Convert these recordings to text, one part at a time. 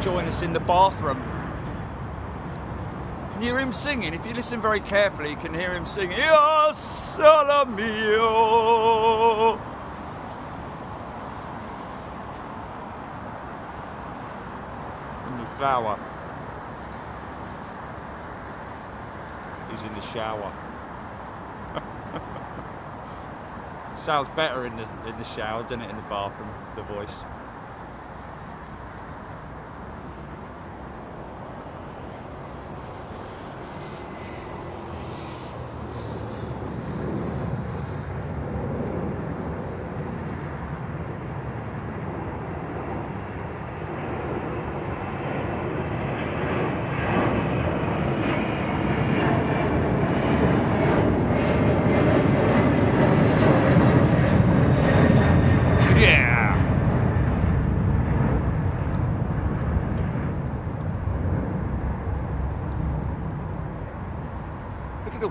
join us in the bathroom. Can you hear him singing? If you listen very carefully, you can hear him singing, Ya Salamio. In the shower. He's in the shower. Sounds better in the shower, doesn't it, in the bathroom, the voice.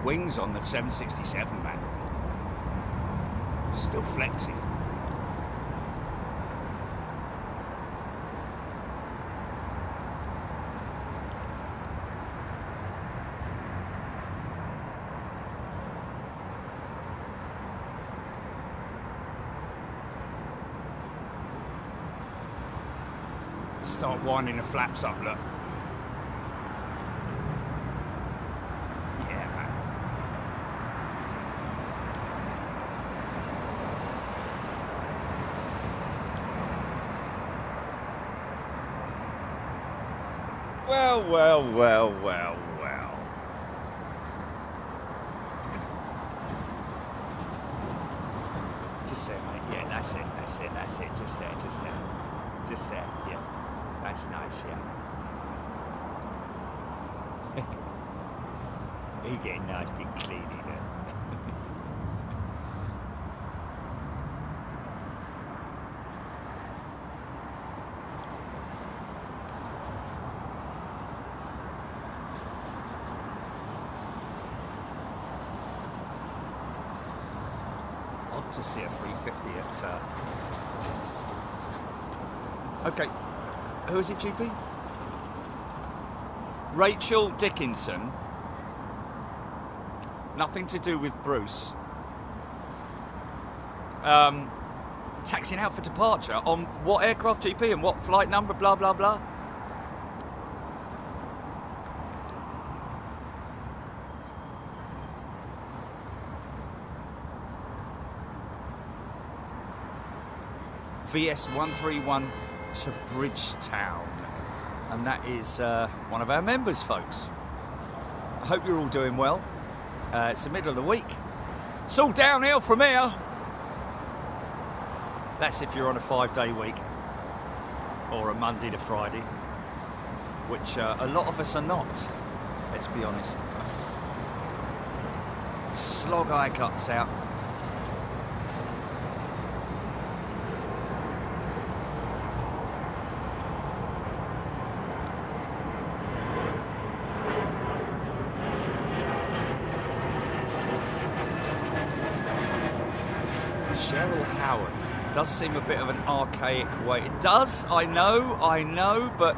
Wings on the 767, man. Still flexing. Start winding the flaps up, look. Well. Just there, mate. Yeah, that's it. Just there. Yeah, that's nice. Yeah. You getting nice, big cleaning. To see a 350 at okay, who is it, GP? Rachel Dickinson. Nothing to do with Bruce. Taxiing out for departure on what aircraft, GP, and what flight number, blah blah blah. VS131 to Bridgetown, and that is one of our members, folks. I hope you're all doing well. It's the middle of the week. It's all downhill from here. That's if you're on a 5-day week or a Monday to Friday, which a lot of us are not, let's be honest. Slog eye cuts out. Does seem a bit of an archaic way. It does, I know, but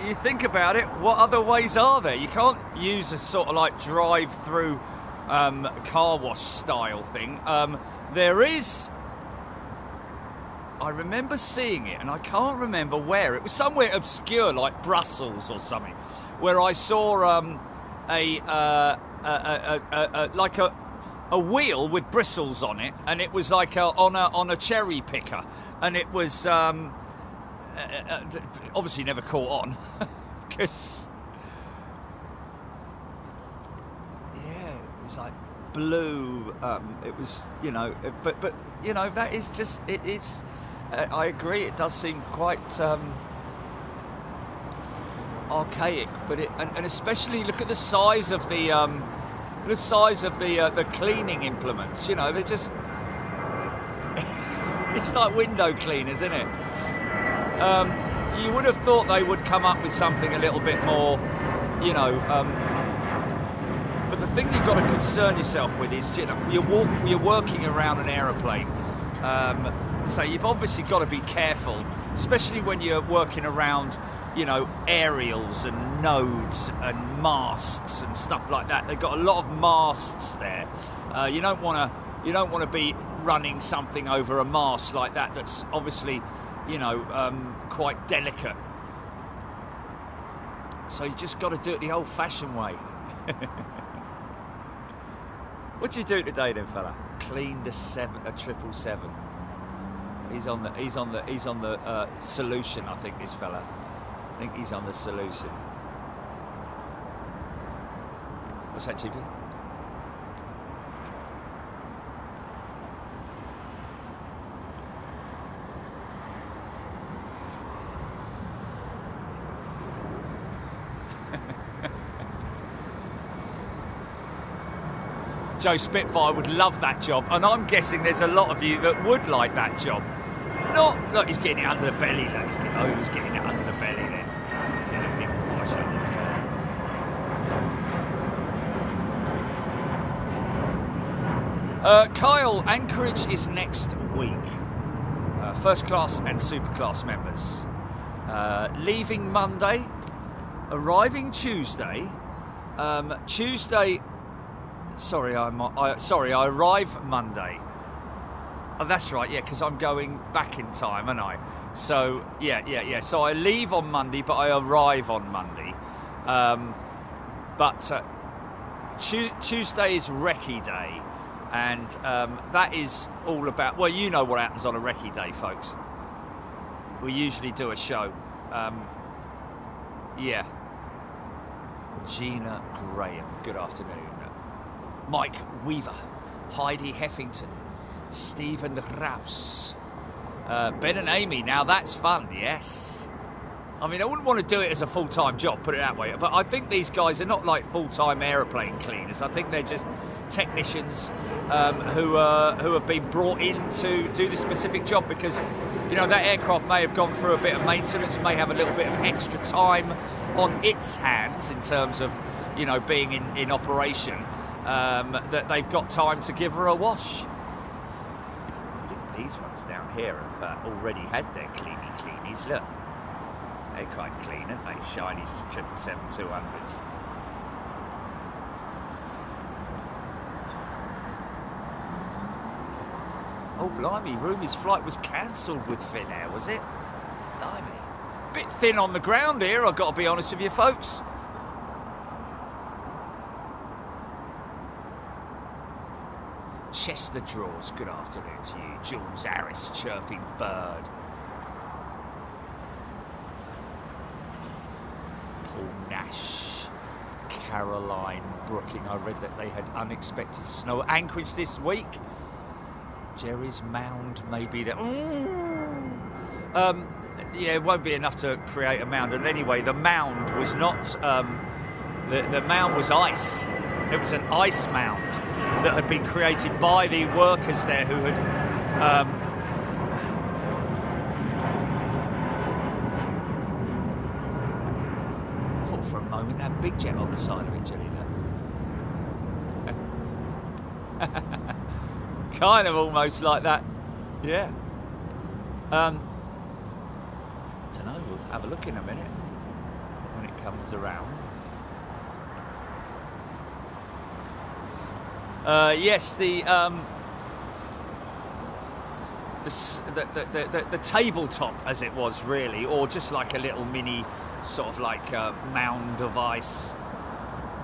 you think about it, what other ways are there? You can't use a sort of like drive-through car wash style thing. There is, I remember seeing it, and I can't remember where. It was somewhere obscure, like Brussels or something, where I saw like a wheel with bristles on it, and it was like on a cherry picker, and it was obviously never caught on because yeah, it was like blue. It was, you know, but you know, that is just, it is. I agree. It does seem quite archaic, but and especially look at the size of the cleaning implements. You know, they're just it's like window cleaners, isn't it? You would have thought they would come up with something a little bit more, you know. But the thing you've got to concern yourself with is, you know, you're working around an aeroplane. So you've obviously got to be careful, especially when you're working around, you know, aerials and nodes and masts and stuff like that. They've got a lot of masts there. You don't want to be running something over a mast like that. That's obviously, you know, quite delicate. So you just got to do it the old-fashioned way. What'd you do today, then, fella? Cleaned a 777. He's on the solution, I think. This fella. I think he's on the solution. What's that, Chiefy? Joe Spitfire would love that job, and I'm guessing there's a lot of you that would like that job. Not, look, he's getting it under the belly, look. He's getting it under the belly then. He's getting a big wash under the belly. Kyle, Anchorage is next week. First class and super class members. Leaving Monday, arriving Tuesday. Sorry, I arrive Monday. Oh, that's right, yeah, because I'm going back in time, aren't I? So, yeah. So I leave on Monday, but I arrive on Monday. Tuesday is recce day, and that is all about... Well, you know what happens on a recce day, folks. We usually do a show. Yeah. Gina Graham, good afternoon. Mike Weaver, Heidi Heffington, Stephen Rouse, Ben and Amy. Now that's fun, yes. I mean, I wouldn't want to do it as a full-time job, put it that way, but I think these guys are not like full-time aeroplane cleaners. I think they're just technicians who have been brought in to do the specific job, because, you know, that aircraft may have gone through a bit of maintenance, may have a little bit of extra time on its hands in terms of, you know, being in operation. That they've got time to give her a wash. I think these ones down here have already had their cleanies. Look, they're quite clean, aren't they? Shiny 777-200s. Oh, blimey, Rumi's flight was cancelled with Finnair, was it? Blimey. Bit thin on the ground here, I've got to be honest with you, folks. Chester Draws, good afternoon to you. Jules Harris, chirping bird. Paul Nash, Caroline Brooking. I read that they had unexpected snow at Anchorage this week. Jerry's mound may be there. Yeah, it won't be enough to create a mound. And anyway, the mound was not, the mound was ice. It was an ice mound that had been created by the workers there who had I thought for a moment that big jet on the side of it, Jelly. Kind of almost like that, yeah. I don't know, we'll have a look in a minute when it comes around. Yes, the tabletop, as it was really, or just like a little mini sort of like mound of ice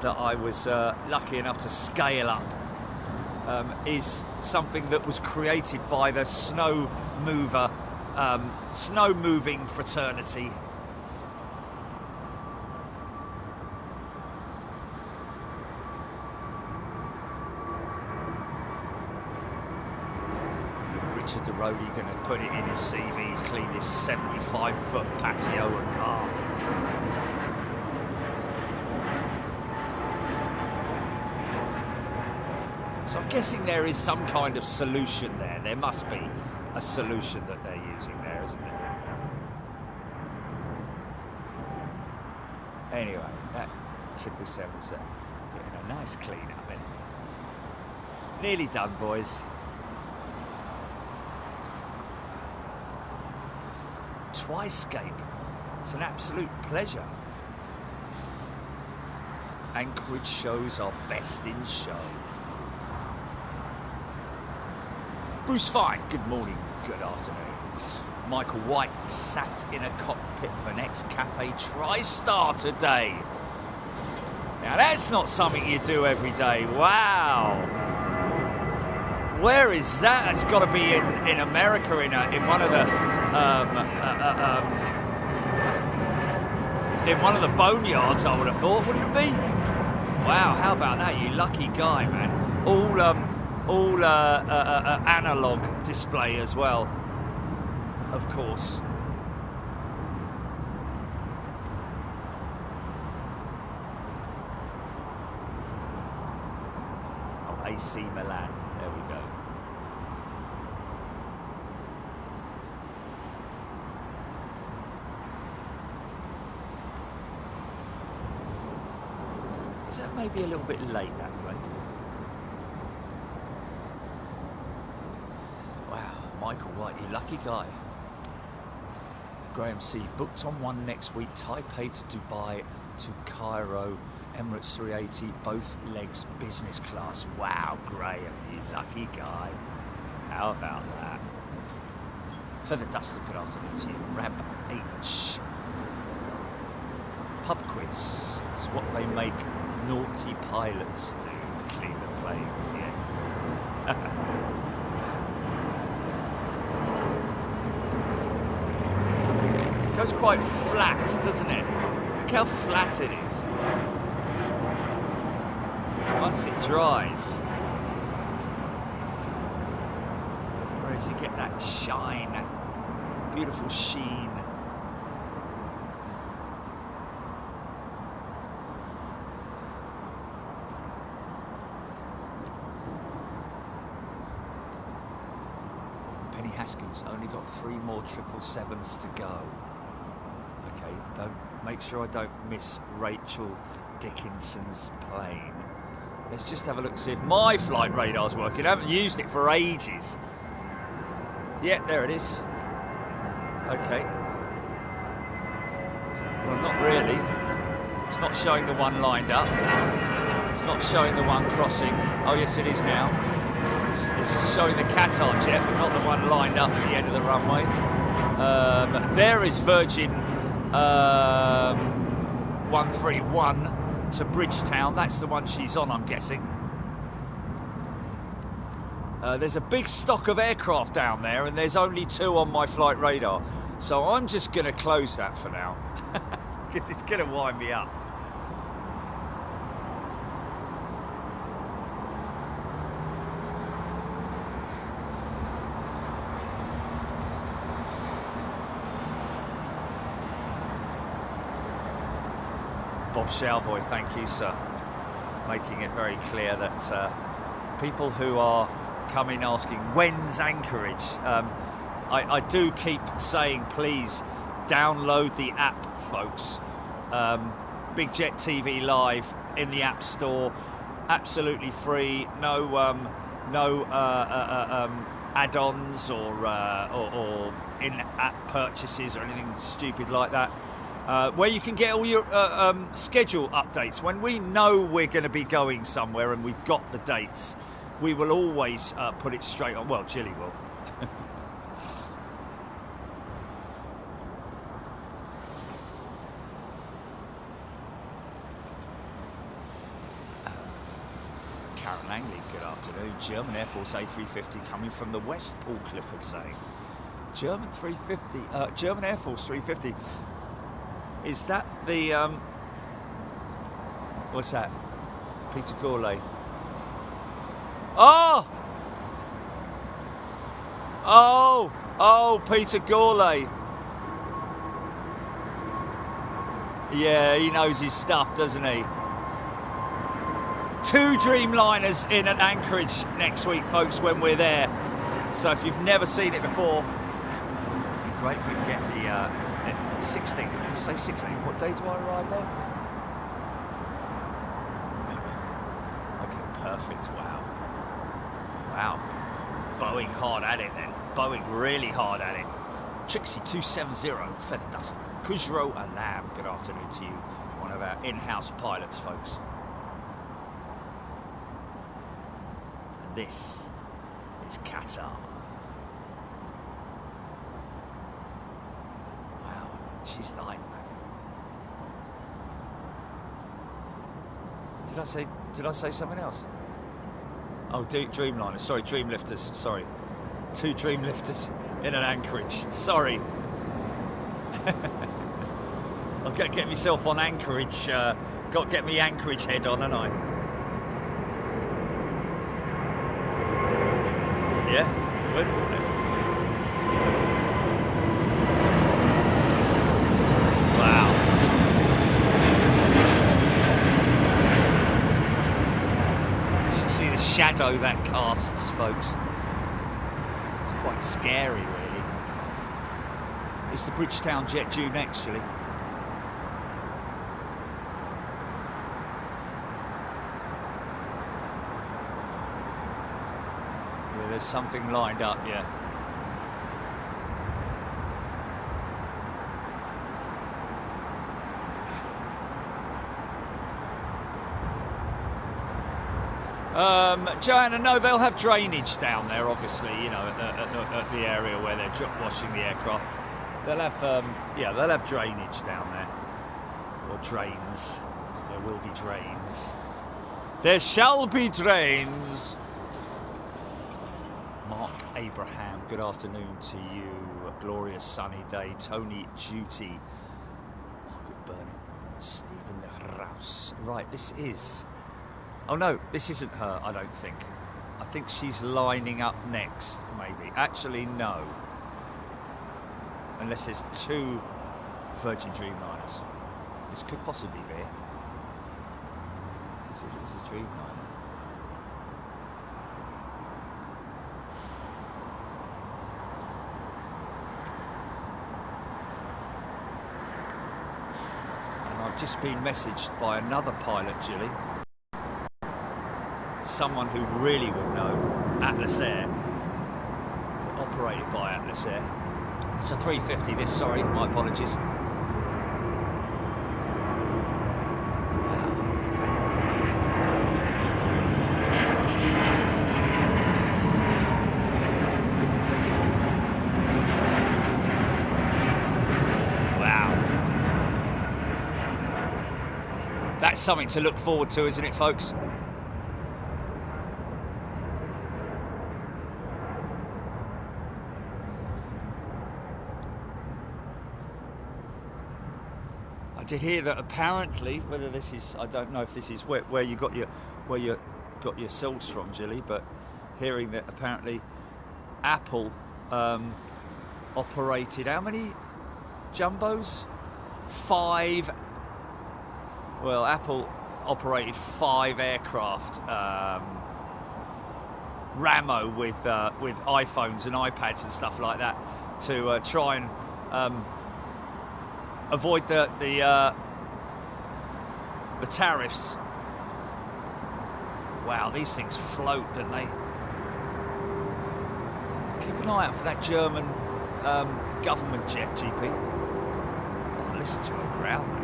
that I was lucky enough to scale up, is something that was created by the snow moving fraternity. Richard the roadie going to put it in his CV. He's cleaned his 75-foot patio and path. So I'm guessing there is some kind of solution there. There must be a solution that they're using there, isn't there? Anyway, that 777's getting a nice clean up in. Nearly done, boys. Twyscape. It's an absolute pleasure. Anchorage shows are best in show. Bruce Fine, good morning, good afternoon. Michael White sat in a cockpit of an ex-Cathay TriStar today. Now that's not something you do every day. Wow. Where is that? That's got to be in America, in one of the boneyards, I would have thought, wouldn't it be? Wow, how about that? You lucky guy, man. All analog display as well, of course. Oh, AC Milan. There we go. Is that maybe a little bit late, that plane? Wow, Michael White, you lucky guy. Graham C. booked on one next week, Taipei to Dubai to Cairo, Emirates 380, both legs business class. Wow, Graham, you lucky guy. How about that? Feather Duster, good afternoon to you. Rab H. Pub quiz is what they make naughty pilots do. Clean the planes, yes. Goes quite flat, doesn't it? Look how flat it is. Once it dries. Whereas you get that shine, that beautiful sheen. Penny Haskins only got 3 more 777s to go. Okay, make sure I don't miss Rachel Dickinson's plane. Let's just have a look and see if my flight radar's working. I haven't used it for ages. Yeah, there it is. Okay. Well, not really. It's not showing the one lined up. It's not showing the one crossing. Oh, yes, it is now. It's showing the Qatar jet, but not the one lined up at the end of the runway. There is Virgin 131 to Bridgetown. That's the one she's on, I'm guessing. There's a big stock of aircraft down there, and there's only 2 on my flight radar. So I'm just going to close that for now, because it's going to wind me up. Bob Shalvoy, thank you, sir. Making it very clear that people who are coming asking, when's Anchorage? I do keep saying, please download the app, folks. Big Jet TV Live in the App Store, absolutely free. No add-ons or in-app purchases or anything stupid like that. Where you can get all your schedule updates. When we know we're going to be going somewhere and we've got the dates, we will always put it straight on. Well, Jilly will. Karen Langley, good afternoon. German Air Force A350 coming from the West, Paul Clifford saying. German Air Force 350. Is that the, what's that? Peter Gourlay. Oh! Oh, Peter Gourlay. Yeah, he knows his stuff, doesn't he? 2 Dreamliners in at Anchorage next week, folks, when we're there. So if you've never seen it before, it'd be great if we can get the 16th. Did you say 16th? What day do I arrive there? Okay, perfect. Wow. Wow. Boeing hard at it then. Boeing really hard at it. Trixie 270, Feather Duster. Kujro Alam, good afternoon to you. One of our in-house pilots, folks. And this is Qatar. Wow, she's light, man. Did I say something else? Oh, Dreamliners, sorry, Dreamlifters, sorry. 2 Dreamlifters in an anchorage, sorry. I'll get myself on anchorage, got to get me anchorage head on, haven't I? Yeah, good, wasn't it? Wow. You should see the shadow that casts, folks. It's quite scary, really. It's the Bridgetown jet due next, Julie. Yeah, there's something lined up, yeah. Joanna, no, they'll have drainage down there, obviously, you know, at the area where they're washing the aircraft. They'll have, yeah, they'll have drainage down there, or drains. There will be drains. There shall be drains. Mark Abraham, good afternoon to you. A glorious sunny day. Tony Duty, Margaret Burnham, Stephen Rouse. Right, this is. Oh no, this isn't her, I don't think. I think she's lining up next, maybe. Actually, no. Unless there's 2 Virgin Dreamliners. This could possibly be it. Because it is a Dreamliner. And I've just been messaged by another pilot, Gilly. Someone who really would know, Atlas Air, because it's operated by Atlas Air. It's a 350 this, sorry, my apologies. Wow, okay. Wow. That's something to look forward to, isn't it, folks? I did hear that apparently, whether this is, I don't know if this is where you got your source from, Gilly, but hearing that apparently Apple operated how many jumbos? 5. Well, Apple operated 5 aircraft, Ramo with iPhones and iPads and stuff like that to try and avoid the tariffs. Wow, these things float, don't they? Keep an eye out for that German government jet, GP. Oh, listen to her growl, man.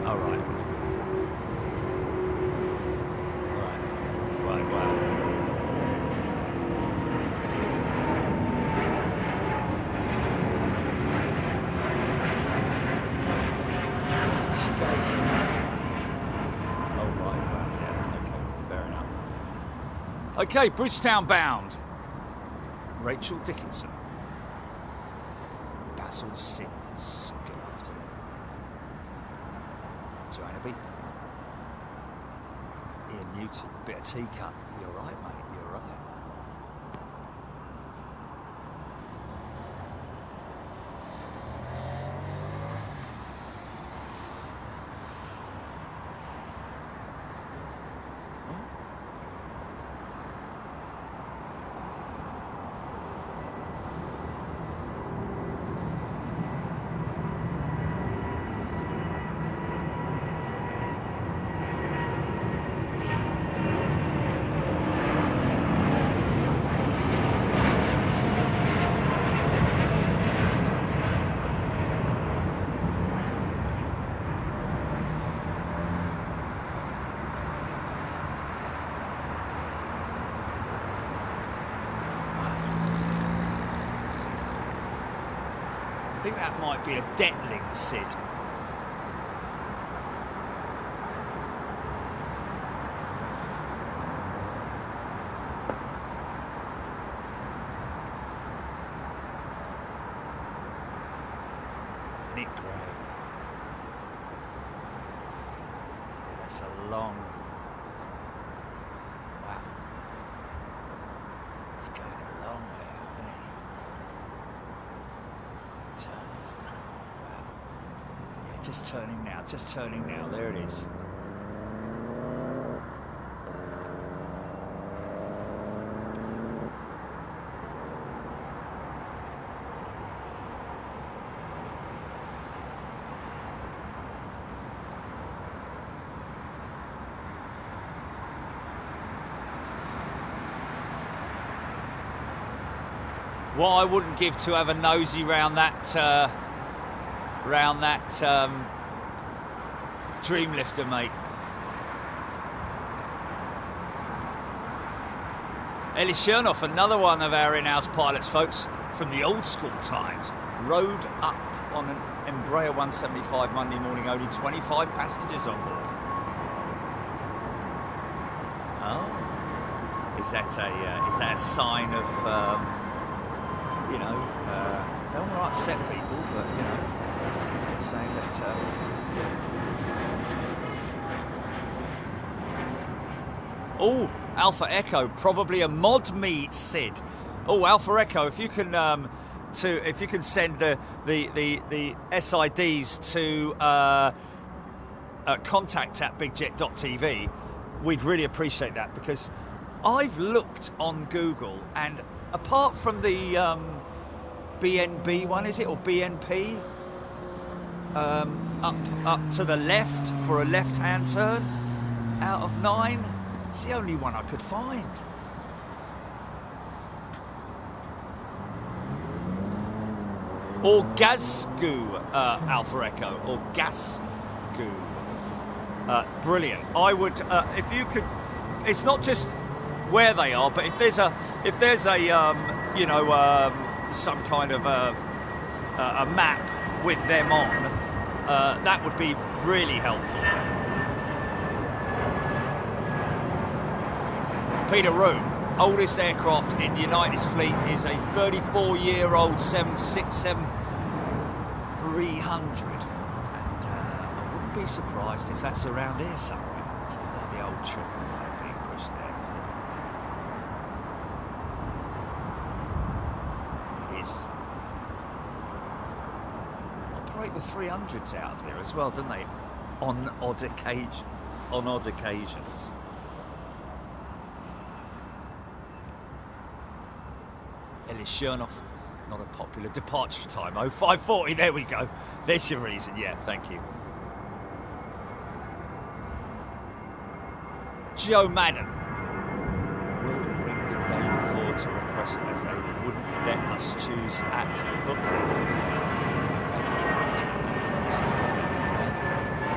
Oh, right, okay. Right, wow. Okay, Bridgetown bound. Rachel Dickinson. Basil Sims, good afternoon. Joanna B. Ian Newton, bit of teacup. You're right, mate, you're right. I think that might be a Detling, Sid. Nick Gray. Yeah, that's a long... Wow. He's going a long way out, isn't he? He turns. Wow. Yeah, just turning now, there it is. What I wouldn't give to have a nosy round that Dreamlifter, mate. Eli Chernoff, another one of our in-house pilots, folks, from the old school times, rode up on an Embraer 175 Monday morning, only 25 passengers on board. Oh, is that a sign of? You know, don't want to upset people, but you know, they're saying that. Oh, Alpha Echo, probably a mod me, Sid. Oh, Alpha Echo, if you can send the SIDs to contact@bigjet.tv, we'd really appreciate that, because I've looked on Google, and apart from the BNB one, is it, or BNP, up to the left for a left-hand turn out of 9, it's the only one I could find. Or Gazgu, Alpha Echo, or Gazgu. Brilliant. I would, if you could, it's not just where they are, but if there's a you know, some kind of a map with them on, that would be really helpful. Peter Room, oldest aircraft in United's fleet is a 34-year-old 767-300, and I wouldn't be surprised if that's around here somewhere. It's a lovely old triple being pushed there, is it? Operate the 300s out of here as well, don't they? On odd occasions. On odd occasions. Ellis Chernoff, not a popular departure time. Oh, 5:40. There we go. There's your reason. Yeah, thank you. Joe Madden will ring the day before to request, as they wouldn't let us choose at booking. Okay,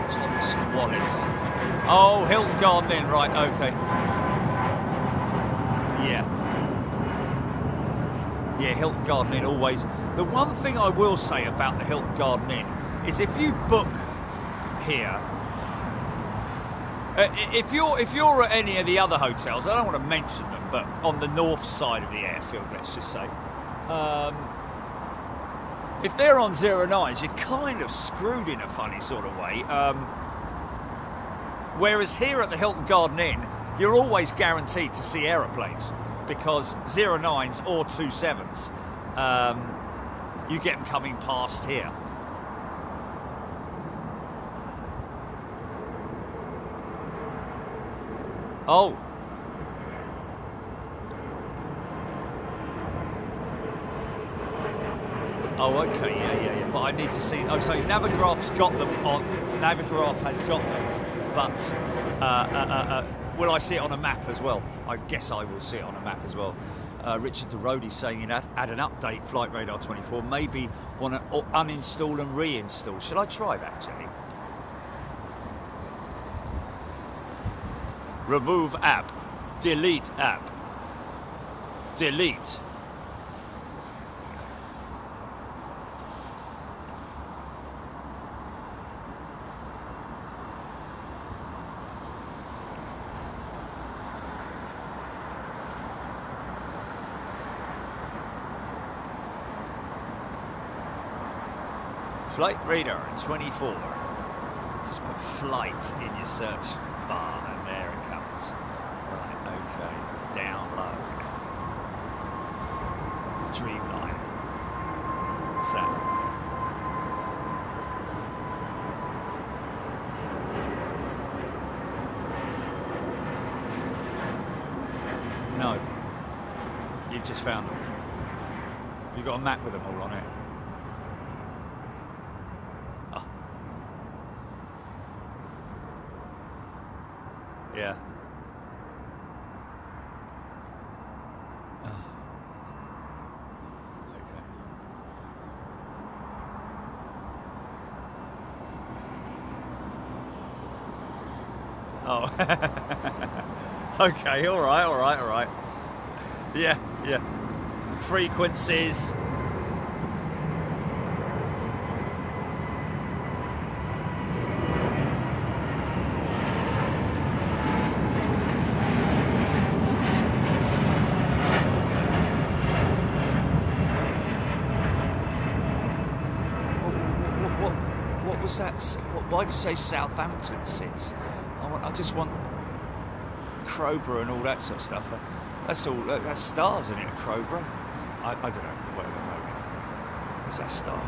Thomas Wallace. Oh, Hilton Garden Inn, right, okay. Yeah. Yeah, Hilton Garden Inn always. The one thing I will say about the Hilton Garden Inn is if you book here, if you're at any of the other hotels, I don't want to mention them, but on the north side of the airfield, let's just say, if they're on 09s, you're kind of screwed in a funny sort of way. Whereas here at the Hilton Garden Inn, you're always guaranteed to see aeroplanes, because 09s or 27s, you get them coming past here. Oh. Oh, okay, yeah. But I need to see. Oh, so Navigraph's got them on. Navigraph has got them, but will I see it on a map as well? I guess I will see it on a map as well. Richard the Roadie saying he'd add an update, Flight Radar 24. Maybe want to uninstall and reinstall. Shall I try that, Jenny? Remove app. Delete app. Delete. Flight radar 24. Just put flight in your search bar and there it comes. Right, okay. Download. Dreamliner. What's that? No. You've just found them. You've got a map with them all on it. Oh. Yeah. Oh. Okay. Oh. Okay, all right. Yeah. Frequencies. What was that? Why did you say Southampton sits? I just want Crowborough and all that sort of stuff. That's all. That's stars in it. Crowborough. I don't know. Whatever. Maybe. Is that a star?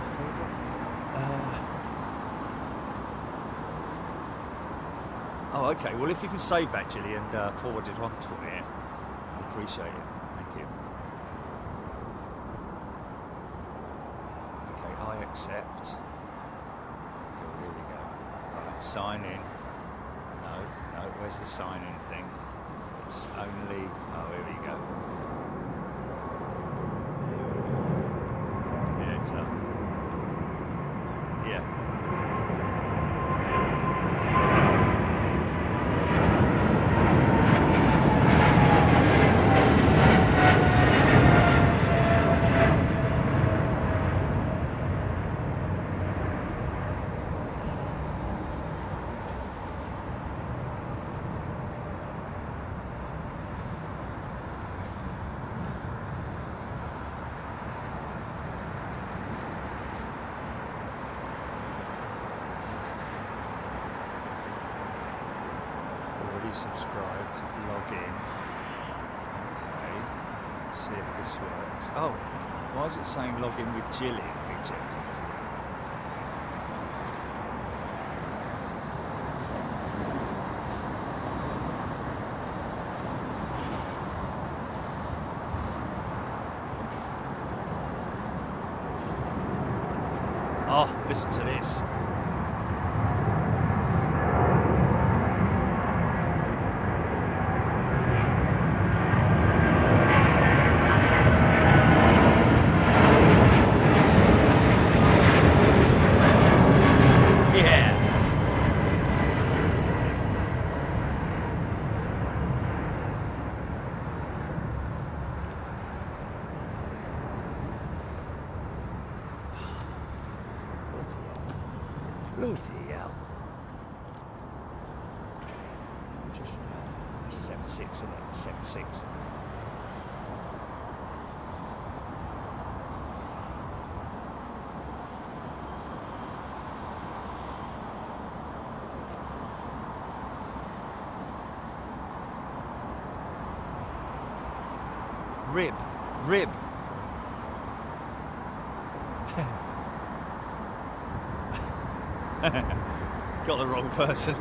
Oh, okay. Well, if you can save that, Gilly, and forward it on to me, I'd appreciate it. Thank you. Okay, I accept. Here we go. Right, sign in. No. Where's the sign in thing? It's only. Oh, here we go. Yeah, it's up. Yeah. Subscribed, log in. Okay, let's see if this works. Oh, why is it saying log in with Gilly rejected? Oh, listen to this. Bloody hell. Okay, let me just, that's 7.6, isn't it? 7.6. Rib. Got the wrong person.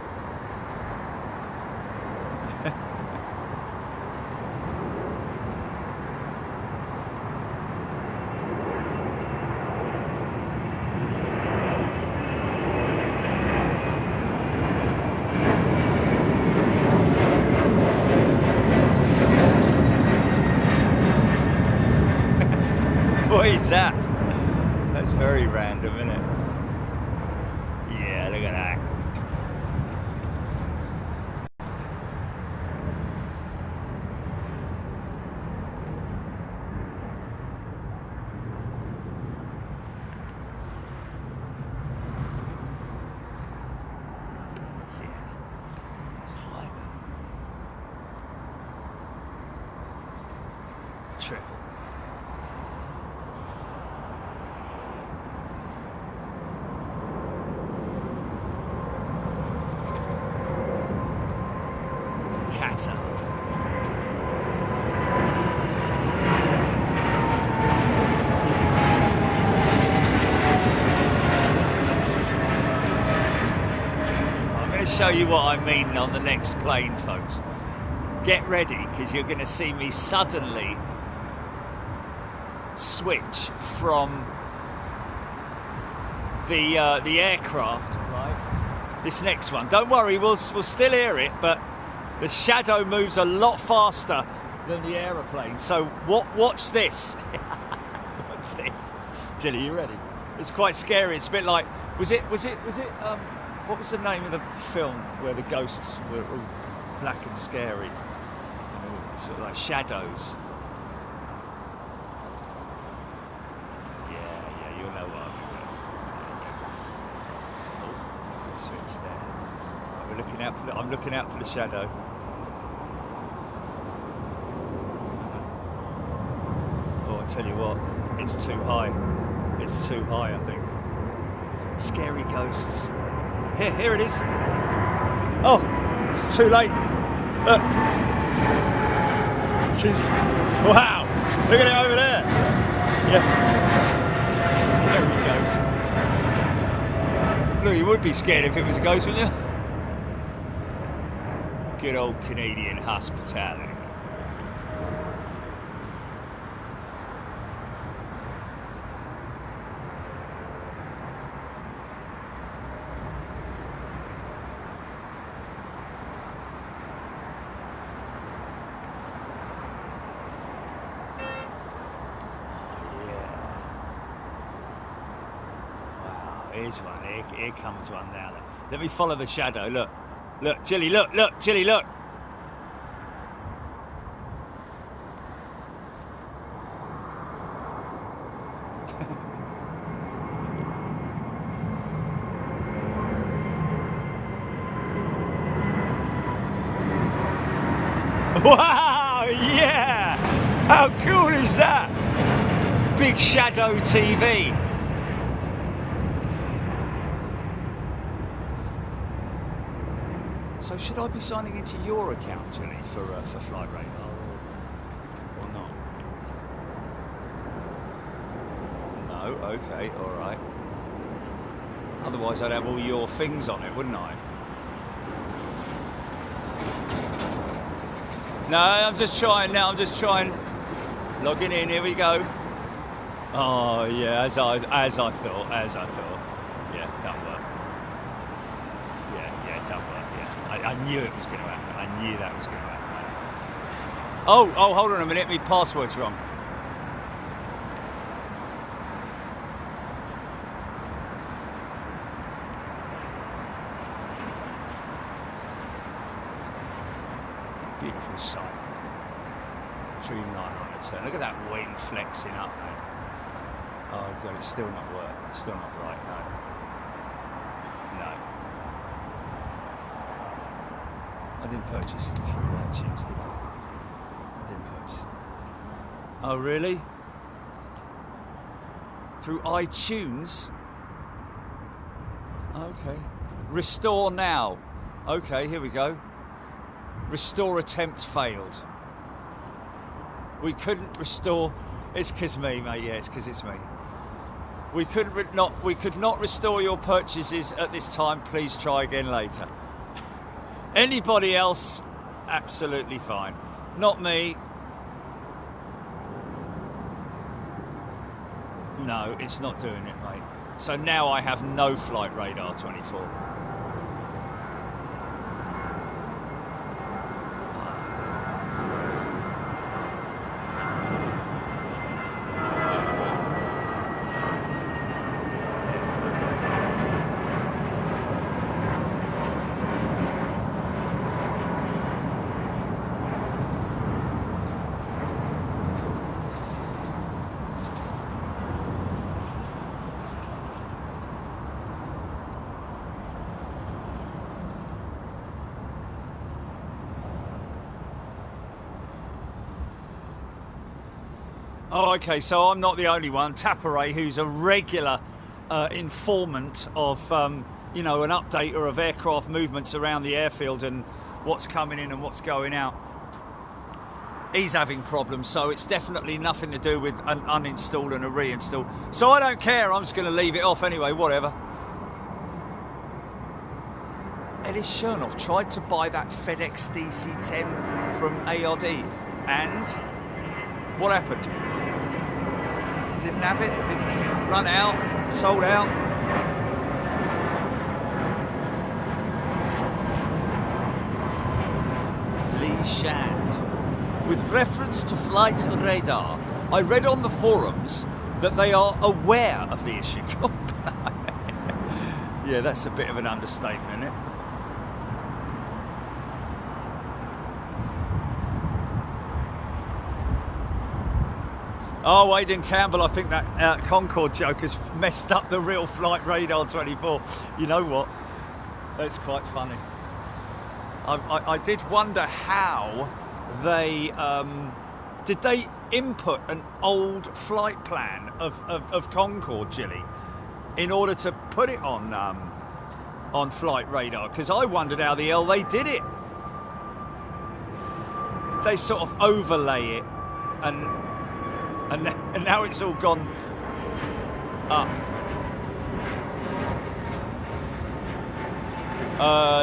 What is that? That's very random, isn't it? Yeah, look at that. Yeah, it's high, man. Triple. show you what I mean on the next plane, folks. Get ready, because you're going to see me suddenly switch from the aircraft, right? This next one. Don't worry, we'll still hear it, but the shadow moves a lot faster than the aeroplane. So watch this. Watch this. Jilly, you ready? It's quite scary. It's a bit like, was it what was the name of the film where the ghosts were all black and scary? You know, sort of like shadows. Yeah, you'll know what I mean. Oh, switch there. We're looking out for I'm looking out for the shadow. Oh, I tell you what, it's too high. It's too high, I think. Scary ghosts. Here it is. Oh, it's too late. Look. Wow, look at it over there. Yeah. Scary ghost. Look, you would be scared if it was a ghost, wouldn't you? Good old Canadian hospitality. Here's one. Here comes one now. Let me follow the shadow. Look, Jilly. Look, Jilly. Look. Wow! Yeah! How cool is that? Big shadow TV. So should I be signing into your account, Jilly, for flight radar, or not? No. Okay. All right. Otherwise, I'd have all your things on it, wouldn't I? No, I'm just trying now. I'm just trying. Logging in. Here we go. Oh yeah, as I thought. Yeah, that worked. Yeah, it done work. I knew it was going to happen. I knew that was going to happen. Oh, hold on a minute. My password's wrong. Beautiful sight. Dreamliner on a turn. Look at that wing flexing up, man. Oh God, it's still not working. It's still not right. No. I didn't purchase it through iTunes, did I? I didn't purchase it. Oh, really? Through iTunes? Okay. Restore now. Okay, here we go. Restore attempt failed. We couldn't restore. It's because me, mate. Yeah, it's because it's me. We could not restore your purchases at this time. Please try again later. Anybody else, absolutely fine. Not me. No, it's not doing it, mate. So now I have no flight radar 24. Oh, okay, so I'm not the only one. Tapare, who's a regular informant of, you know, an updater of aircraft movements around the airfield and what's coming in and what's going out. He's having problems, so it's definitely nothing to do with an uninstall and a reinstall. So I don't care, I'm just going to leave it off anyway, whatever. Ellis Chernoff tried to buy that FedEx DC-10 from ARD, and what happened? Didn't have it, didn't run out, sold out. Lee Shand. With reference to flight radar, I read on the forums that they are aware of the issue. Yeah, that's a bit of an understatement, isn't it? Oh, Aidan Campbell, I think that Concorde joke has messed up the real Flight Radar 24. You know what? That's quite funny. I did wonder how they... did they input an old flight plan of Concorde, Gilly, in order to put it on Flight Radar? Because I wondered how the hell they did it. They sort of overlay it, and now it's all gone up.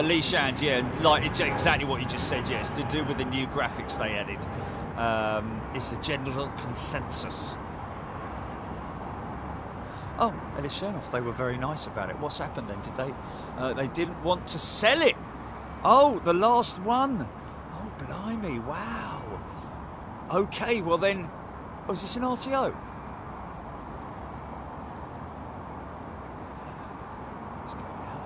Lee Shand, yeah, like exactly what you just said. Yeah, it's to do with the new graphics they added. It's the general consensus. Oh, Ellis Chernoff, they were very nice about it. What's happened then? Did they? They didn't want to sell it. Oh, the last one. Oh, blimey! Wow. Okay, well then. Oh, is this an RTO? He's going out.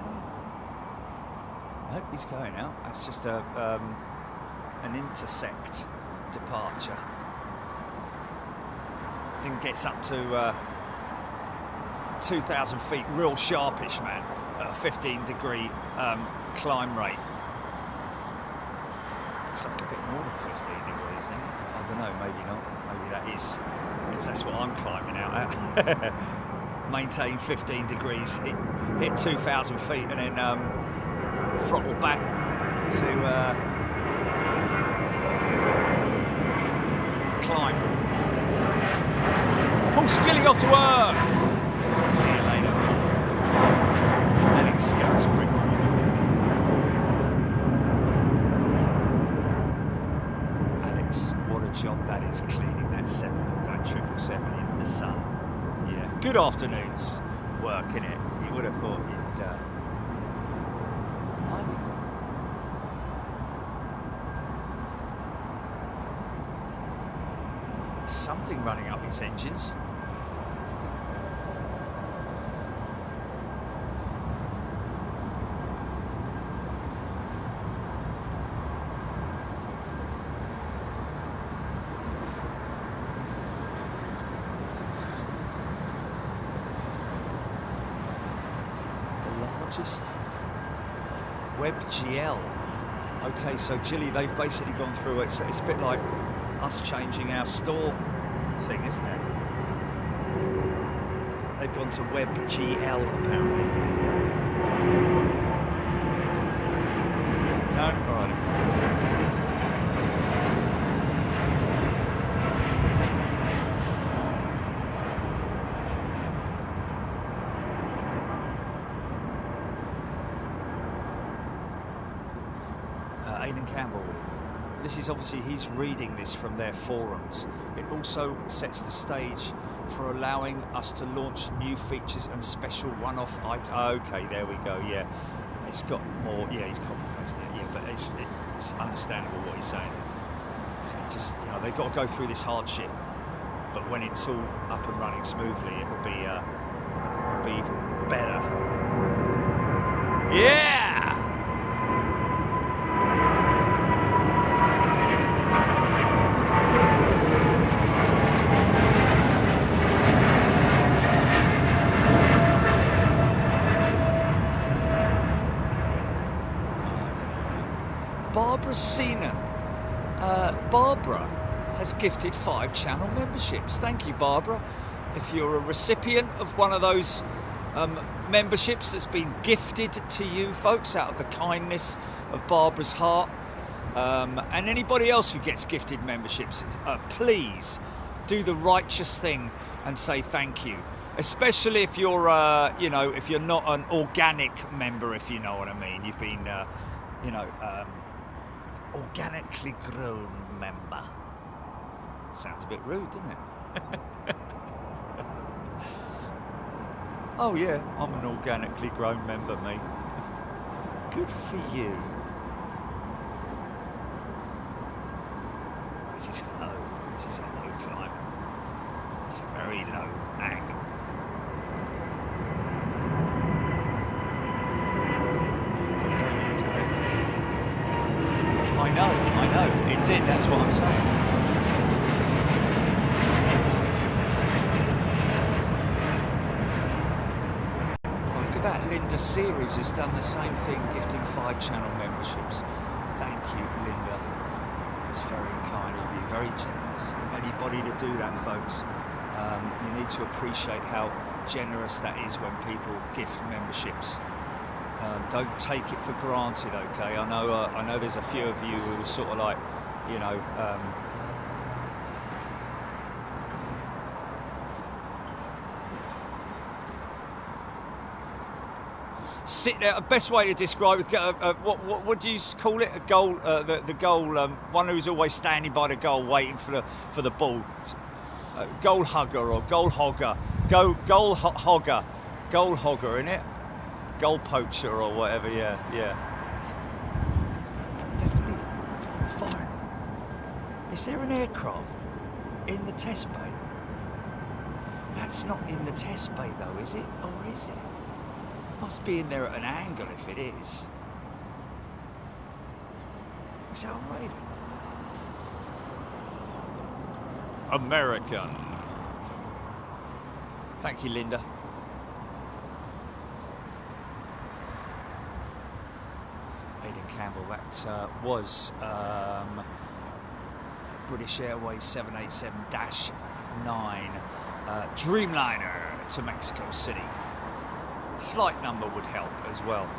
No, he's going out. That's just an intersect departure. I think gets up to 2,000 feet, real sharpish, man, at a 15-degree climb rate. Looks like a bit more than 15 degrees, doesn't it? I don't know, maybe not. Maybe that is, because that's what I'm climbing out at. Maintain 15 degrees, hit 2,000 feet, and then throttle back to climb. Paul Skilly off to work. See you later. Alex Scarisbury. Alex, what a job that is, cleaning that 777 in the sun. Yeah, good afternoon's work, innit? You would have thought you'd something running up its engines. WebGL. Okay, so Gilly, they've basically gone through it. So it's a bit like us changing our store thing, isn't it? They've gone to WebGL apparently. No, all right. Aidan Campbell. This is obviously, he's reading this from their forums. It also sets the stage for allowing us to launch new features and special one-off items. Okay, there we go, yeah. It's got more, yeah, he's copy-pasting it, yeah, but it's understandable what he's saying. So just, you know, they've got to go through this hardship, but when it's all up and running smoothly, it'll be even better. Yeah! Barbara Seenan. Barbara has gifted 5 channel memberships. Thank you, Barbara. If you're a recipient of one of those memberships that's been gifted to you folks out of the kindness of Barbara's heart, and anybody else who gets gifted memberships, please do the righteous thing and say thank you. especially if you're, you know, if you're not an organic member, if you know what I mean. You've been, you know, organically grown member. Sounds a bit rude, doesn't it? Oh yeah, I'm an organically grown member, me. Good for you. This is low. This is a low climb. It's a very low angle. Don't you do it? I know. It did. That's what I'm saying. That Linda Series has done the same thing, gifting 5 channel memberships. Thank you, Linda. That's very kind of you, very generous. Anybody to do that, folks. You need to appreciate how generous that is when people gift memberships. Don't take it for granted, okay? I know there's a few of you who are sort of like, you know, sit there. Best way to describe it. What do you call it? A goal. The goal. One who's always standing by the goal, waiting for the ball. Goal hugger or goal hogger. Goal hogger. Goal hogger, innit? Goal poacher or whatever. Yeah. Definitely fine. Is there an aircraft in the test bay? That's not in the test bay though, is it? Or is it? Must be in there at an angle if it is. Is that on radar? American. Thank you, Linda. Aidan Campbell, that was British Airways 787-9 Dreamliner to Mexico City. Flight number would help as well.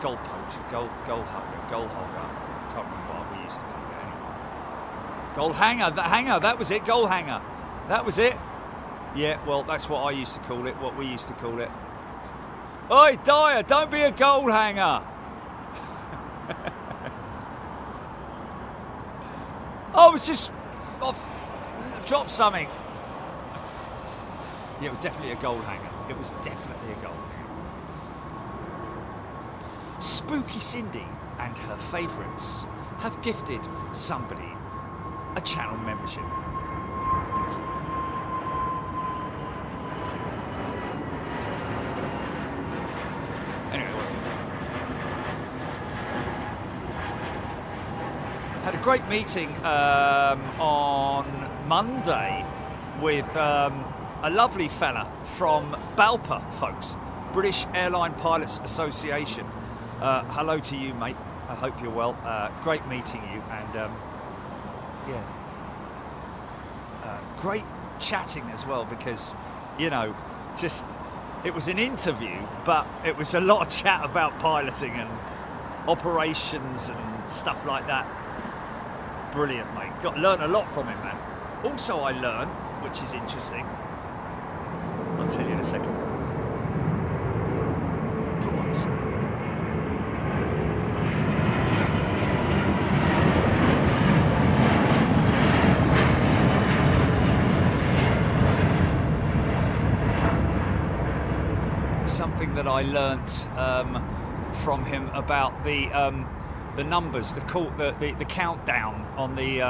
Goal poacher, goal hugger, goal hogger. Can't remember what we used to call it anyway. Goal hanger, that was it, goal hanger. That was it. Yeah, well, that's what I used to call it, what we used to call it. Oi, Dyer, don't be a goal hanger. I was just dropped something. Yeah, it was definitely a goal hanger. It was definitely a goal hanger. Spooky Cindy and her favourites have gifted somebody a channel membership. Thank you. Anyway, had a great meeting on Monday with a lovely fella from BALPA, folks, British Airline Pilots Association. Hello to you, mate. I hope you're well. Great meeting you, and yeah, great chatting as well, because, you know, just, it was an interview, but it was a lot of chat about piloting and operations and stuff like that. Brilliant, mate. Learned a lot from him, man. Also, I learned, which is interesting, I'll tell you in a second. Go on, son. Something that I learnt from him about the numbers, the countdown on the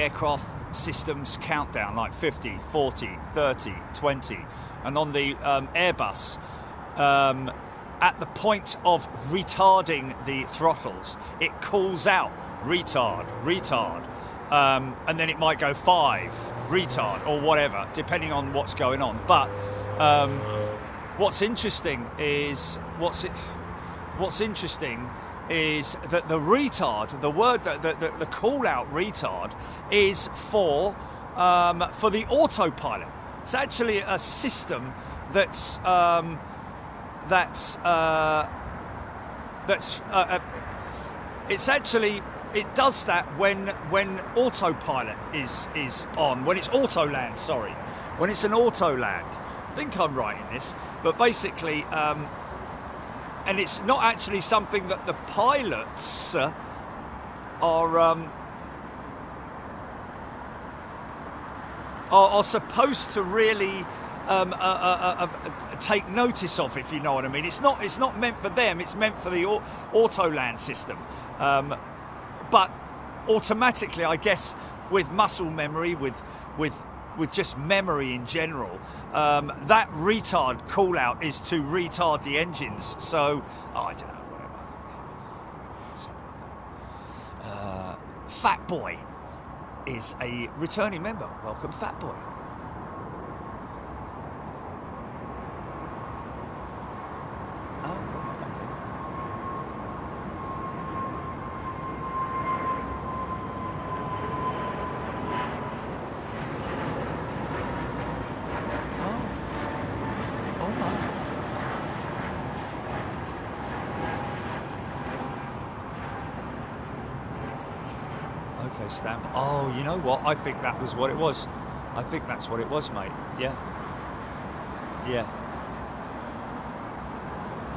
aircraft systems countdown, like 50, 40, 30, 20, and on the Airbus, at the point of retarding the throttles, it calls out retard, and then it might go 5, retard, or whatever, depending on what's going on. But what's interesting is that the retard, the word, the call out retard, is for the autopilot. It's actually a system it's actually, it does that when autopilot is on, when it's auto land, sorry. when it's an auto land. I think I'm right in this, but basically, and it's not actually something that the pilots are supposed to really take notice of, if you know what I mean. It's not meant for them. It's meant for the auto land system. But automatically, I guess, with muscle memory, with just memory in general, that retard call out is to retard the engines. So, I don't know, whatever. Fat Boy is a returning member. Welcome, Fat Boy. Oh, right, okay. Oh my. Okay, stand by. Oh, you know what? I think that was what it was. I think that's what it was, mate. Yeah. Yeah.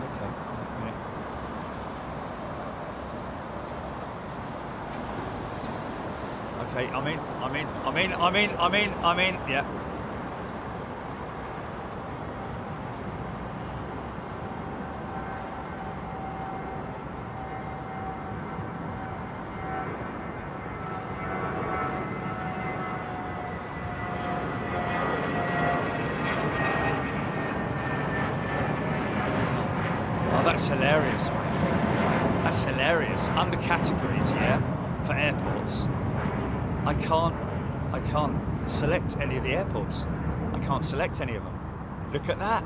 Okay, wait a minute. Okay, I'm in, yeah. That's hilarious, mate. That's hilarious. Under categories, yeah, for airports. I can't select any of the airports. I can't select any of them. Look at that.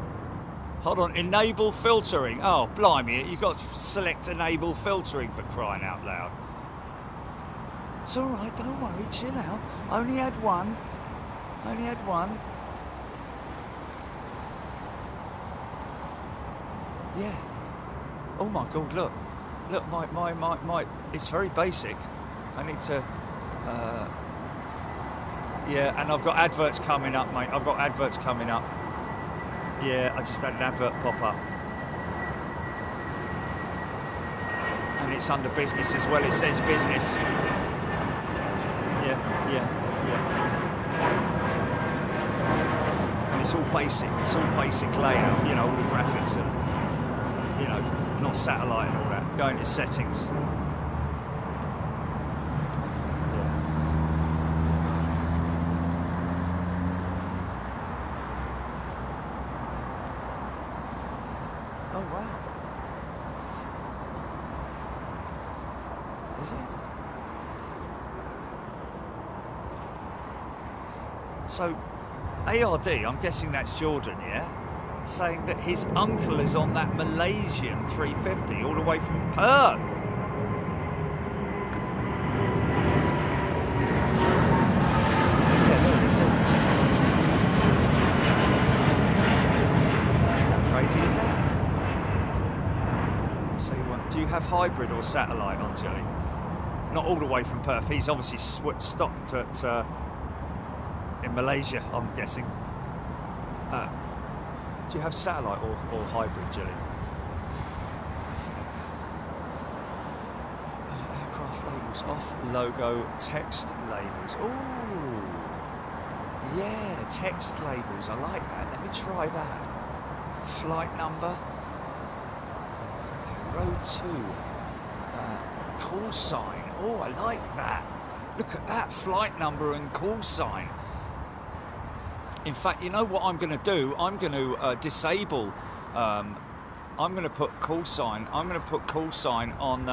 Hold on, enable filtering. Oh, blimey, you've got to select enable filtering, for crying out loud. It's all right, don't worry, chill out. Only had one. Yeah. Oh my God, look, my, it's very basic. I need to, yeah, and I've got adverts coming up, mate. I've got adverts coming up. Yeah, I just had an advert pop up. And it's under business as well, it says business. Yeah. And it's all basic layout, you know, all the graphics and, you know, not satellite and all that. Go into settings. Yeah. Oh wow. Is it? So ARD, I'm guessing that's Jordan, yeah? Saying that his uncle is on that Malaysian 350 all the way from Perth. Yeah, there it is. How crazy is that? So do you have hybrid or satellite on, Jelly? Not all the way from Perth. He's obviously stopped at in Malaysia, I'm guessing. Do you have satellite or hybrid, Jelly? Aircraft labels off, logo, text labels. Ooh, yeah, text labels. I like that. Let me try that. Flight number. Okay, row 2. Call sign. Oh, I like that. Look at that, flight number and call sign. In fact, you know what I'm going to do? I'm going to disable. I'm going to put call sign. I'm going to put call sign on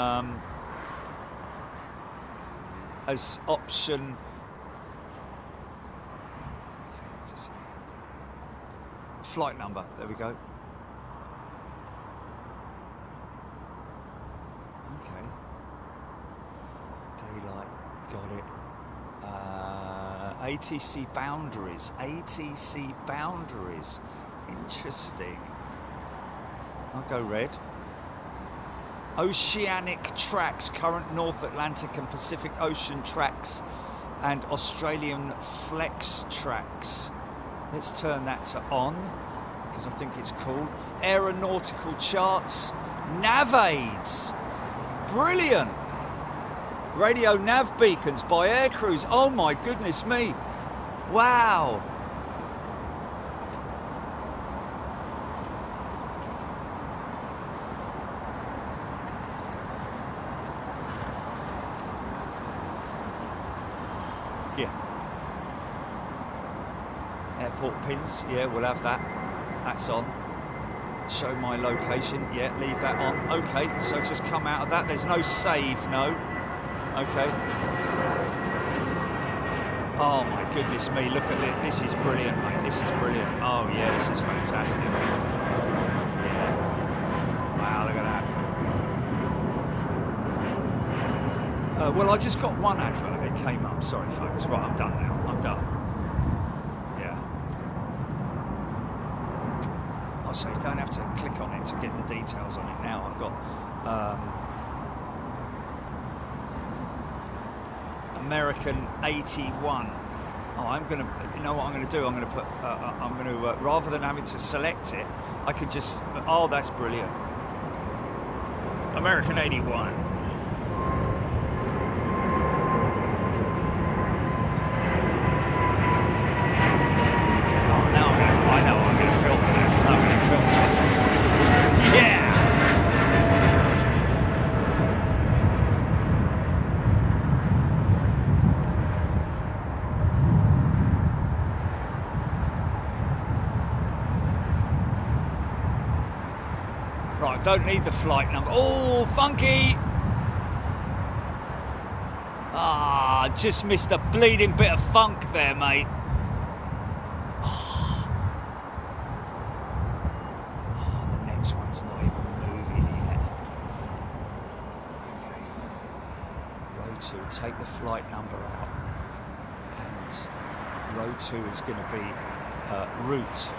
as option. Okay, flight number. There we go. Okay. Daylight. Got it. ATC boundaries. ATC boundaries. Interesting. I'll go red. Oceanic tracks, current North Atlantic and Pacific Ocean tracks, and Australian flex tracks. Let's turn that to on, because I think it's cool. Aeronautical charts, nav aids, brilliant. Radio nav beacons by air crews. Oh my goodness me. Wow. Yeah. Airport pins. Yeah, we'll have that. That's on. Show my location. Yeah, leave that on. Okay, so just come out of that. There's no save, no. Okay. Oh my goodness me, look at it. This is brilliant, mate. This is brilliant. Oh yeah, this is fantastic. Yeah. Wow, look at that. Well, I just got one advert. It came up. Sorry, folks. Right, I'm done now. I'm done. Yeah. Oh, so you don't have to click on it to get the details on it now. I've got... American 81. Oh, I'm gonna, you know what I'm gonna do? I'm gonna put, rather than having to select it, I could just, oh, that's brilliant. American 81. Oh, now I know I'm gonna film that. I'm gonna film this. Yeah! Right, don't need the flight number. Oh, funky! Ah, just missed a bleeding bit of funk there, mate. Oh, the next one's not even moving yet. Okay. Row 2, take the flight number out. And row 2 is going to be route.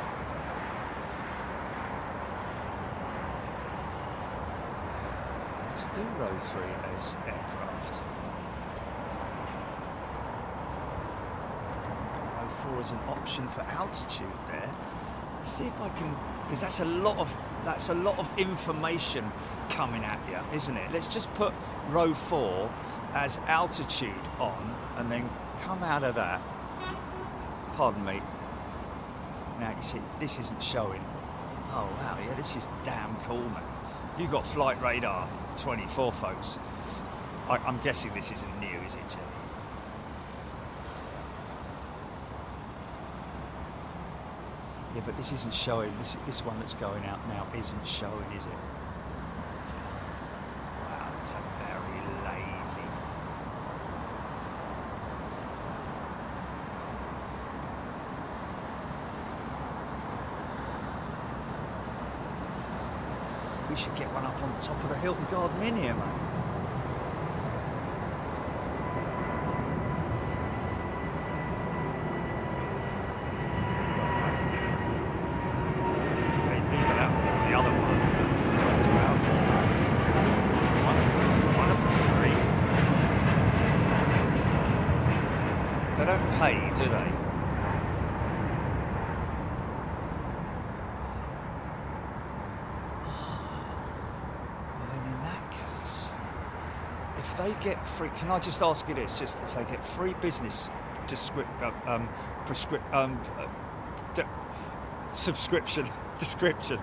Let's do row 3 as aircraft. Row 4 is an option for altitude there. Let's see if I can, because that's a lot of information coming at you, isn't it? Let's just put row 4 as altitude on, and then come out of that. Pardon me. Now you see, this isn't showing. Oh wow, yeah, this is damn cool, man. You've got Flight Radar 24, folks. I'm guessing this isn't new, is it, Jelly? Yeah, but this isn't showing. This one that's going out now isn't showing, is it? Wow, that's a very lazy. We should get one up on the top of the Hilton Garden Inn here, mate. Either that or the other one we talked about, or one of the three. They don't pay, do they? They get free. Can I just ask you this? Just if they get free business subscription, description.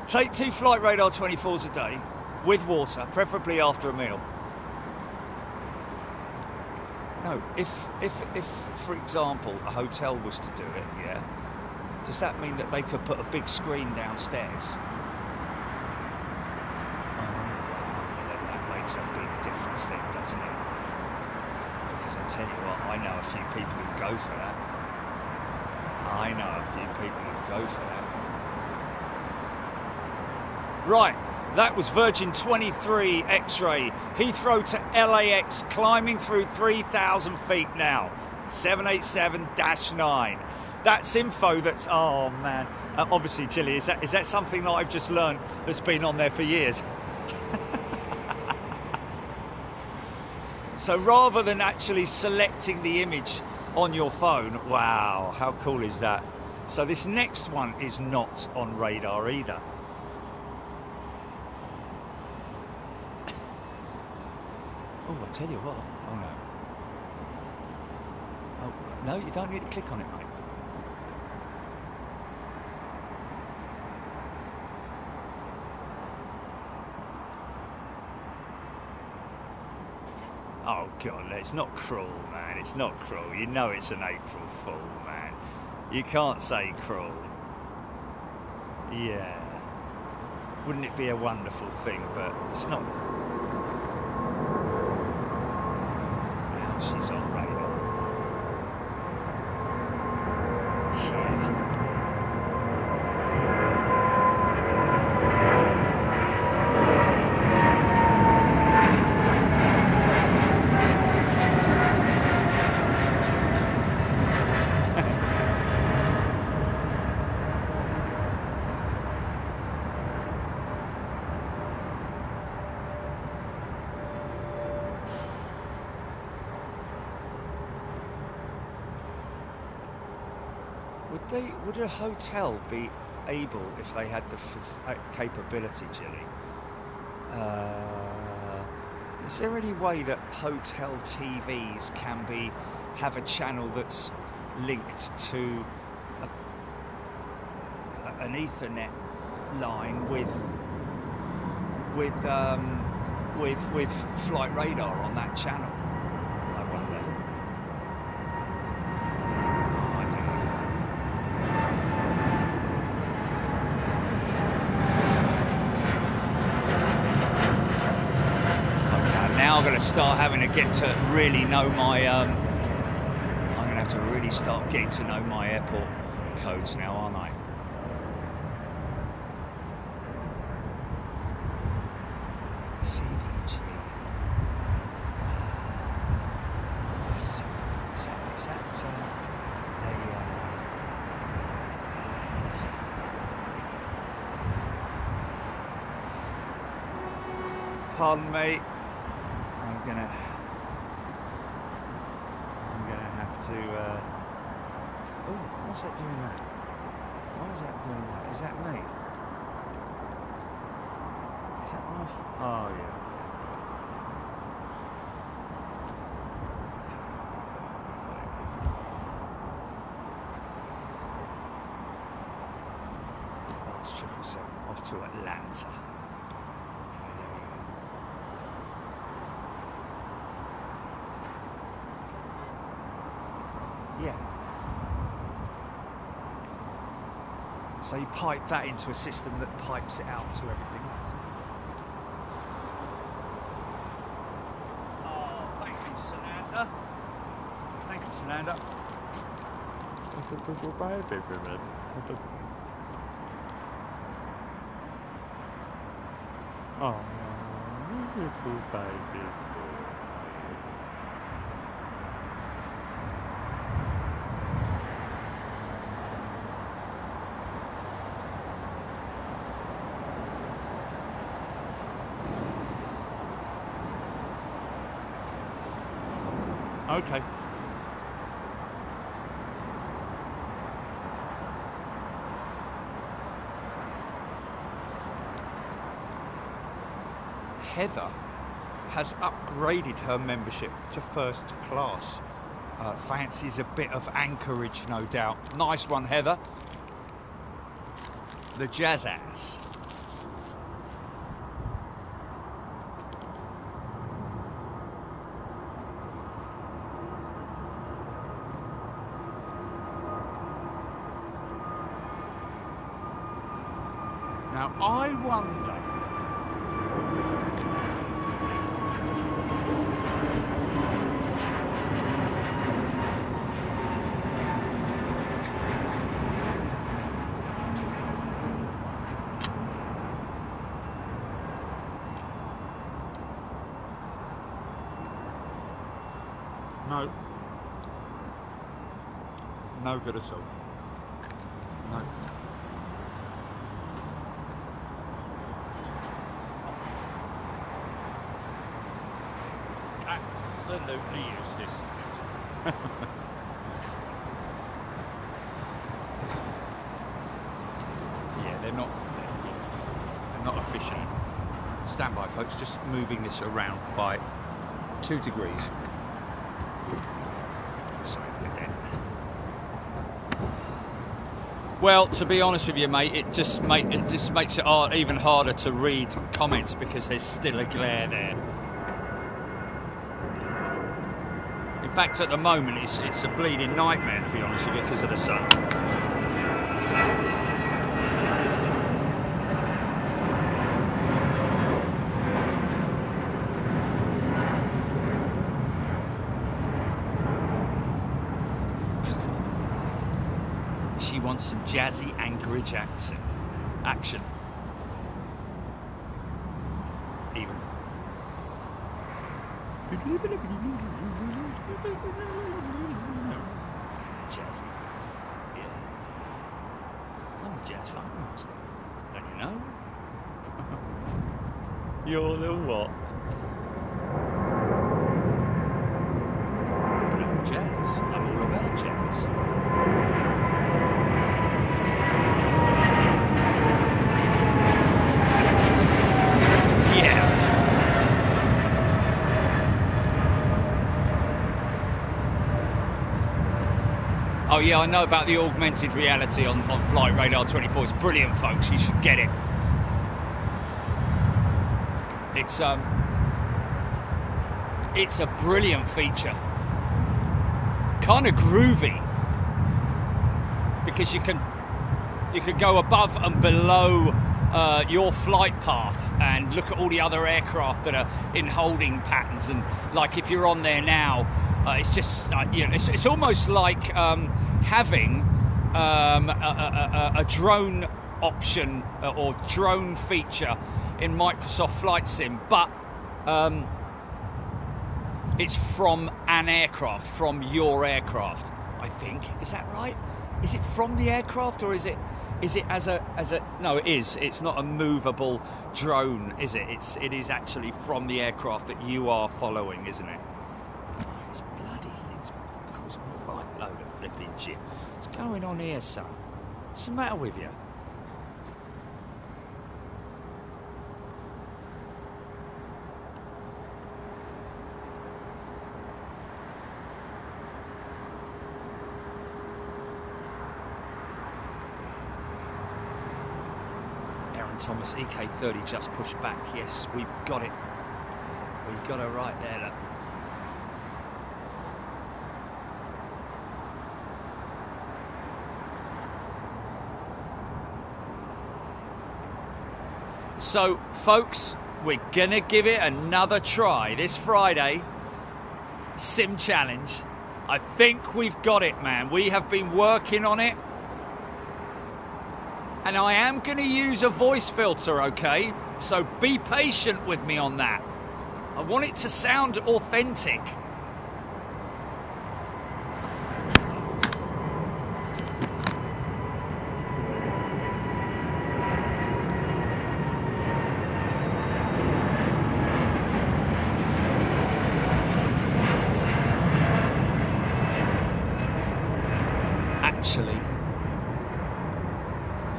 Take 2 Flight Radar 24s a day with water, preferably after a meal. No, if for example a hotel was to do it, yeah, does that mean that they could put a big screen downstairs? A big difference then, doesn't it? Because I tell you what, I know a few people who go for that. I know a few people who go for that. Right, that was Virgin 23 X-ray. Heathrow to LAX, climbing through 3,000 feet now. 787-9. That's info that's, oh man. Obviously, Gilly, is that something that I've just learned that's been on there for years? So rather than actually selecting the image on your phone, wow, how cool is that? So this next one is not on radar either. Oh, I tell you what. Oh no. Oh no, you don't need to click on it, mate. Oh God, it's not cruel, man. It's not cruel. You know it's an April Fool, man. You can't say cruel. Yeah. Wouldn't it be a wonderful thing, but it's not. Now she's on radar. Yeah. Would a hotel be able, if they had the capability, Jilly? Is there any way that hotel TVs can have a channel that's linked to an Ethernet line with flight radar on that channel? I wonder. I don't know. Now I'm going to start having to get to really know my, I'm going to have to really start getting to know my airport codes now, aren't I? CVG. Is that pardon me. I'm gonna have to. Oh, what's that doing that? Why is that doing that? Is that me? Is that my? Oh yeah. Last 777 off to Atlanta. Yeah. So you pipe that into a system that pipes it out to everything else. Oh, thank you, Sananda. Thank you, Sananda. Oh, little baby. Okay. Heather has upgraded her membership to first class. Fancies a bit of anchorage, no doubt. Nice one, Heather. The jazz ass. Now, I wonder... No. No good at all. No. Absolutely useless. they're not efficient. Stand by, folks, just moving this around by 2 degrees. Sorry, we're dead. Well, to be honest with you, mate, it just makes it even harder to read comments because there's still a glare there. In fact, at the moment, it's a bleeding nightmare, to be honest with you, because of the sun. She wants some jazzy Anchorage action. Even. Jazzy. Yeah. I'm the jazz funk master. Don't you know? You're the what? Jazz. I'm all about jazz. Oh yeah, I know about the augmented reality on Flight Radar 24. It's brilliant, folks. You should get it. It's a brilliant feature. Kind of groovy because you can go above and below your flight path and look at all the other aircraft that are in holding patterns, and like if you're on there now, it's just you know, it's almost like having a drone option or drone feature in Microsoft Flight Sim, but it's from an aircraft, from your aircraft, I think. Is that right? Is it from the aircraft, or is it as a no, it is. It's not a movable drone, is it? It is actually from the aircraft that you are following, isn't it? Oh, this bloody thing's causing me a right load of flipping shit. What's going on here, son? What's the matter with you? Thomas, EK30 just pushed back. Yes, we've got it. We've got it right there, look. So, folks, we're gonna give it another try this Friday. Sim challenge. I think we've got it, man. We have been working on it. And I am going to use a voice filter, okay? So be patient with me on that. I want it to sound authentic. Actually,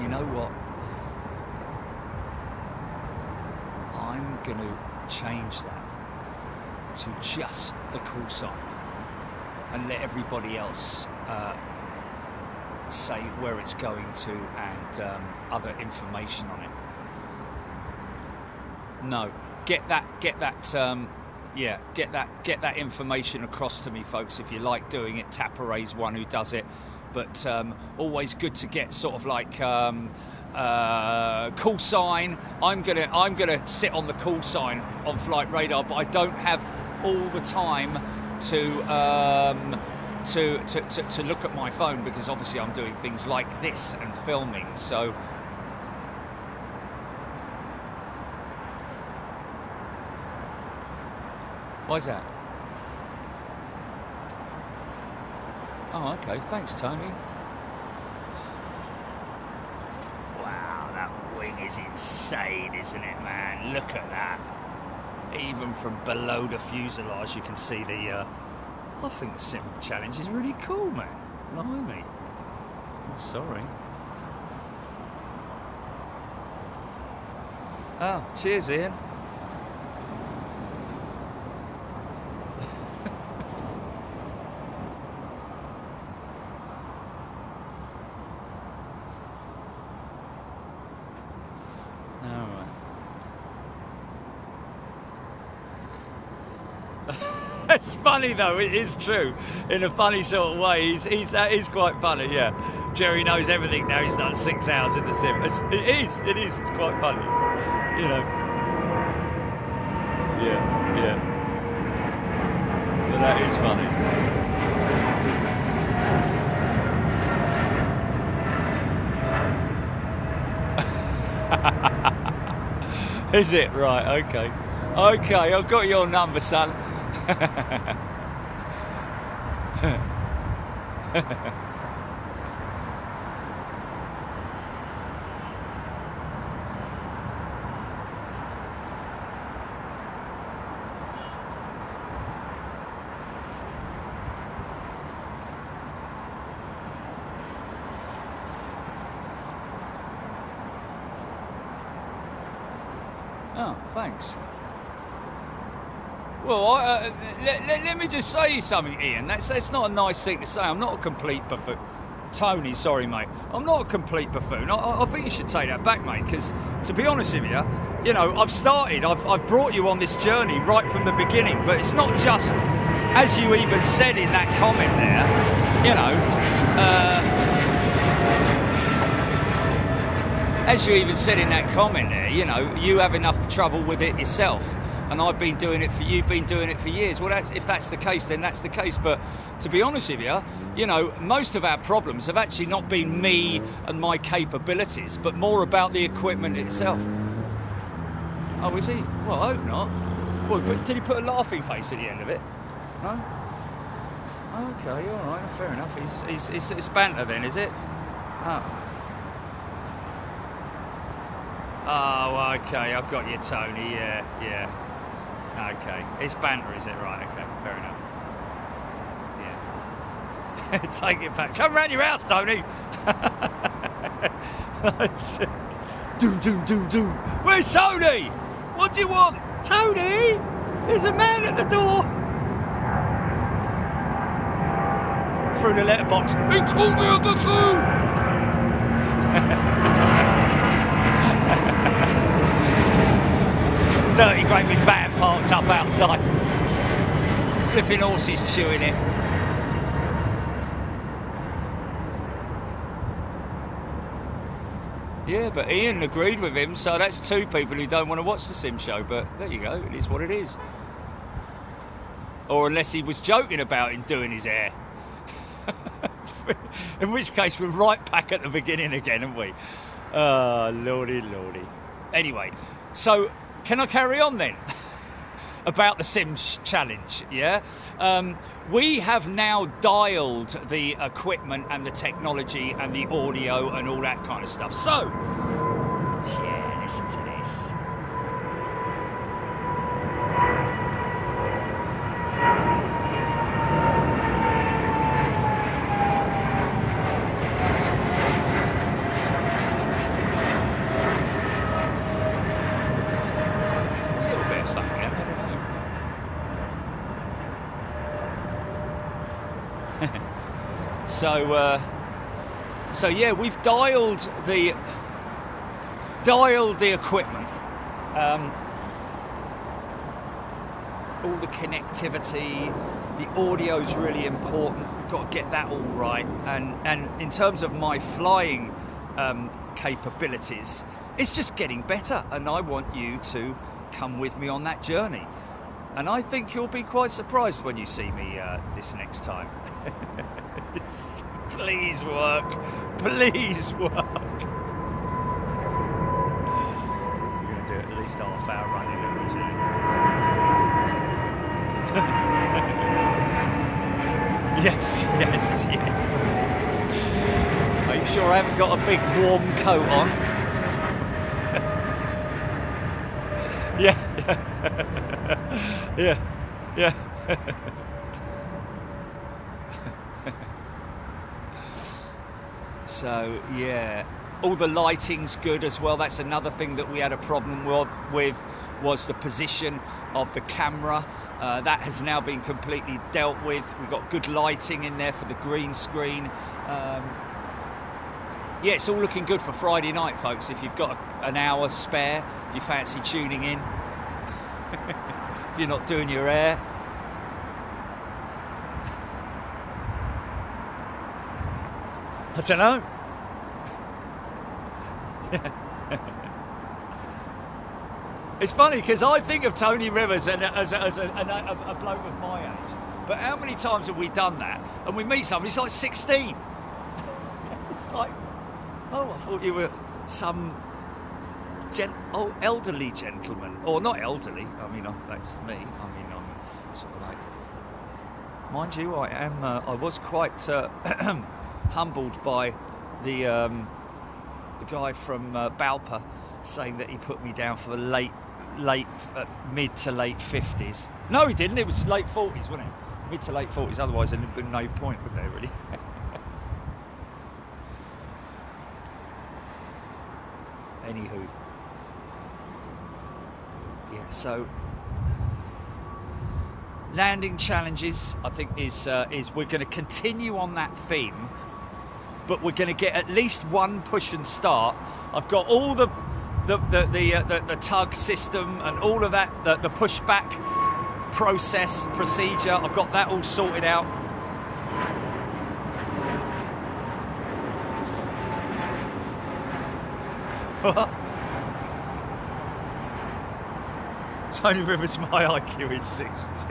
you know what? I'm going to change that to just the call sign and let everybody else say where it's going to and other information on it. No, get that information across to me, folks. If you like doing it, Tap Array's one who does it. But always good to get sort of like call sign. I'm gonna sit on the call sign on Flight Radar, but I don't have all the time to look at my phone because obviously I'm doing things like this and filming. So why is that? Oh, okay. Thanks, Tony. Wow, that wing is insane, isn't it, man? Look at that. Even from below the fuselage, you can see the... I think the sim challenge is really cool, man. Blimey. I'm sorry. Oh, cheers, Ian. It's funny though, it is true, in a funny sort of way. That is quite funny, yeah. Jerry knows everything now, he's done 6 hours in the sim. It's quite funny, you know. Yeah. But that is funny. Is it? Right, okay. Okay, I've got your number, son. Oh, thanks. Well, let me just say something, Ian. That's not a nice thing to say. I'm not a complete buffoon. Tony, sorry, mate. I'm not a complete buffoon. I think you should take that back, mate, because, to be honest with you, you know, I've brought you on this journey right from the beginning, but it's not just, as you even said in that comment there, you know, as you even said in that comment there, you know, you have enough trouble with it yourself. And I've been doing it you've been doing it for years. Well, if that's the case, then that's the case. But to be honest with you, you know, most of our problems have actually not been me and my capabilities, but more about the equipment itself. Oh, is he? Well, I hope not. Well, did he put a laughing face at the end of it? No? Okay, all right, fair enough. It's banter then, is it? Oh. Oh, okay, I've got you, Tony, yeah. Okay, it's banter, is it? Right, okay, fair enough. Yeah. Take it back. Come round your house, Tony! Do. Where's Tony? What do you want? Tony? There's a man at the door! Through the letterbox. He called me a buffoon! Dirty great big van parked up outside. Flipping horses chewing it. Yeah, but Ian agreed with him, so that's 2 people who don't want to watch the sim show, but there you go, it is what it is. Or unless he was joking about him doing his hair. In which case we're right back at the beginning again, aren't we? Oh, lordy. Anyway, so can I carry on then? About the Sims challenge, yeah? We have now dialed the equipment and the technology and the audio and all that kind of stuff. So, yeah, listen to this. So yeah, we've dialed the equipment, all the connectivity, the audio's really important. We've got to get that all right. And in terms of my flying capabilities, it's just getting better. And I want you to come with me on that journey. And I think you'll be quite surprised when you see me this next time. Please work. Please work. We're going to do at least half-hour running, originally. Yes. Make sure I haven't got a big warm coat on. Yeah. So, yeah. All the lighting's good as well. That's another thing that we had a problem with was the position of the camera. That has now been completely dealt with. We've got good lighting in there for the green screen. Yeah, it's all looking good for Friday night, folks. If you've got an hour spare, if you fancy tuning in, if you're not doing your hair. I don't know. It's funny because I think of Tony Rivers as a bloke of my age, but how many times have we done that? And we meet somebody, he's like 16. It's like, oh, I thought you were some elderly gentleman, or not elderly. I mean, that's me. I mean, I'm sort of like, mind you, I was quite humbled by the guy from Balpa saying that he put me down for the mid to late 50s. No, he didn't. It was late 40s, wasn't it? Mid to late 40s. Otherwise, there'd have been no point, would there, really? Anywho, yeah. So landing challenges, I think, is we're going to continue on that theme, but we're going to get at least one push and start. I've got all the tug system and all of that, the pushback procedure. I've got that all sorted out. Tony Rivers, my IQ is 60.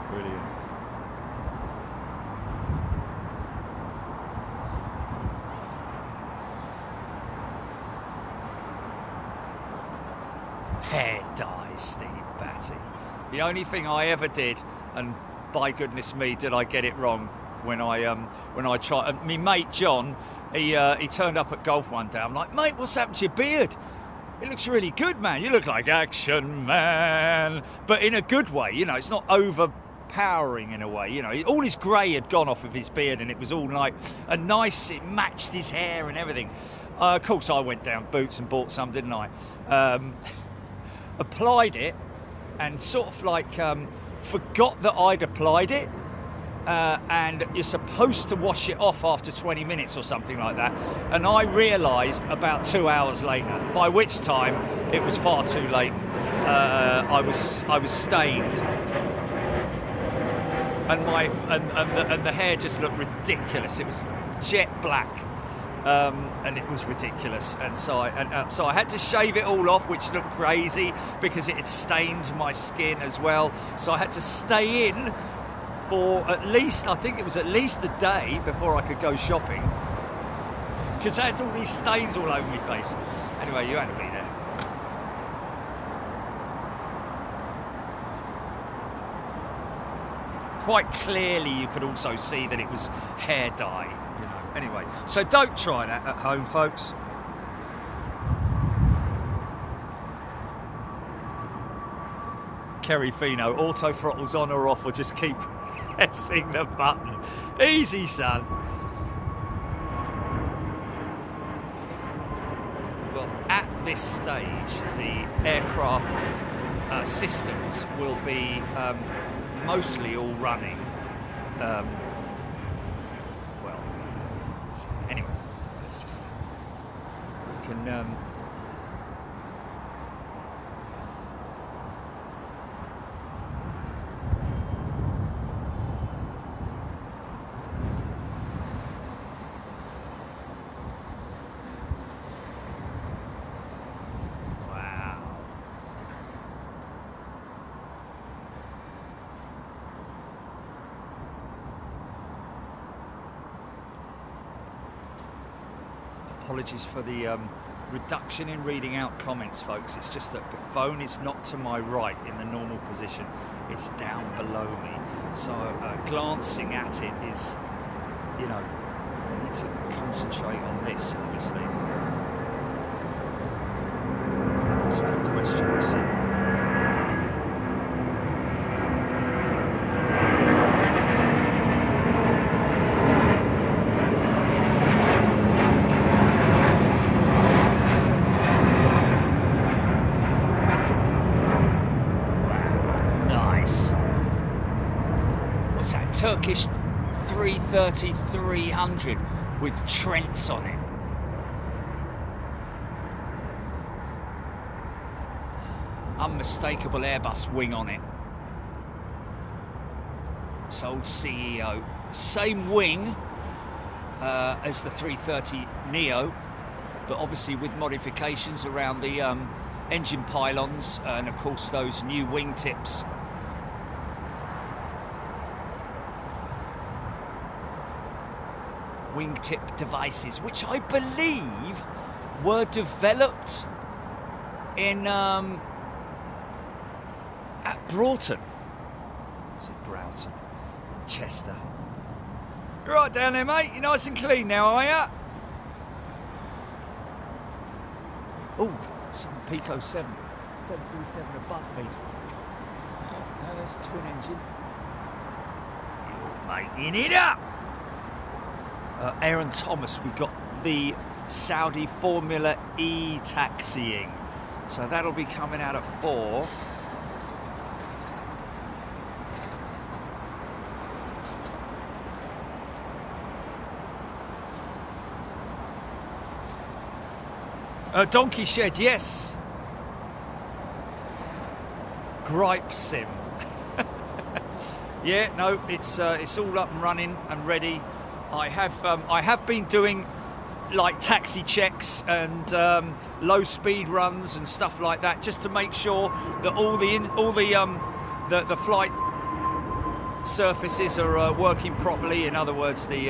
Brilliant. Hair dye, Steve Batty. The only thing I ever did, and by goodness me, did I get it wrong when I tried. My mate John, he turned up at golf one day. I'm like, mate, what's happened to your beard? It looks really good, man. You look like Action Man, but in a good way. You know, it's not overpowering in a way. You know, all his grey had gone off of his beard, and it was all like a nice. It matched his hair and everything. Of course, I went down Boots and bought some, didn't I? Applied it, and sort of like forgot that I'd applied it. And you're supposed to wash it off after 20 minutes or something like that. And I realised about 2 hours later, by which time it was far too late. I was stained, and the hair just looked ridiculous. It was jet black, and it was ridiculous. And so I had to shave it all off, which looked crazy because it had stained my skin as well. So I had to stay in for at least, I think it was at least a day before I could go shopping, because I had all these stains all over my face. Anyway, you had to be there. Quite clearly you could also see that it was hair dye, you know. Anyway, so don't try that at home, folks. Kerry Fino, auto throttle's on or off, or just keep pressing the button. Easy, son. Well, at this stage, the aircraft systems will be mostly all running. Well, anyway, let's just, we can apologies for the reduction in reading out comments, folks. It's just that the phone is not to my right in the normal position. It's down below me. So glancing at it is, you know, I need to concentrate on this, obviously. That's a good question, you see. Turkish 330-300 with Trents on it. Unmistakable Airbus wing on it. It's old CEO. Same wing as the 330-neo, but obviously with modifications around the engine pylons and of course those new wingtips. Wingtip devices, which I believe were developed in at Broughton. Was it Broughton? Chester. You're right down there, mate. You're nice and clean now, are ya? Oh, some Pico 737 above me. Oh, no, there's a twin engine. You're making it up. Aaron Thomas, we got the Saudi Formula E taxiing. So that'll be coming out at 4. Donkey Shed, yes. Gripe Sim. Yeah, no, it's all up and running and ready. I have been doing like taxi checks and low speed runs and stuff like that, just to make sure that all the flight surfaces are working properly. In other words, the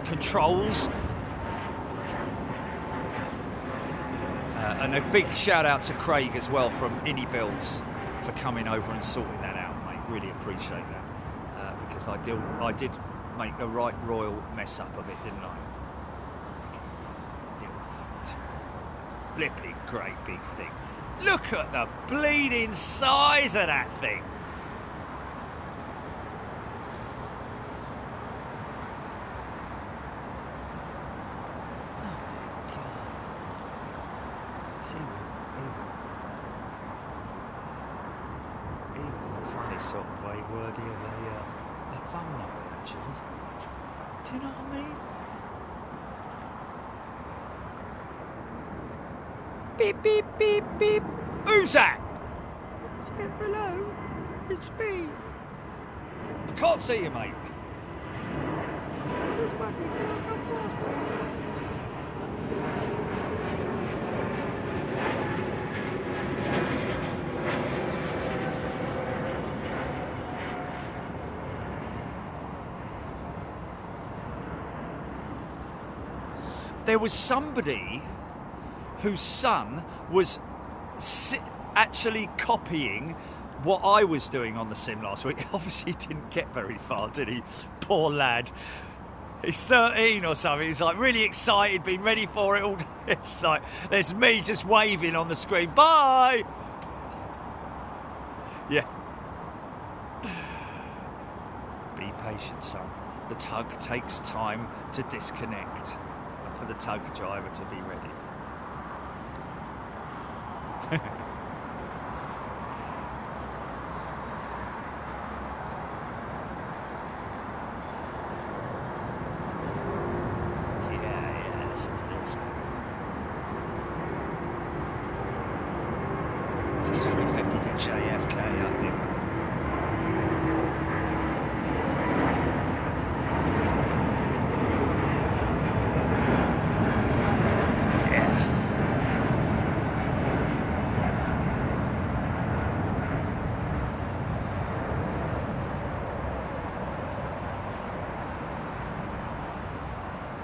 controls. And a big shout out to Craig as well from Innie Builds for coming over and sorting that out, mate. Really appreciate that, because I did make a right royal mess up of it, didn't I? Flipping great big thing. Look at the bleeding size of that thing. Even in a funny sort of way, worthy of a thumbnail, actually. Do you know what I mean? Beep, beep, beep, beep. Who's that? Yeah, hello, it's me. I can't see you, mate. Where's my big? Can I come past, please? There was somebody whose son was actually copying what I was doing on the sim last week. Obviously, he didn't get very far, did he? Poor lad. He's 13 or something. He's like really excited, been ready for it all. It's like, there's me just waving on the screen. Bye! Yeah. Be patient, son. The tug takes time to disconnect. For the tug driver to be ready. Yeah, listen to this. This is 350 to JFK, I think.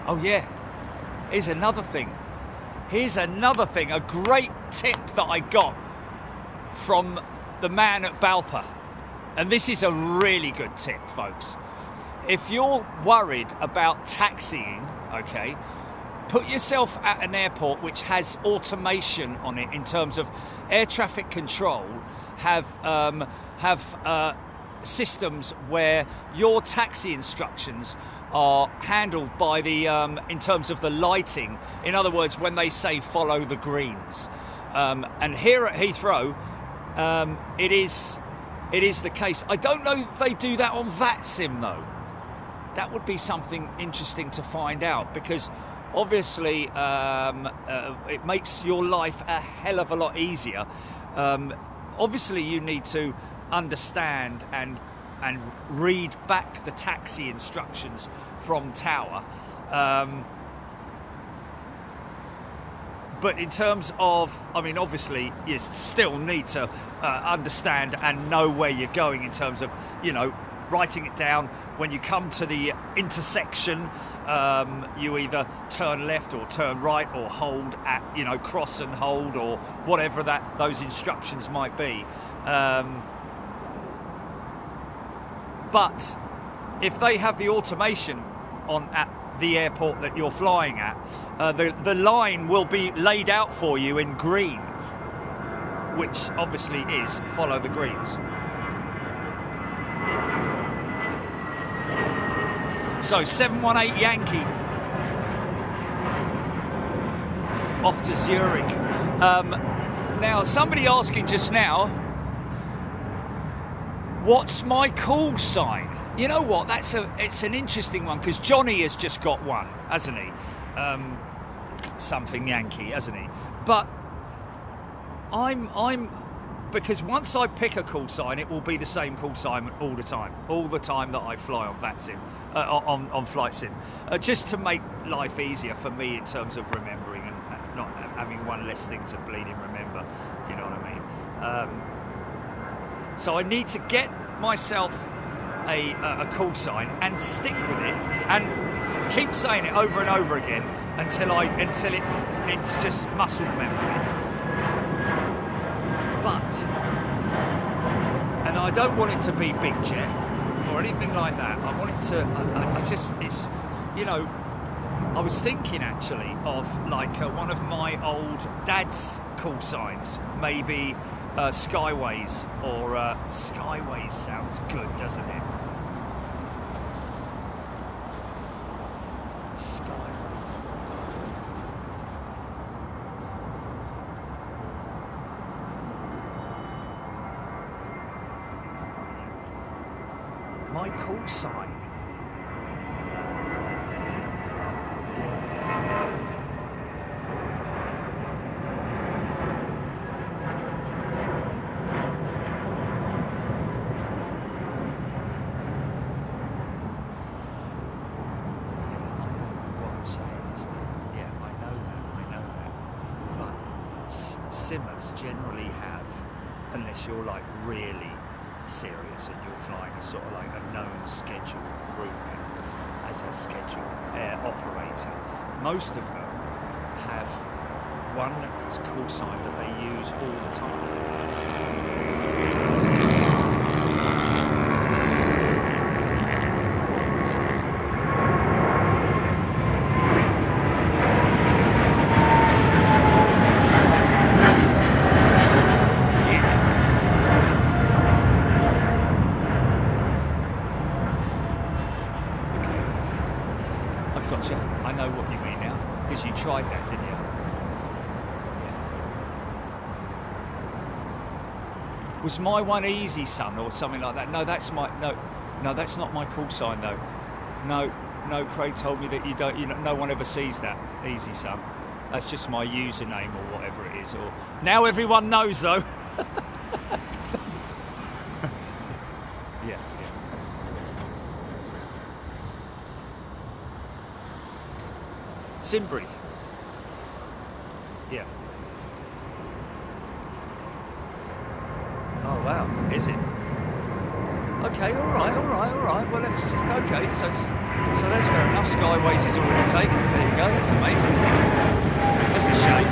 Oh yeah, here's another thing. A great tip that I got from the man at Balpa. And this is a really good tip, folks. If you're worried about taxiing, okay, put yourself at an airport which has automation on it in terms of air traffic control, have systems where your taxi instructions are handled by the in terms of the lighting. In other words, when they say follow the greens. And here at Heathrow, it is it is the case. I don't know if they do that on VATSIM though. That would be something interesting to find out, because obviously it makes your life a hell of a lot easier. Obviously you need to understand and read back the taxi instructions from tower. But in terms of, I mean, obviously you still need to understand and know where you're going in terms of, you know, writing it down. When you come to the intersection, you either turn left or turn right, or hold at, you know, cross and hold, or whatever those instructions might be. But if they have the automation on at the airport that you're flying at, the line will be laid out for you in green, which obviously is follow the greens. So 718 Yankee off to Zurich. Now, somebody asking just now, what's my call sign? You know what? It's an interesting one, because Johnny has just got one, hasn't he? Something Yankee, hasn't he? But because once I pick a call sign, it will be the same call sign all the time that I fly on VATSIM, on Flight Sim, just to make life easier for me in terms of remembering and not having one less thing to bleeding remember, if you know what I mean. So I need to get myself a call sign and stick with it and keep saying it over and over again until it's just muscle memory. But, and I don't want it to be big jet or anything like that. I want it to, it's, you know, I was thinking actually of like one of my old dad's call signs, maybe Skyways, or Skyways sounds good, doesn't it? Skyways. My call sign. Simmers generally have, unless you're like really serious and you're flying a sort of like a known scheduled route and as a scheduled air operator, most of them have one call sign that they use all the time. I know what you mean now, because you tried that, didn't you? Yeah. Was my one Easy Son or something like that? No, that's my no, that's not my call sign though. No, Craig told me that you don't. You know, no one ever sees that Easy Son. That's just my username or whatever it is. Or now everyone knows though. Yeah. Sim brief. Yeah. Oh wow, is it? Okay, all right. Well, it's just okay. So that's fair enough. Skyways is already taken. There you go. That's amazing. That's a shame.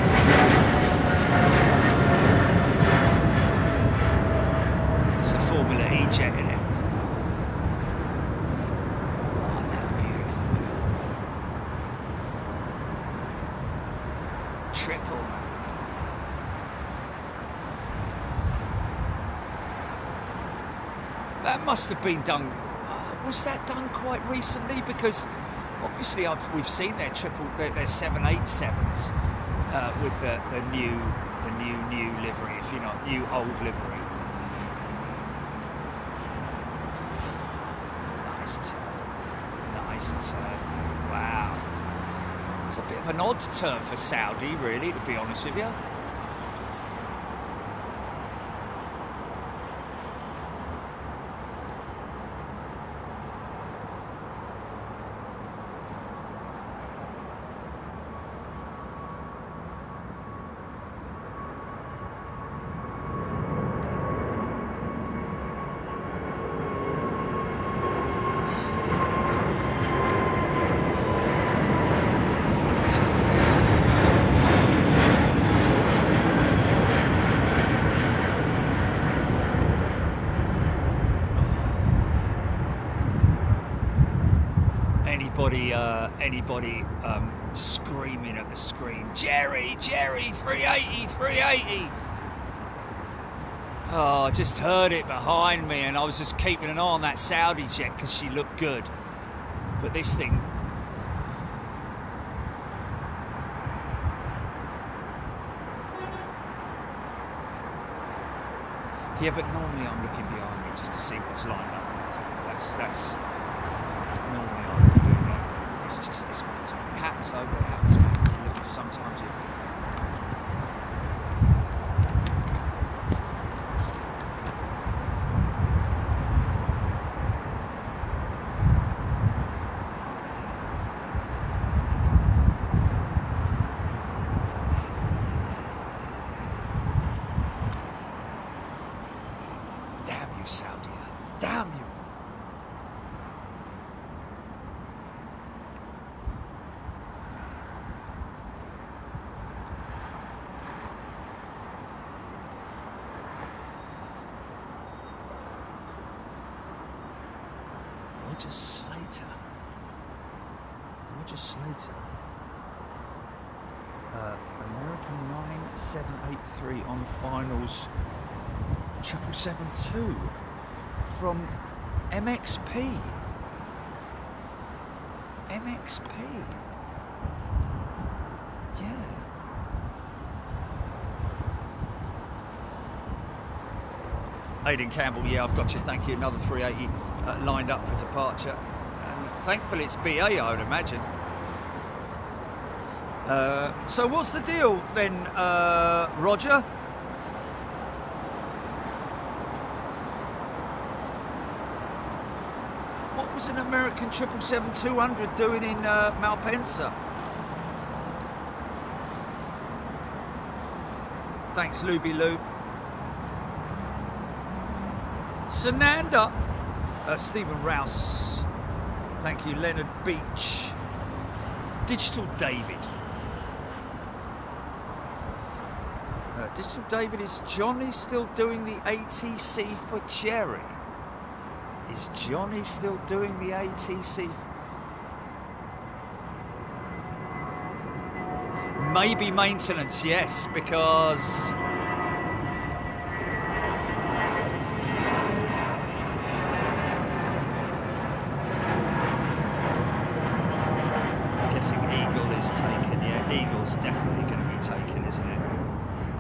It's a Formula E jet, isn't it? Triple. That must have been done. Was that done quite recently? Because obviously we've seen their 787s with the new livery, if you're not new old livery. It's a bit of an odd term for Saudi, really, to be honest with you. Anybody screaming at the screen, Jerry, 380, 380. Oh, I just heard it behind me, and I was just keeping an eye on that Saudi jet because she looked good. But this thing... Yeah, but normally I'm looking behind me just to see what's lined up. That's normally I would do that. It's just this one time. It happens though, but it happens when you look, sometimes you... Damn you, Saudi. Damn you. Roger Slater. American 9783 on finals 777-2 from MXP. MXP. Yeah. Aidan Campbell, yeah, I've got you, thank you. Another 380 lined up for departure. And thankfully it's BA, I would imagine. So what's the deal then, Roger? What was an American 777-200 doing in Malpensa? Thanks, Luby Lou. Sananda, Stephen Rouse, thank you. Leonard Beach, Digital David. Digital David, is Johnny still doing the ATC for Jerry? Is Johnny still doing the ATC? Maybe maintenance, yes, because I'm guessing Eagle is taken. Yeah, Eagle's definitely going to be taken, isn't it?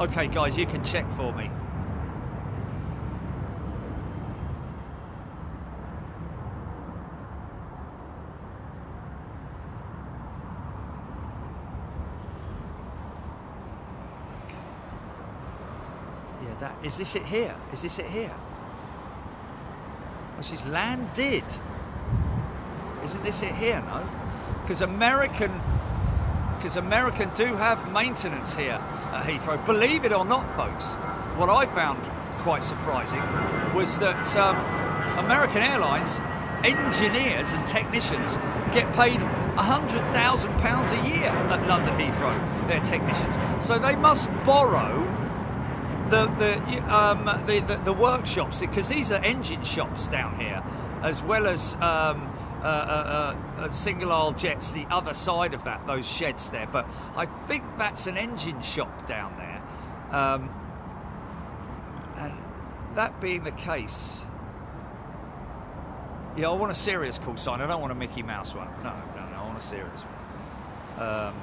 Okay, guys, you can check for me. Is this it here? Is this it here? Well, she's landed. Isn't this it here? No, because American do have maintenance here at Heathrow. Believe it or not, folks, what I found quite surprising was that American Airlines engineers and technicians get paid £100,000 a year at London Heathrow. Their technicians, so they must borrow the workshops, because these are engine shops down here, as well as single aisle jets the other side of that, those sheds there. But I think that's an engine shop down there, and that being the case, yeah, I want a serious call sign. I don't want a Mickey Mouse one. No, I want a serious one.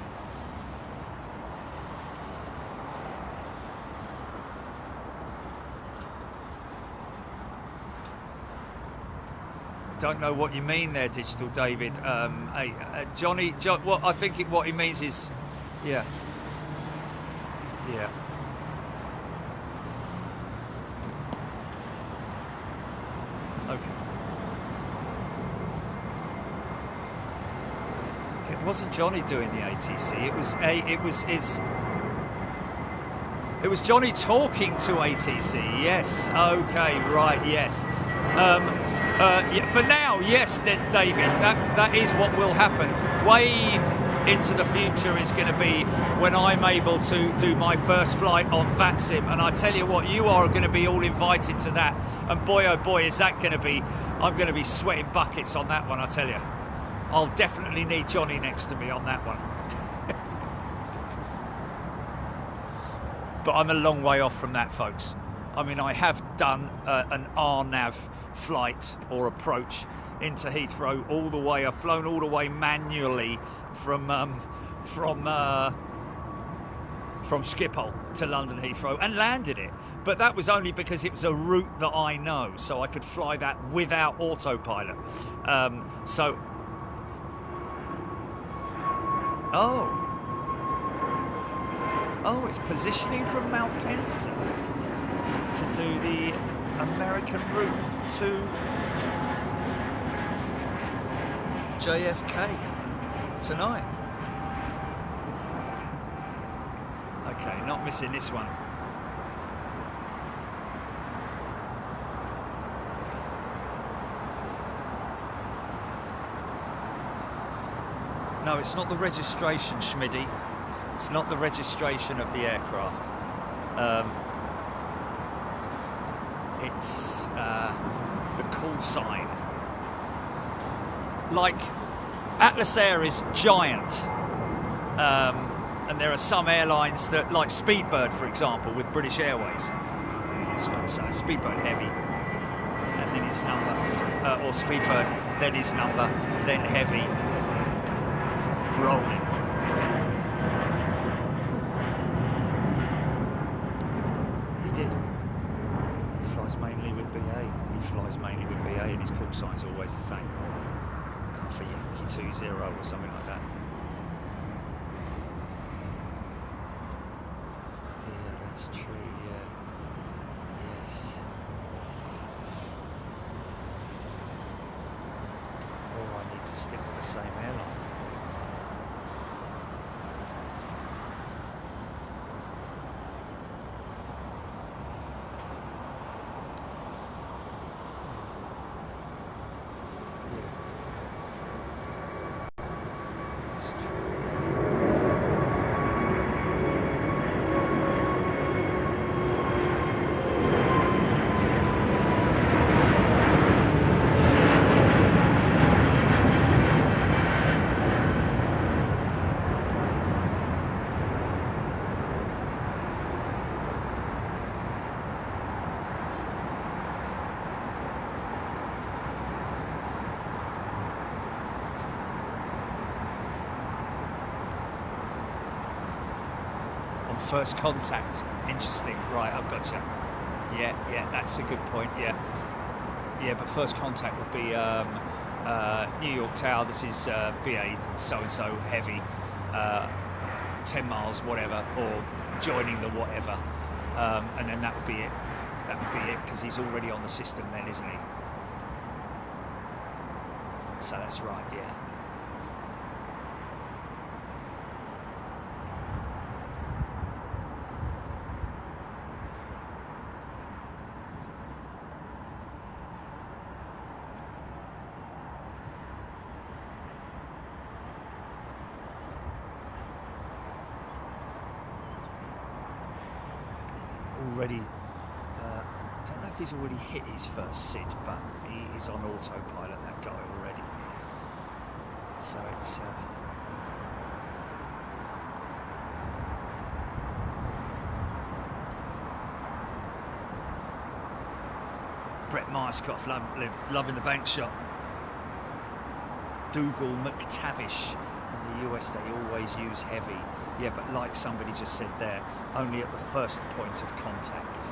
don't know what you mean there, Digital David. What I think what he means is, yeah. Okay. It wasn't Johnny doing the ATC. It was Johnny talking to ATC. Yes. Okay. Right. Yes. For now, yes, David. That is what will happen. Way into the future is going to be when I'm able to do my first flight on VATSIM, and I tell you what, you are going to be all invited to that. And boy, oh boy, is that going to be! I'm going to be sweating buckets on that one. I tell you, I'll definitely need Johnny next to me on that one. But I'm a long way off from that, folks. I mean, I have done an RNAV flight or approach into Heathrow all the way. I've flown all the way manually from Schiphol to London Heathrow and landed it. But that was only because it was a route that I know, so I could fly that without autopilot. Oh, it's positioning from Mount Penson to do the American route to JFK tonight. Okay, not missing this one. No, it's not the registration, Schmidty. It's not the registration of the aircraft. It's the call sign. Like, Atlas Air is giant. And there are some airlines that, like Speedbird, for example, with British Airways. So Speedbird Heavy, and then his number. Or Speedbird, then his number, then Heavy. Rolling. He did. He flies mainly with BA. And his call sign's always the same. For Yankee 20 or something like that. Yeah, that's true, yeah. Yes. Or I need to stick with the same airline. First contact, interesting. Right, I've got you. Yeah, that's a good point. Yeah, but first contact would be New York Tower. This is BA so-and-so Heavy, 10 miles, whatever, or joining the whatever, and then that would be it. That would be it, because he's already on the system then, isn't he? So that's right. Yeah. Already, I don't know if he's already hit his first SID, but he is on autopilot, that guy, already. So it's Brett Myerscough loving the bank shot. Dougal McTavish. In the US, they always use Heavy. Yeah, but like somebody just said there, only at the first point of contact.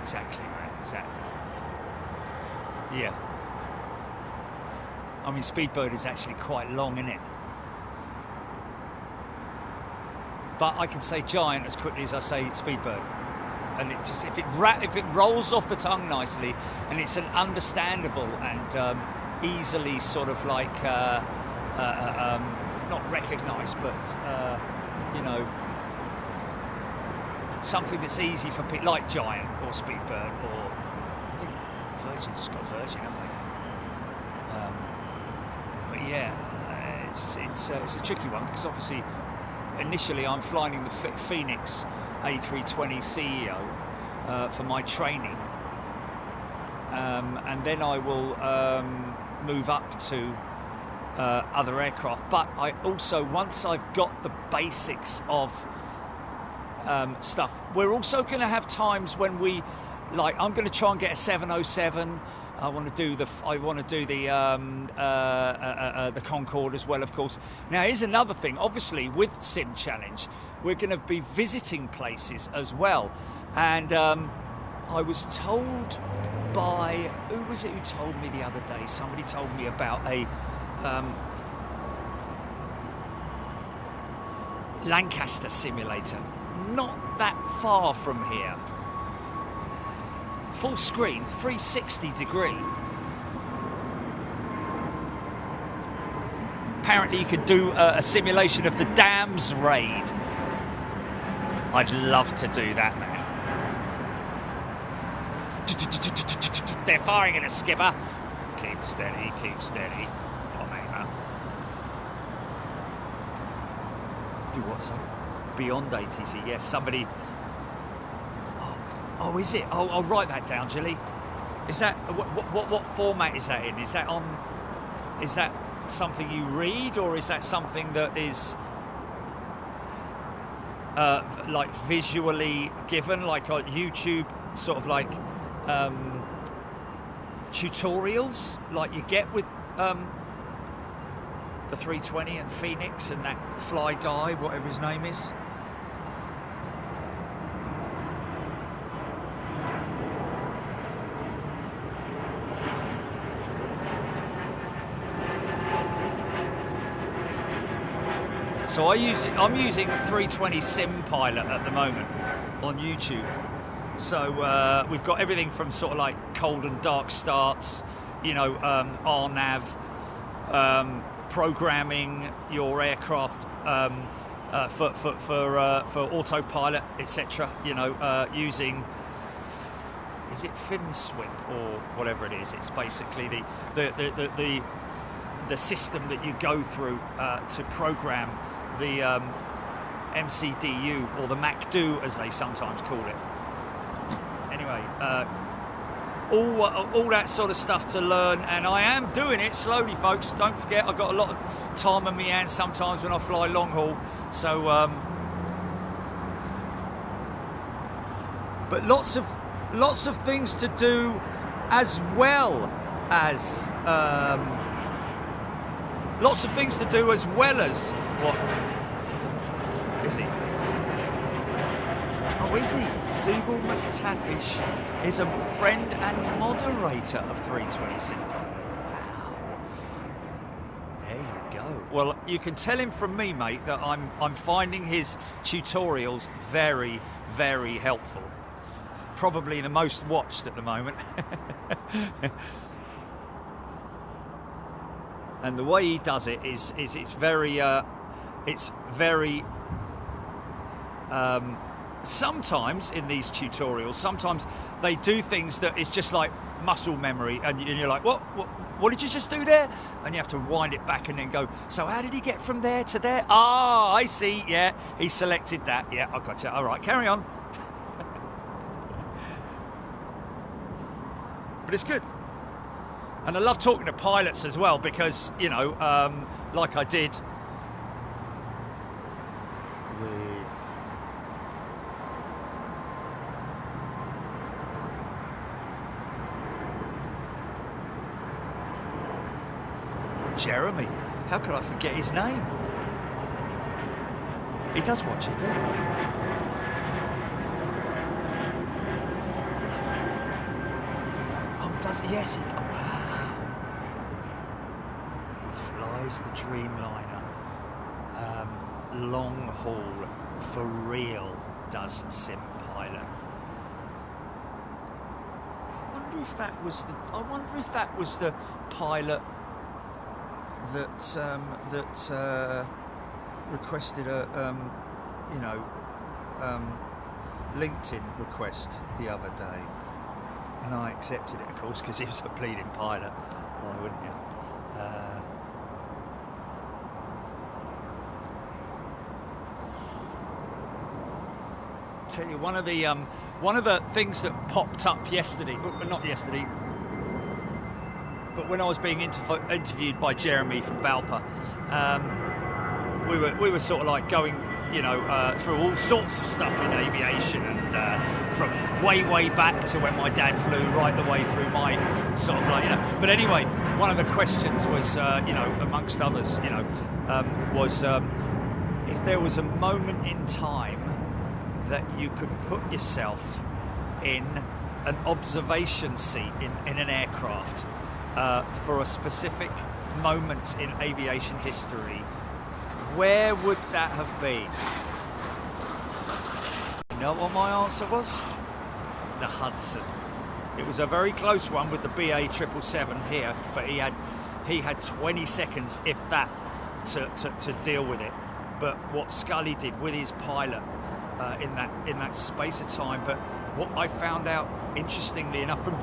Exactly, man, exactly. Yeah. I mean, Speedbird is actually quite long, isn't it? But I can say Giant as quickly as I say Speedbird. And it just, if it rolls off the tongue nicely, and it's an understandable and easily sort of like, not recognised, but, you know, something that's easy for people, like Giant or Speedbird, or I think Virgin just got Virgin, haven't they? But yeah, it's a tricky one, because obviously initially I'm flying the Phoenix A320ceo for my training, and then I will move up to other aircraft. But I also, once I've got the basics of stuff, we're also going to have times when we, like, I'm going to try and get a 707. I want to do the Concorde as well, of course. Now, here's another thing. Obviously, with Sim Challenge, we're going to be visiting places as well. And I was told by, who was it who told me the other day? Somebody told me about a Lancaster simulator, not that far from here. Full screen, 360 degree. Apparently you could do a simulation of the Dams raid. I'd love to do that, man. They're firing at a skipper. Keep steady, keep steady. Bomb aimer. Do what, sir? Beyond ATC, yes, somebody... Oh, is it? Oh, I'll write that down, Jilly. Is that what format is that in? Is that on? Is that something you read, or is that something that is like visually given, like on YouTube, sort of like tutorials, like you get with the 320 and Phoenix and that fly guy, whatever his name is? So I'm using 320 Sim Pilot at the moment on YouTube. So we've got everything from sort of like cold and dark starts, you know, RNAV, programming your aircraft for autopilot, etc. You know, using, is it FinSwip or whatever it is? It's basically the system that you go through to program the MCDU, or the MacDo as they sometimes call it. Anyway, all that sort of stuff to learn, and I am doing it slowly, folks. Don't forget, I've got a lot of time on my hands sometimes when I fly long haul. So, but lots of things to do, as well as lots of things to do as well as what is he? Oh, is he? Dougal McTavish is a friend and moderator of 320 Sim Pilot. Wow. There you go. Well, you can tell him from me, mate, that I'm finding his tutorials very, very helpful. Probably the most watched at the moment. And the way he does it is it's very sometimes in these tutorials, sometimes they do things that is just like muscle memory, and you're like, what did you just do there? And you have to wind it back and then go, so how did he get from there to there? Ah, I see, yeah, he selected that, yeah, I got you, all right, carry on. But it's good. And I love talking to pilots as well, because, you know, like I did with Jeremy. How could I forget his name? He does watch it, does. Yes, he. Oh, wow. He flies the Dreamliner. Long haul for real. Does sim pilot. I wonder if that was the pilot that requested a LinkedIn request the other day, and I accepted it, of course, because he was a bleeding pilot. Why wouldn't you? Tell you, one of the things that popped up yesterday, well, not yesterday, but when I was being interviewed by Jeremy from Balpa, we were sort of like going, through all sorts of stuff in aviation, and from way back to when my dad flew, right the way through my sort of like, But anyway, one of the questions was, amongst others, was if there was a moment in time that you could put yourself in an observation seat in an aircraft for a specific moment in aviation history, where would that have been? You know what my answer was? The Hudson. It was a very close one with the BA777 here, but he had 20 seconds, if that, to deal with it. But what Scully did with his pilot in that space of time. But what I found out, interestingly enough, from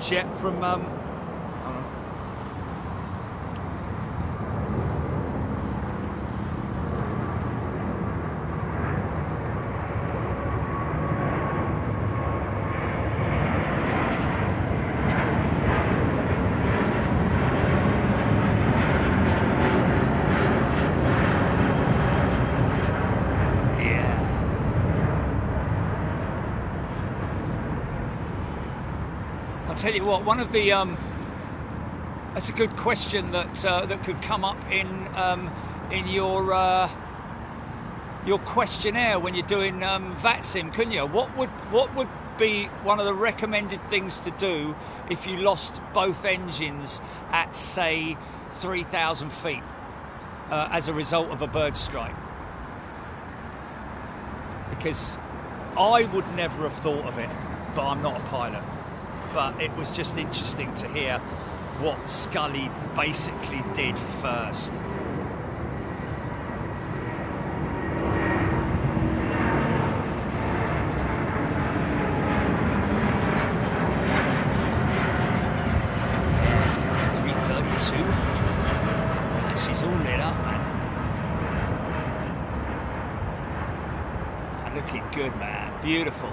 tell you what, one of the that's a good question that that could come up in your questionnaire when you're doing VATSIM, couldn't you? What would be one of the recommended things to do if you lost both engines at, say, 3,000 feet as a result of a bird strike? Because I would never have thought of it, but I'm not a pilot. But it was just interesting to hear what Scully basically did first. Yeah, Delta A330-200. Yeah, she's all lit up, man. Looking good, man. Beautiful.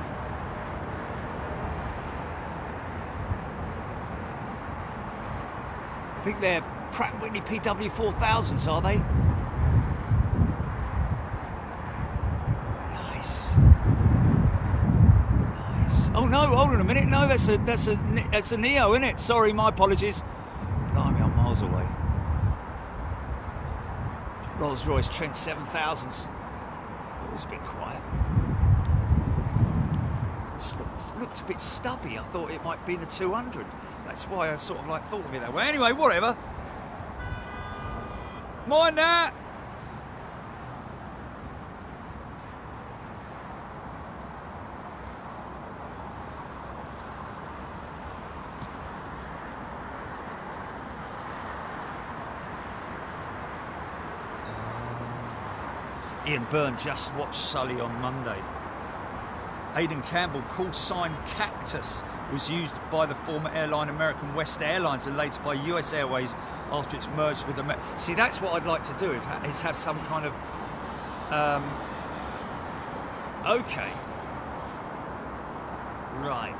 I think they're Pratt & Whitney PW4000s, are they? Nice. Nice. Oh no, hold on a minute. No, that's a Neo, isn't it? Sorry, my apologies. Blimey, I'm miles away. Rolls-Royce Trent 7000s. Thought it was a bit quiet. It looked a bit stubby. I thought it might be the 200. That's why I sort of like thought of it that way. Anyway, whatever. Mind that. Ian Byrne just watched Sully on Monday. Aidan Campbell, call sign Cactus, was used by the former airline American West Airlines and later by US Airways after it's merged with the... See, that's what I'd like to do, is have some kind of... okay. Right.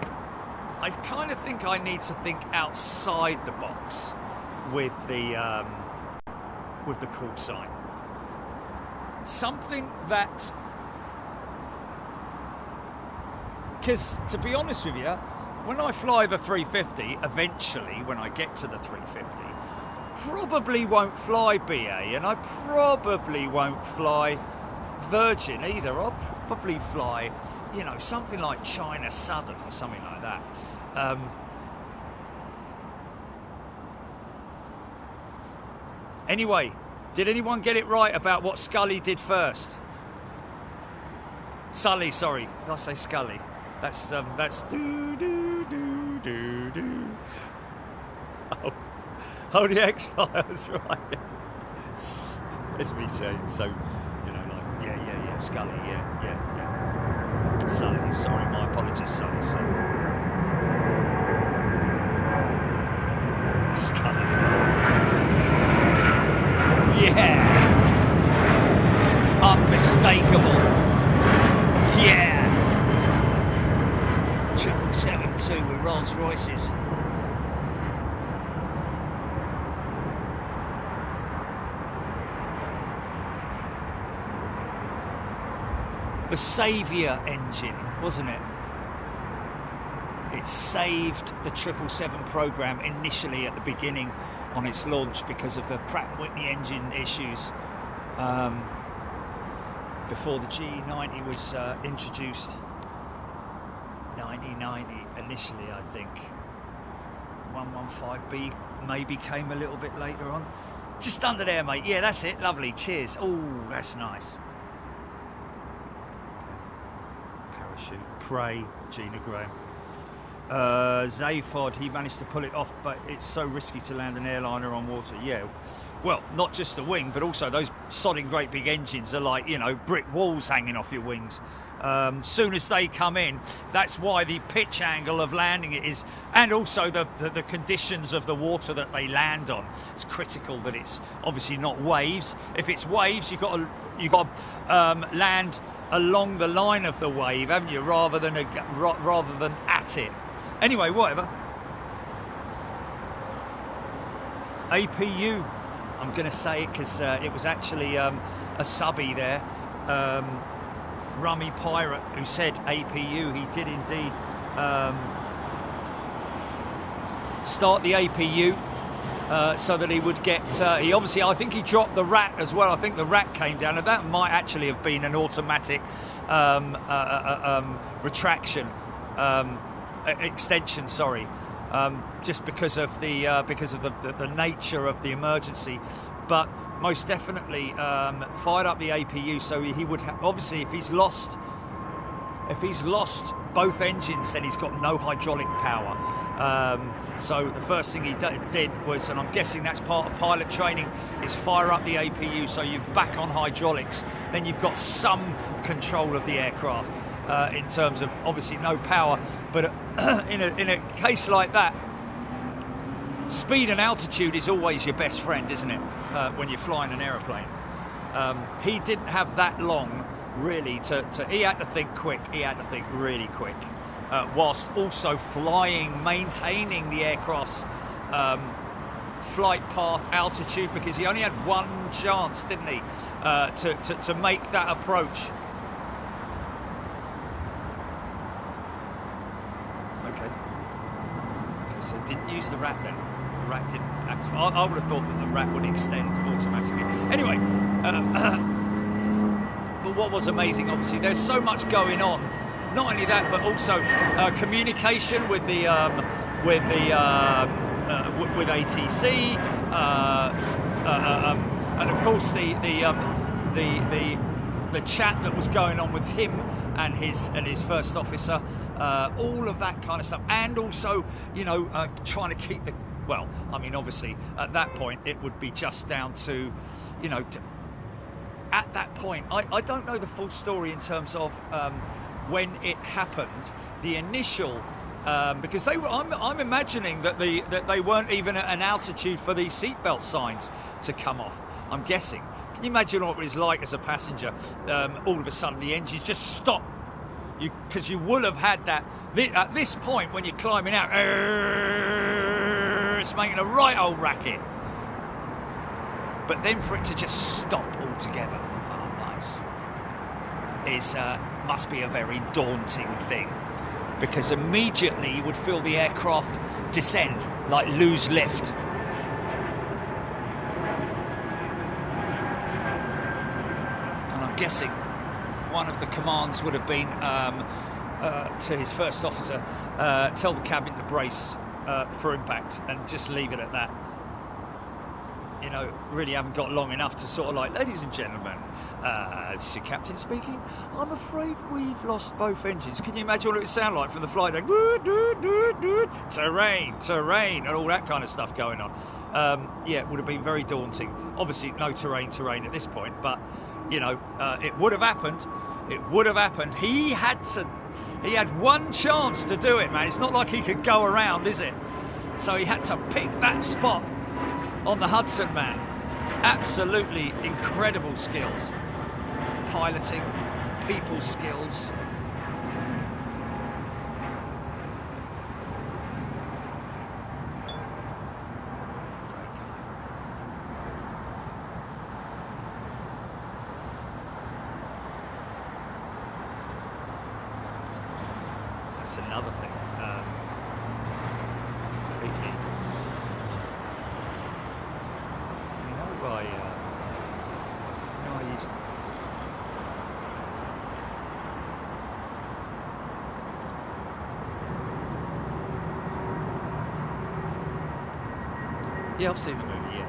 I kind of think I need to think outside the box with the call sign. Something that... Because, to be honest with you, when I fly the 350, eventually, when I get to the 350, probably won't fly BA, and I probably won't fly Virgin either. I'll probably fly, you know, something like China Southern or something like that. Anyway, did anyone get it right about what Scully did first? Sully, sorry. Did I say Scully? That's do do do do do. Oh, the X-Files, right? It's me saying so, you know, like yeah, Scully, yeah. Sully, sorry, my apologies, Sully. So Scully. Yeah. Unmistakable. Yeah. 777-2 with Rolls Royces. The saviour engine, wasn't it? It saved the 777 programme initially at the beginning on its launch because of the Pratt & Whitney engine issues before the G90 was introduced. 1990 initially, I think. 115B maybe came a little bit later on. Just under there, mate. Yeah, that's it. Lovely. Cheers. Oh, that's nice. Parachute. Prey. Gina Graham. Zayfod, he managed to pull it off, but it's so risky to land an airliner on water. Yeah, well, not just the wing, but also those sodding great big engines are like, you know, brick walls hanging off your wings. Soon as they come in, that's why the pitch angle of landing it is, and also the conditions of the water that they land on. It's critical that it's obviously not waves. If it's waves, you've got to land along the line of the wave, haven't you, rather than at it. Anyway, whatever. APU, I'm going to say it because it was actually a subby there, Rummy Pirate, who said APU. He did indeed start the APU so that he would get, he obviously, I think he dropped the rat as well. I think the rat came down, and that might actually have been an automatic retraction, extension, sorry, just because of the nature of the emergency. But most definitely fired up the APU, so he would obviously, if he's lost both engines, then he's got no hydraulic power. So the first thing he did was, and I'm guessing that's part of pilot training, is fire up the APU so you're back on hydraulics. Then you've got some control of the aircraft in terms of obviously no power, but in a case like that, speed and altitude is always your best friend, isn't it, when you're flying an aeroplane. He didn't have that long really he had to think quick, he had to think really quick, whilst also maintaining the aircraft's flight path altitude, because he only had one chance, didn't he, to make that approach. Okay, so didn't use the rat then. The rat didn't act. I would have thought that the rat would extend automatically. Anyway, but what was amazing, obviously, there's so much going on. Not only that, but also communication with the with ATC, and of course the chat that was going on with him and his first officer, all of that kind of stuff, and also, you know, trying to keep the, well, I mean, obviously at that point it would be just down to, you know, at that point, I don't know the full story in terms of when it happened, the initial, because they were, I'm imagining that they weren't even at an altitude for the seatbelt signs to come off. I'm guessing. Can you imagine what it was like as a passenger? All of a sudden the engines just stop. Because you will have had that at this point when you're climbing out. It's making a right old racket. But then for it to just stop altogether, oh, nice, must be a very daunting thing, because immediately you would feel the aircraft descend, like lose lift. And I'm guessing one of the commands would have been to his first officer, tell the cabin to brace for impact and just leave it at that. you know, really haven't got long enough to sort of like, ladies and gentlemen, this is your captain speaking. I'm afraid we've lost both engines. Can you imagine what it would sound like from the flight deck? Terrain, and all that kind of stuff going on. Yeah, it would have been very daunting. Obviously, no terrain at this point, but, you know, it would have happened. It would have happened. He had one chance to do it, man. It's not like he could go around, is it? So he had to pick that spot on the Hudson, man. Absolutely incredible skills. Piloting, people skills. That's another thing. Completely. You know, I used to. Yeah, I've seen the movie, yeah.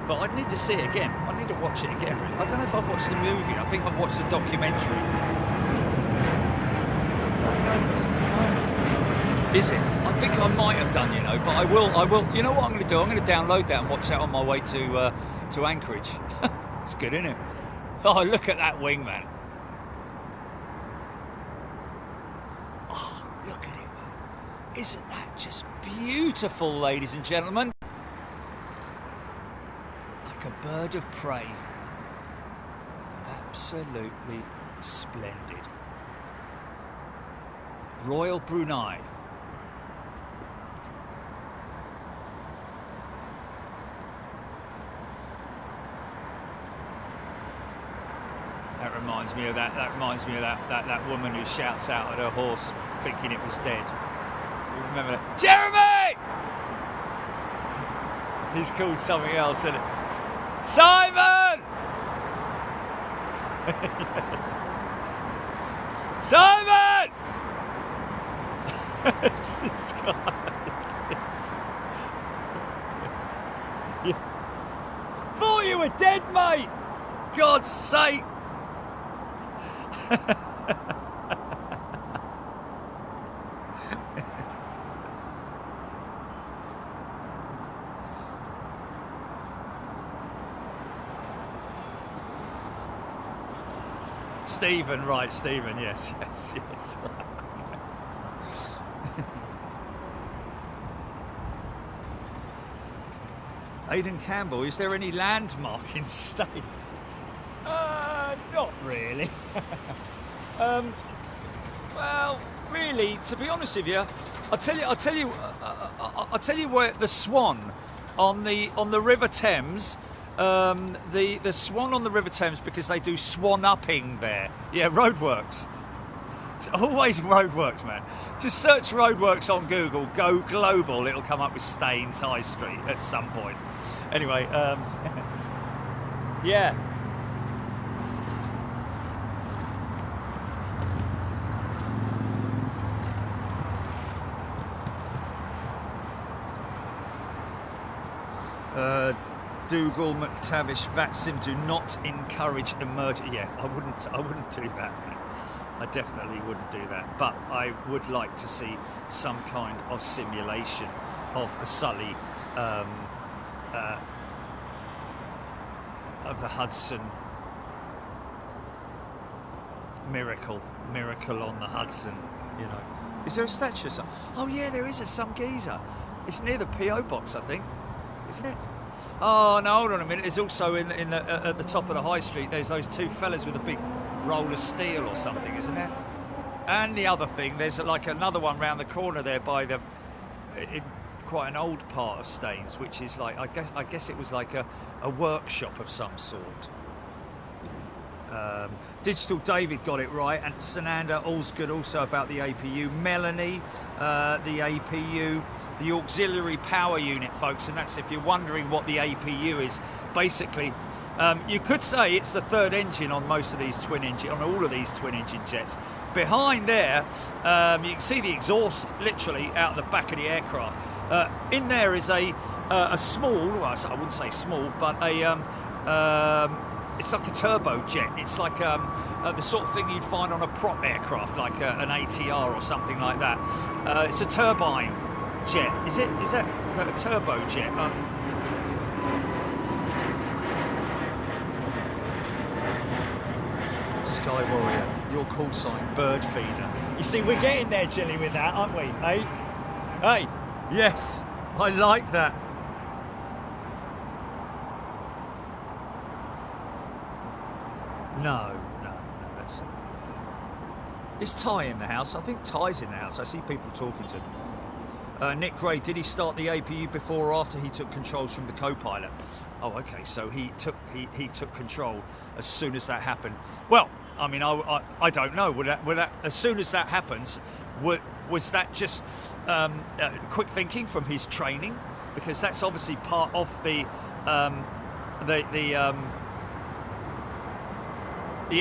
But I'd need to see it again. I need to watch it again, really. I don't know if I've watched the movie. I think I've watched the documentary. I don't know if it's... Is it? I think I might have done, you know, but I will. You know what I'm going to do? I'm going to download that and watch that on my way to Anchorage. It's good, isn't it? Oh, look at that wing, man. Oh, look at it, man. Isn't that just beautiful, ladies and gentlemen? Like a bird of prey. Absolutely splendid. Royal Brunei. That reminds me of that. That reminds me of that woman who shouts out at her horse, thinking it was dead. You remember that? Jeremy! He's called something else, isn't it? Simon! Yes. Simon! Yeah. Thought you were dead, mate! God's sake! Stephen, right, Stephen, yes, right. Aidan Campbell, is there any landmark in States? Not really. Well, really, to be honest with you, I'll tell you where the Swan on the River Thames. The Swan on the River Thames, because they do swan upping there. Yeah, roadworks. It's always roadworks, man. Just search roadworks on Google, go global, it'll come up with Staines High Street at some point. Anyway, yeah. Dougal McTavish, VATSIM do not encourage emergency. Yeah, I wouldn't do that, man. I definitely wouldn't do that. But I would like to see some kind of simulation of the Sully, of the Hudson miracle on the Hudson. You know, is there a statue? Oh yeah, there is some geezer. It's near the PO box, I think, isn't it? Oh no, hold on a minute. There's also at the top of the high street. There's those two fellas with a big roll of steel or something, isn't there? And the other thing, there's like another one round the corner there by in quite an old part of Staines, which is like I guess it was like a workshop of some sort. Digital David got it right, and Sananda, all's good also about the APU. Melanie, the APU, the auxiliary power unit, folks, and that's if you're wondering what the APU is. Basically, you could say it's the third engine on most of these on all of these twin-engine jets. Behind there, you can see the exhaust literally out the back of the aircraft. In there is a small, well, I wouldn't say small, but it's like a turbojet. It's like the sort of thing you'd find on a prop aircraft, like an ATR or something like that. It's a turbine jet. Is that a turbojet? Sky Warrior, your call sign, bird feeder. You see, we're getting there, Jilly, with that, aren't we? Hey? Hey, yes, I like that. No, that's it. Is Ty in the house? I think Ty's in the house. I see people talking to him. Nick Gray, did he start the APU before or after he took controls from the co-pilot? Oh, okay, so he took control as soon as that happened. Well, I mean, I don't know. Would that as soon as that happens, was that just quick thinking from his training? Because that's obviously part of the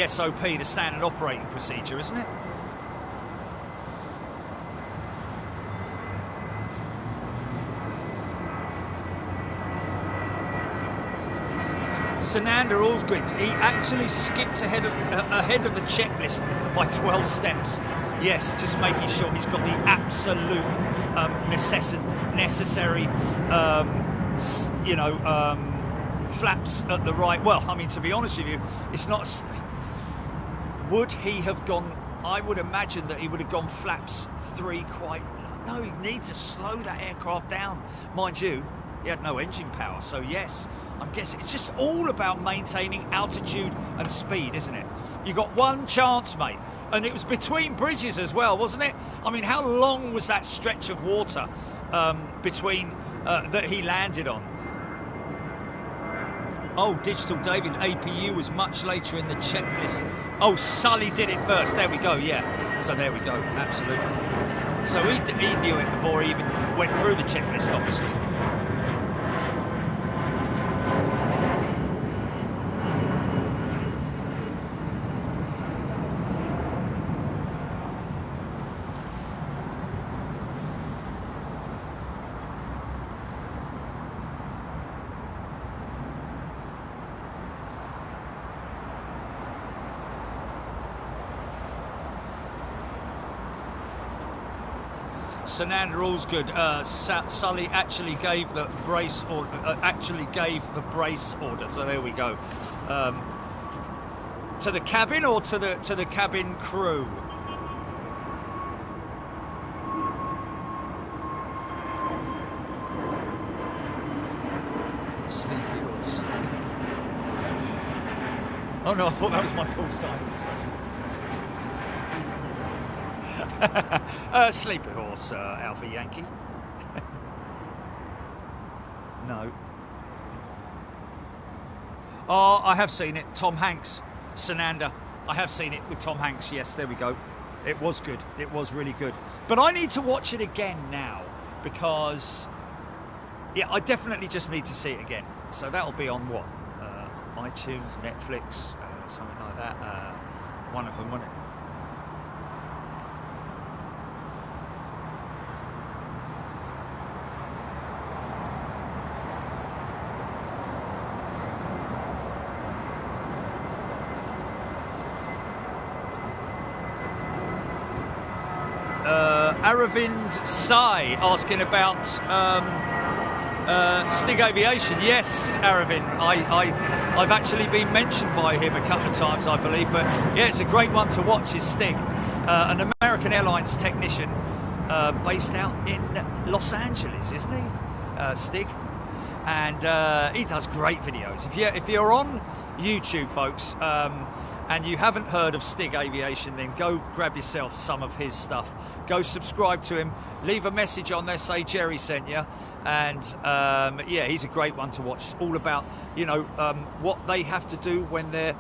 SOP, the standard operating procedure, isn't it? Sananda Allsgood, he actually skipped ahead of the checklist by 12 steps. Yes, just making sure he's got the absolute necessary, flaps at the right. Well, I mean, to be honest with you, it's not. Would he have gone? I would imagine that he would have gone flaps 3 quite. No, he needs to slow that aircraft down. Mind you, he had no engine power, so yes. I'm guessing it's just all about maintaining altitude and speed, isn't it? You got one chance, mate, and it was between bridges as well, wasn't it? I mean, how long was that stretch of water between that he landed on? Oh, Digital David, APU was much later in the checklist. Oh, Sully did it first. There we go. Yeah. So there we go. Absolutely. So he knew it before he even went through the checklist, obviously. Sananda Allsgood, Sully actually gave the brace order. So there we go. To the cabin or to the cabin crew? Sleepy horse. Oh no, I thought that was my call sign. Sleepy horse, Alpha Yankee. No. Oh, I have seen it. Tom Hanks, Sananda. I have seen it with Tom Hanks. Yes, there we go. It was good. It was really good. But I need to watch it again now because, yeah, I definitely just need to see it again. So that'll be on what? iTunes, Netflix, something like that. One of them, won't it? Aravind Sai asking about Stig Aviation. Yes, Aravind, I've actually been mentioned by him a couple of times, I believe, but yeah, it's a great one to watch. Is Stig, an American Airlines technician based out in Los Angeles, isn't he? Stig, and he does great videos. If you're on YouTube, folks, and you haven't heard of Stig Aviation, then go grab yourself some of his stuff. Go subscribe to him, leave a message on there, say Jerry sent you, and yeah, he's a great one to watch. All about, what they have to do when they're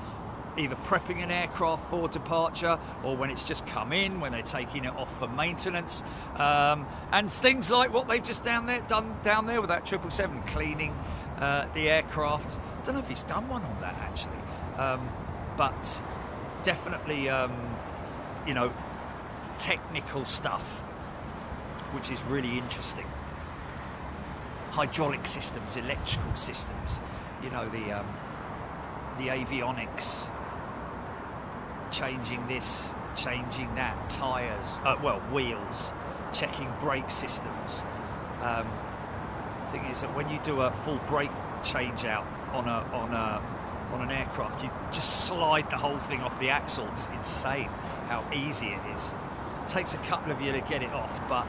either prepping an aircraft for departure or when it's just come in, when they're taking it off for maintenance, and things like what they've just done down there with that 777, cleaning the aircraft. Don't know if he's done one on that actually. But definitely, technical stuff, which is really interesting. hydraulic systems, electrical systems, you know, the avionics, changing this, changing that, tyres, well, wheels, checking brake systems. Thing is that when you do a full brake change out on an aircraft, you just slide the whole thing off the axle. It's insane how easy it is. It takes a couple of you to get it off, but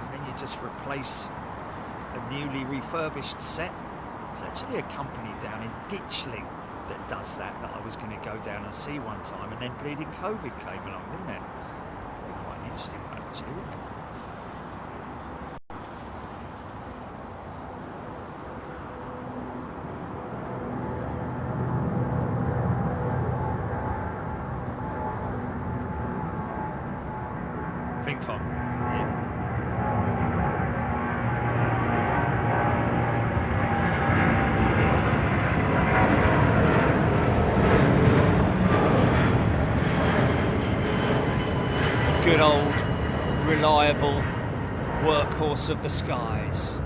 and then you just replace a newly refurbished set. There's actually a company down in Ditchling that does that I was going to go down and see one time, and then bleeding COVID came along, didn't it? That'd be quite an interesting one, actually, wouldn't it? Think fun, yeah. The good old, reliable workhorse of the skies.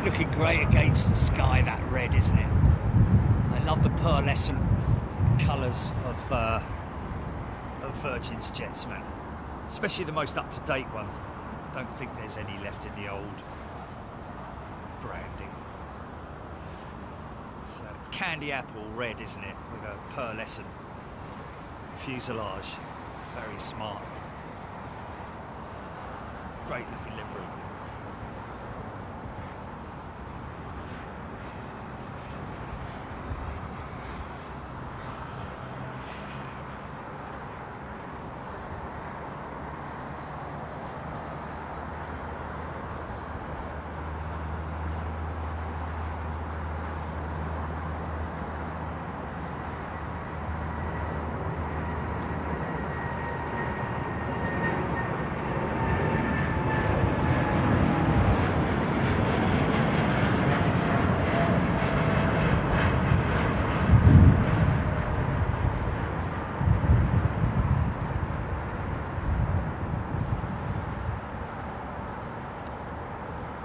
Looking great against the sky, that red, isn't it? I love the pearlescent colours of Virgin's jets, man. Especially the most up-to-date one. I don't think there's any left in the old branding. It's candy apple red, isn't it? With a pearlescent fuselage. Very smart. Great looking livery.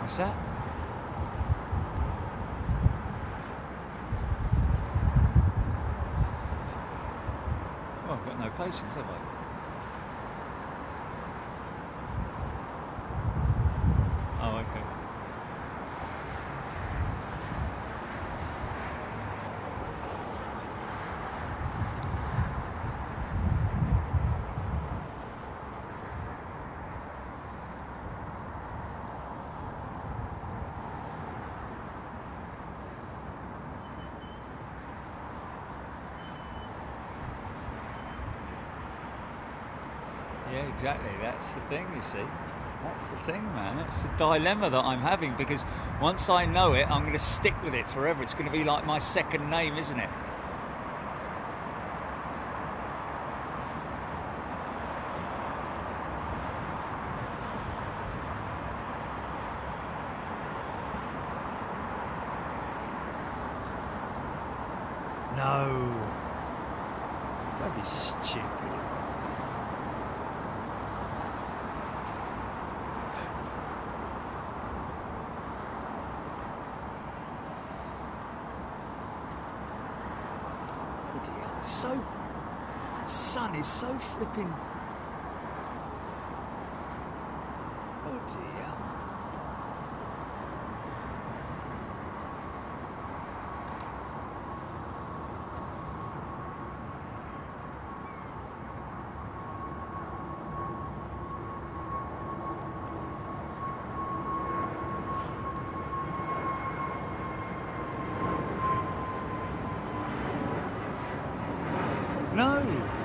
What's that? Oh, I've got no patience, have I? Oh, okay. Yeah, exactly. That's the thing, you see. That's the thing, man. That's the dilemma that I'm having, because once I know it, I'm going to stick with it forever. It's going to be like my second name, isn't it? No. Don't be stupid. So, the sun is so flipping. Oh dear.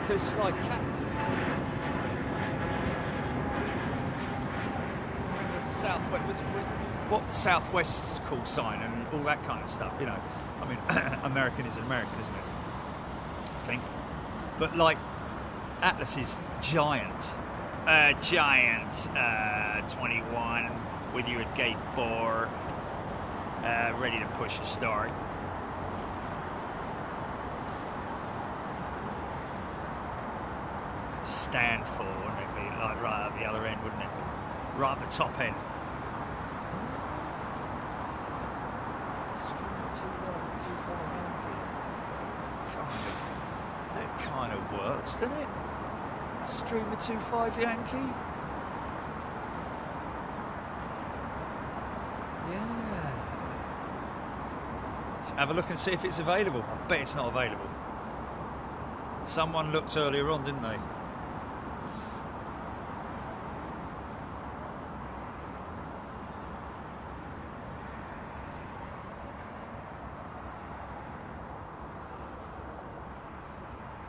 because like cactus. Southwest, what Southwest's call sign and all that kind of stuff, you know. I mean, American is American, isn't it? I think. But like, Atlas is giant. Giant 21 with you at gate 4, ready to push a start. Stand for, wouldn't it be? Like right at the other end, wouldn't it be? Right at the top end. That kind of works, doesn't it? Streamer 25 Yankee. Yeah. Let's have a look and see if it's available. I bet it's not available. Someone looked earlier on, didn't they?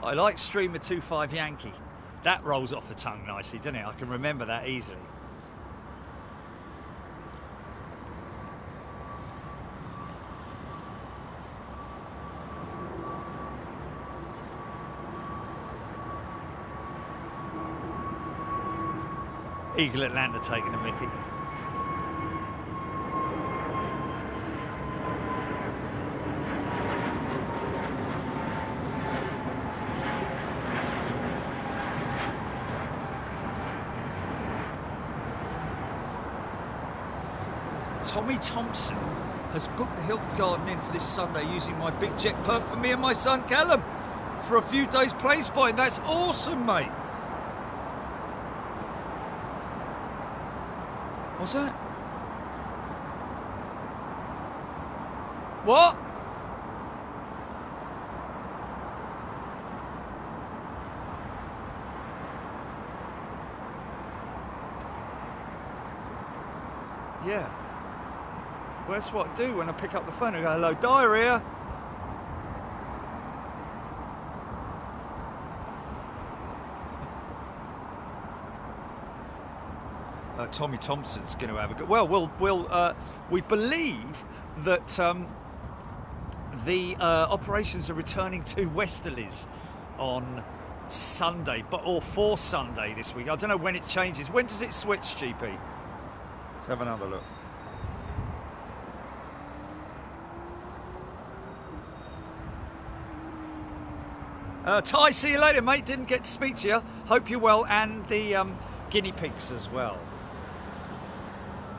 I like Streamer 25 Yankee. That rolls off the tongue nicely, doesn't it? I can remember that easily. Eagle Atlanta taking a mickey. Tommy Thompson has booked the Hilton Garden Inn for this Sunday using my big jet perk for me and my son Callum for a few days play spotting. That's awesome, mate. What's that? What? Yeah. Well, that's what I do when I pick up the phone and go, hello, Diriyah. Tommy Thompson's going to have a good... Well, we believe that the operations are returning to Westerlies on Sunday, or for Sunday this week. I don't know when it changes. When does it switch, GP? Let's have another look. Ty, see you later, mate. Didn't get to speak to you. Hope you're well, and the guinea pigs as well.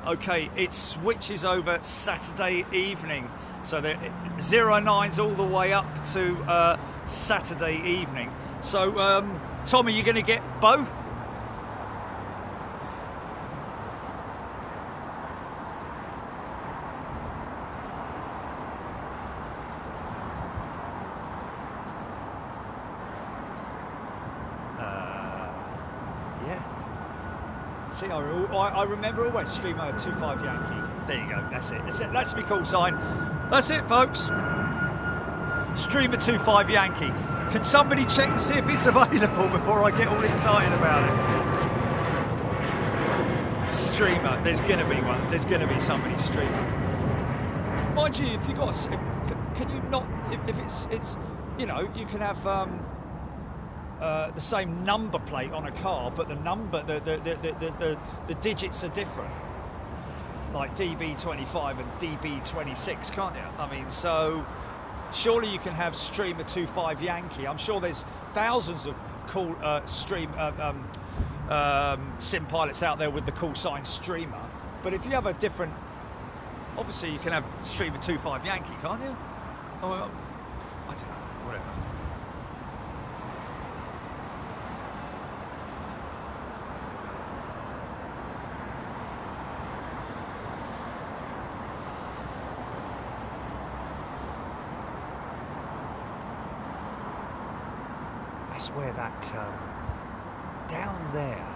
Okay, it switches over Saturday evening. So the 09's all the way up to Saturday evening. So, Tommy, you're going to get both? See, I remember always Streamer 25 Yankee. There you go, that's it. That's my call sign. That's it, folks. Streamer 25 Yankee. Can somebody check and see if it's available before I get all excited about it? Streamer, there's going to be one. There's going to be somebody streaming. Mind you, if you got, can you not? If it's, you know, you can have. The same number plate on a car, but the number, the digits are different, like DB25 and DB26, can't you? I mean, so surely you can have Streamer 25 Yankee. I'm sure there's thousands of cool sim pilots out there with the call sign Streamer, but if you have a different, obviously you can have Streamer 25 Yankee, can't you? Oh, I don't know, whatever. That's where that, down there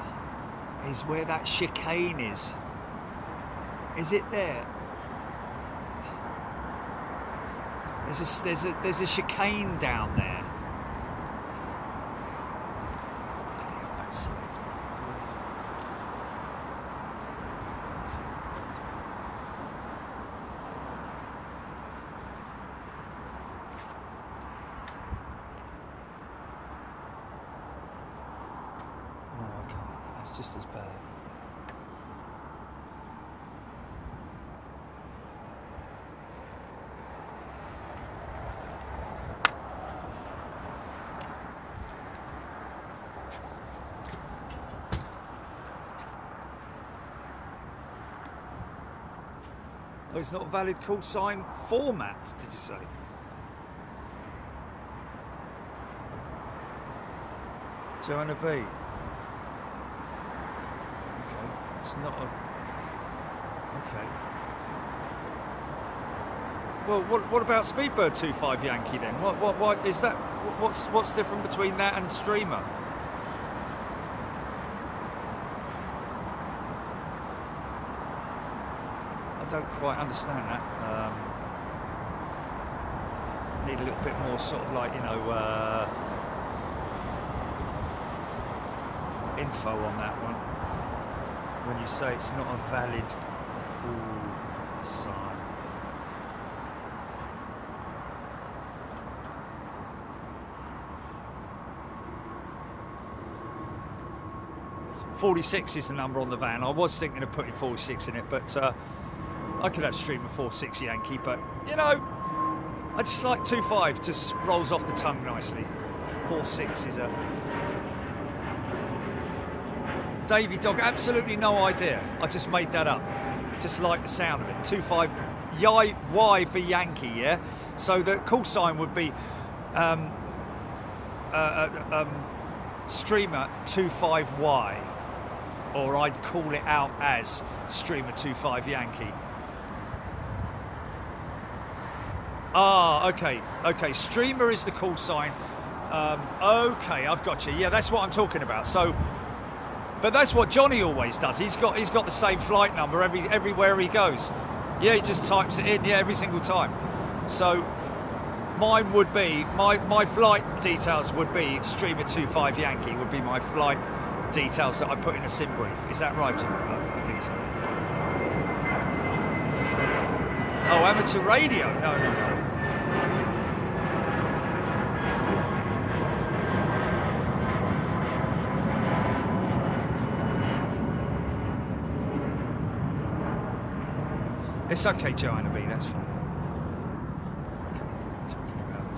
is where that chicane is. Is it there? There's a chicane down there. No, I can't. That's just as bad. Oh, it's not a valid call sign format, did you say? Joanna B. Okay, it's not a... Okay. It's not... Well, what about Speedbird 25 Yankee then? What is that? What's different between that and Streamer? I don't quite understand that. Need a little bit more sort of like, you know, info on that one. When you say it's not a valid call sign. .46 is the number on the van. I was thinking of putting 46 in it, but I could have Streamer 46 Yankee, but you know, I just like 25, just rolls off the tongue nicely. 46 is a... Davy Dog, absolutely no idea. I just made that up. Just like the sound of it. 25 Y for Yankee, yeah? So the call sign would be Streamer 25Y. Or I'd call it out as Streamer 25 Yankee. Ah, okay, okay. Streamer is the call sign. Okay, I've got you. Yeah, that's what I'm talking about. So, but that's what Johnny always does. He's got the same flight number everywhere he goes. Yeah, he just types it in. Yeah, every single time. So, mine would be my flight details would be Streamer 25 Yankee would be my flight details that I put in a sim brief. Is that right, Jim? I think so. Oh, amateur radio? No. It's okay, Joanna B, that's fine. Okay, talking about...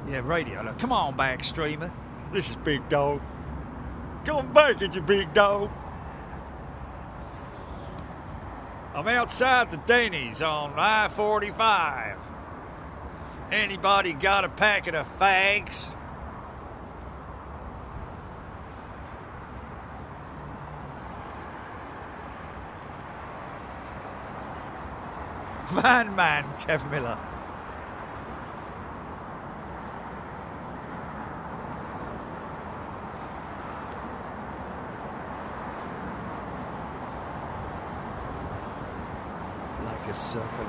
yeah, radio. Look, come on back, Streamer. This is Big Dog. Come back at you, Big Dog. I'm outside the Denny's on I-45. Anybody got a packet of fags? Van Man, Kev Miller. Like a circle.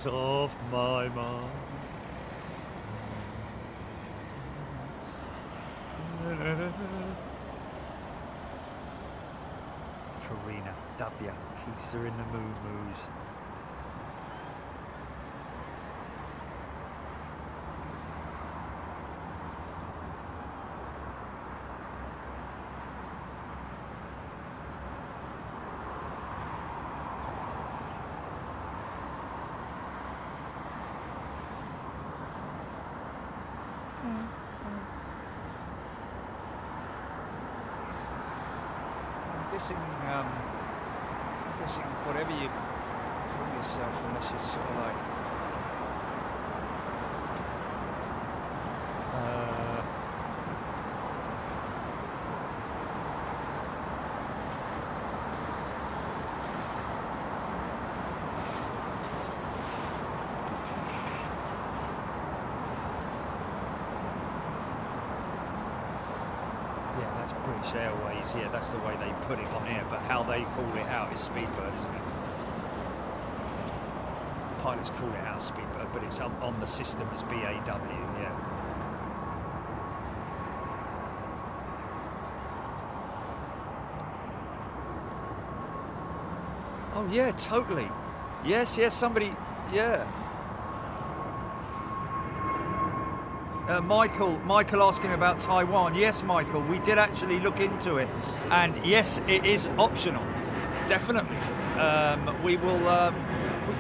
Of my mind. Karina, Dabia, keeps her in the moo-moos. I'm guessing whatever you call yourself unless you're sort of like... That's British Airways, yeah, that's the way they put it on here, but how they call it out is Speedbird, isn't it? Pilots call it out Speedbird, but it's on the system as BAW, yeah. Oh yeah, totally. Yes, somebody, yeah. Michael asking about Taiwan. Yes, Michael, we did actually look into it, and yes, it is optional, definitely. We will.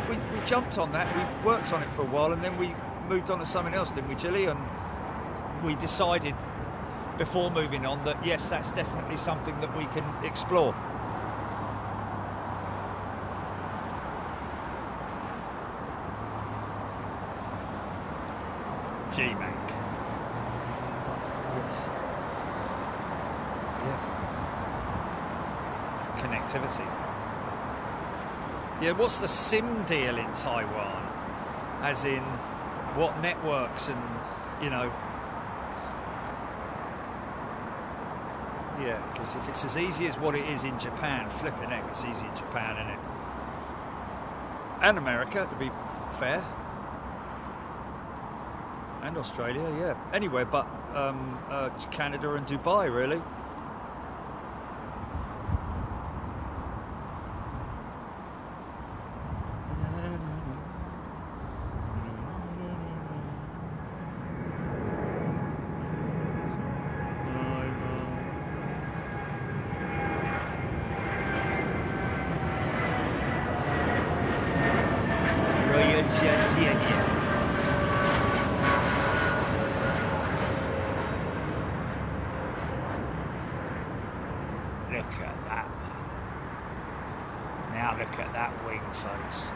We jumped on that. We worked on it for a while, and then we moved on to something else, didn't we, Gilly? And we decided before moving on that yes, that's definitely something that we can explore. G-Man. Yes. Yeah. Connectivity. Yeah, what's the SIM deal in Taiwan? As in, what networks and, you know... Yeah, because if it's as easy as what it is in Japan, flipping heck, it's easy in Japan, isn't it? And America, to be fair. And Australia, yeah. Anywhere but Canada and Dubai, really. Royal Jordanian. Look at that, man. Now look at that wing, folks.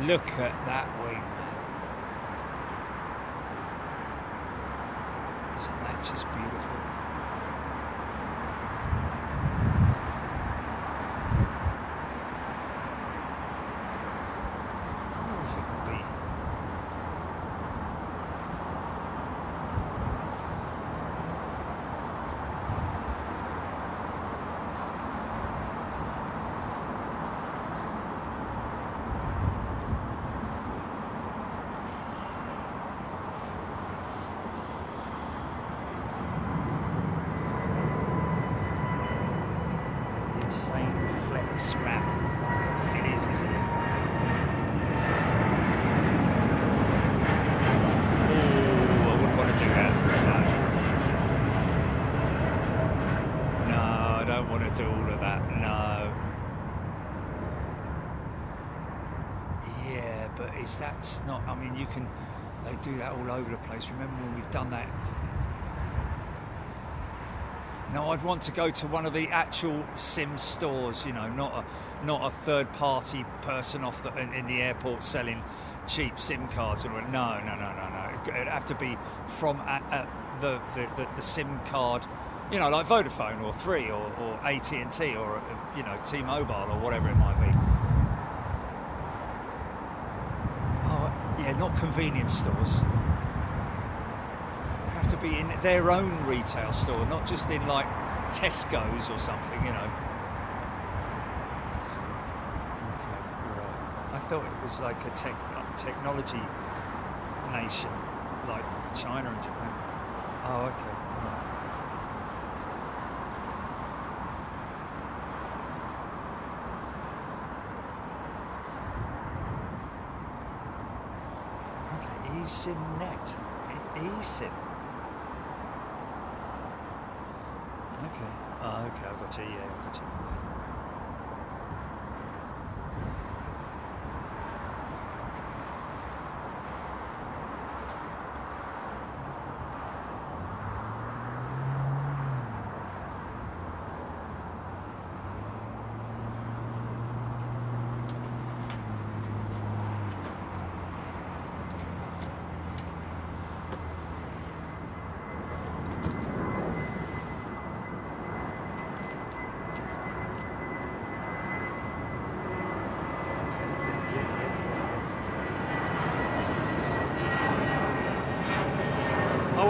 Look at that wing, man. Isn't that just beautiful? I wonder if it would be... Insane flex ramp. It is, isn't it? Oh, I wouldn't want to do that. No. No, I don't want to do all of that. No. Yeah, but that's not, I mean, they do that all over the place. Remember when we've done that? No, I'd want to go to one of the actual SIM stores, you know, not a third-party person in the airport selling cheap SIM cards. No. It'd have to be from the SIM card, you know, like Vodafone or Three or AT&T or you know, T-Mobile or whatever it might be. Oh, yeah, not convenience stores. To be in their own retail store, not just in like Tesco's or something, you know. Okay, right. I thought it was like a technology nation, like China and Japan. Oh, okay. Right. Okay, eSIM net. eSIM. Okay. Oh, okay, I've got you. Yeah, I've got you. Yeah.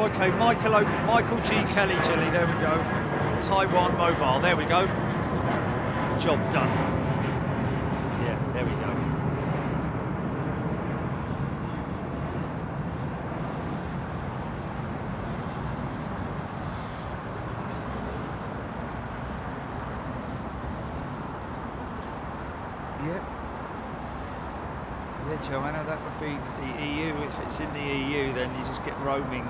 Oh, okay, Michael G. Kelly, Jelly, there we go. Taiwan Mobile, there we go. Job done. Yeah, there we go. Yeah, Joanna, that would be the EU. If it's in the EU, then you just get roaming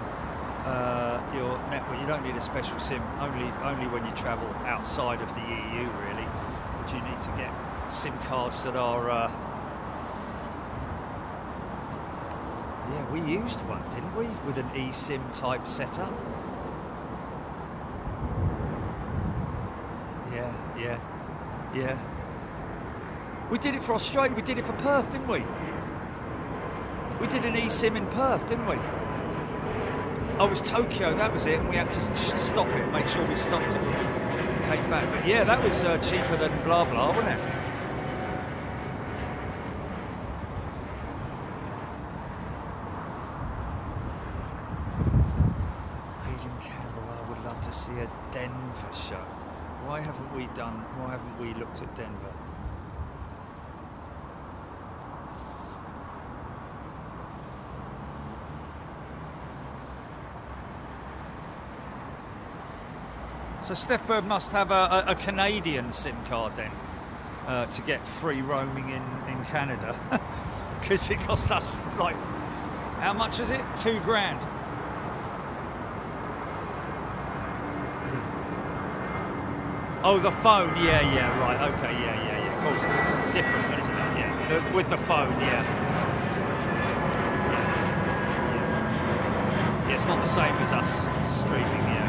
your network. You don't need a special SIM. Only when you travel outside of the EU, really, would you need to get SIM cards that are. Yeah, we used one, didn't we, with an eSIM type setup? Yeah. We did it for Australia. We did it for Perth, didn't we? We did an eSIM in Perth, didn't we? Oh, it was Tokyo, that was it, and we had to stop it, make sure we stopped it when we came back. But yeah, that was cheaper than blah blah, wasn't it? Aidan Campbell, I would love to see a Denver show. Why haven't we looked at Denver? So Steph Bird must have a Canadian SIM card then to get free roaming in Canada, because it cost us like, how much was it? $2 grand. Oh, the phone. Yeah, right. Okay, yeah. Of course, it's different, isn't it? Yeah, with the phone. Yeah, it's not the same as us streaming. Yeah.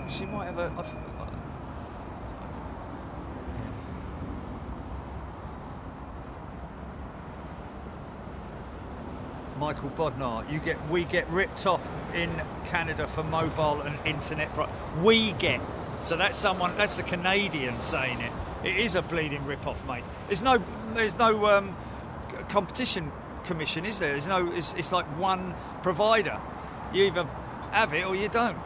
She might have a. Michael Bodnar, we get ripped off in Canada for mobile and internet. We get. So that's a Canadian saying it. It is a bleeding rip-off, mate. There's no competition commission, is there? It's like one provider. You either have it or you don't.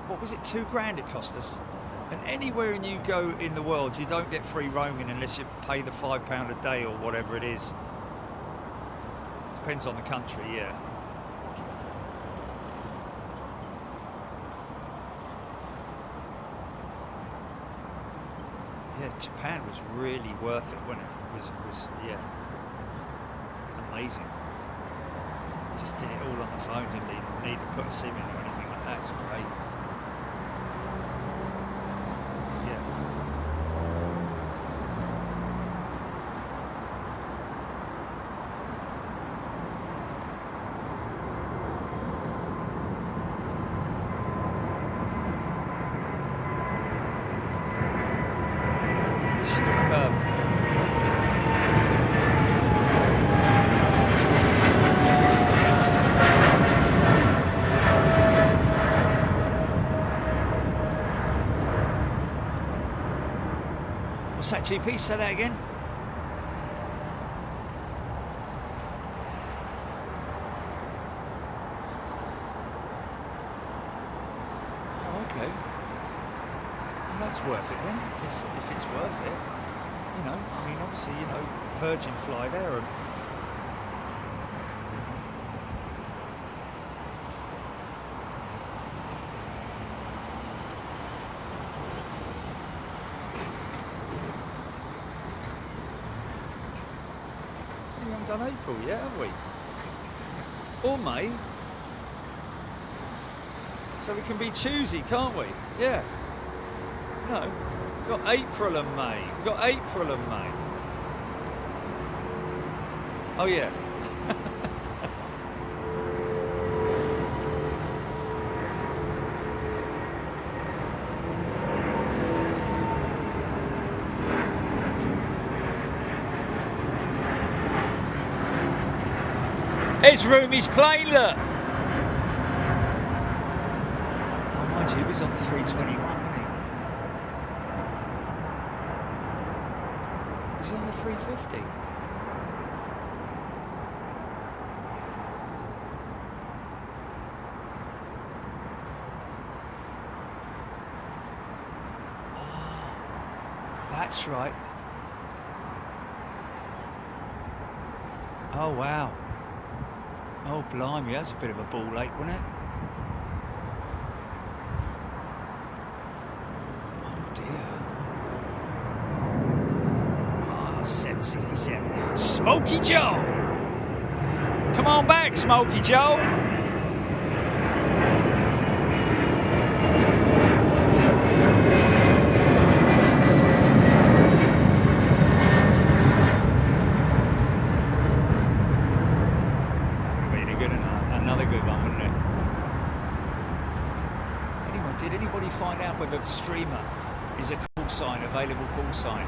What was it, $2 grand it cost us? And anywhere you go in the world, you don't get free roaming unless you pay the £5 a day or whatever it is. Depends on the country, yeah. Yeah, Japan was really worth it, wasn't it? It was yeah, amazing. Just did it all on the phone, didn't need to put a SIM in or anything like that. It's great. What's that, GP? Say that again. Oh, okay. Well, that's worth it then, if it's worth it. You know, I mean, obviously, you know, Virgin fly there and. Done April yet, have we? Or May. So we can be choosy, can't we? Yeah. No. We've got April and May. We've got April and May. Oh yeah. There's Rumi's plane, look. Oh, mind you, he was on the 321, wasn't he? Was he on the 350? Oh, that's right. Oh, wow. Oh, blimey, that's a bit of a ball ache, wasn't it? Oh, dear. Ah, 767. Smokey Joe! Come on back, Smokey Joe! Find out whether the streamer is a call sign, available call sign.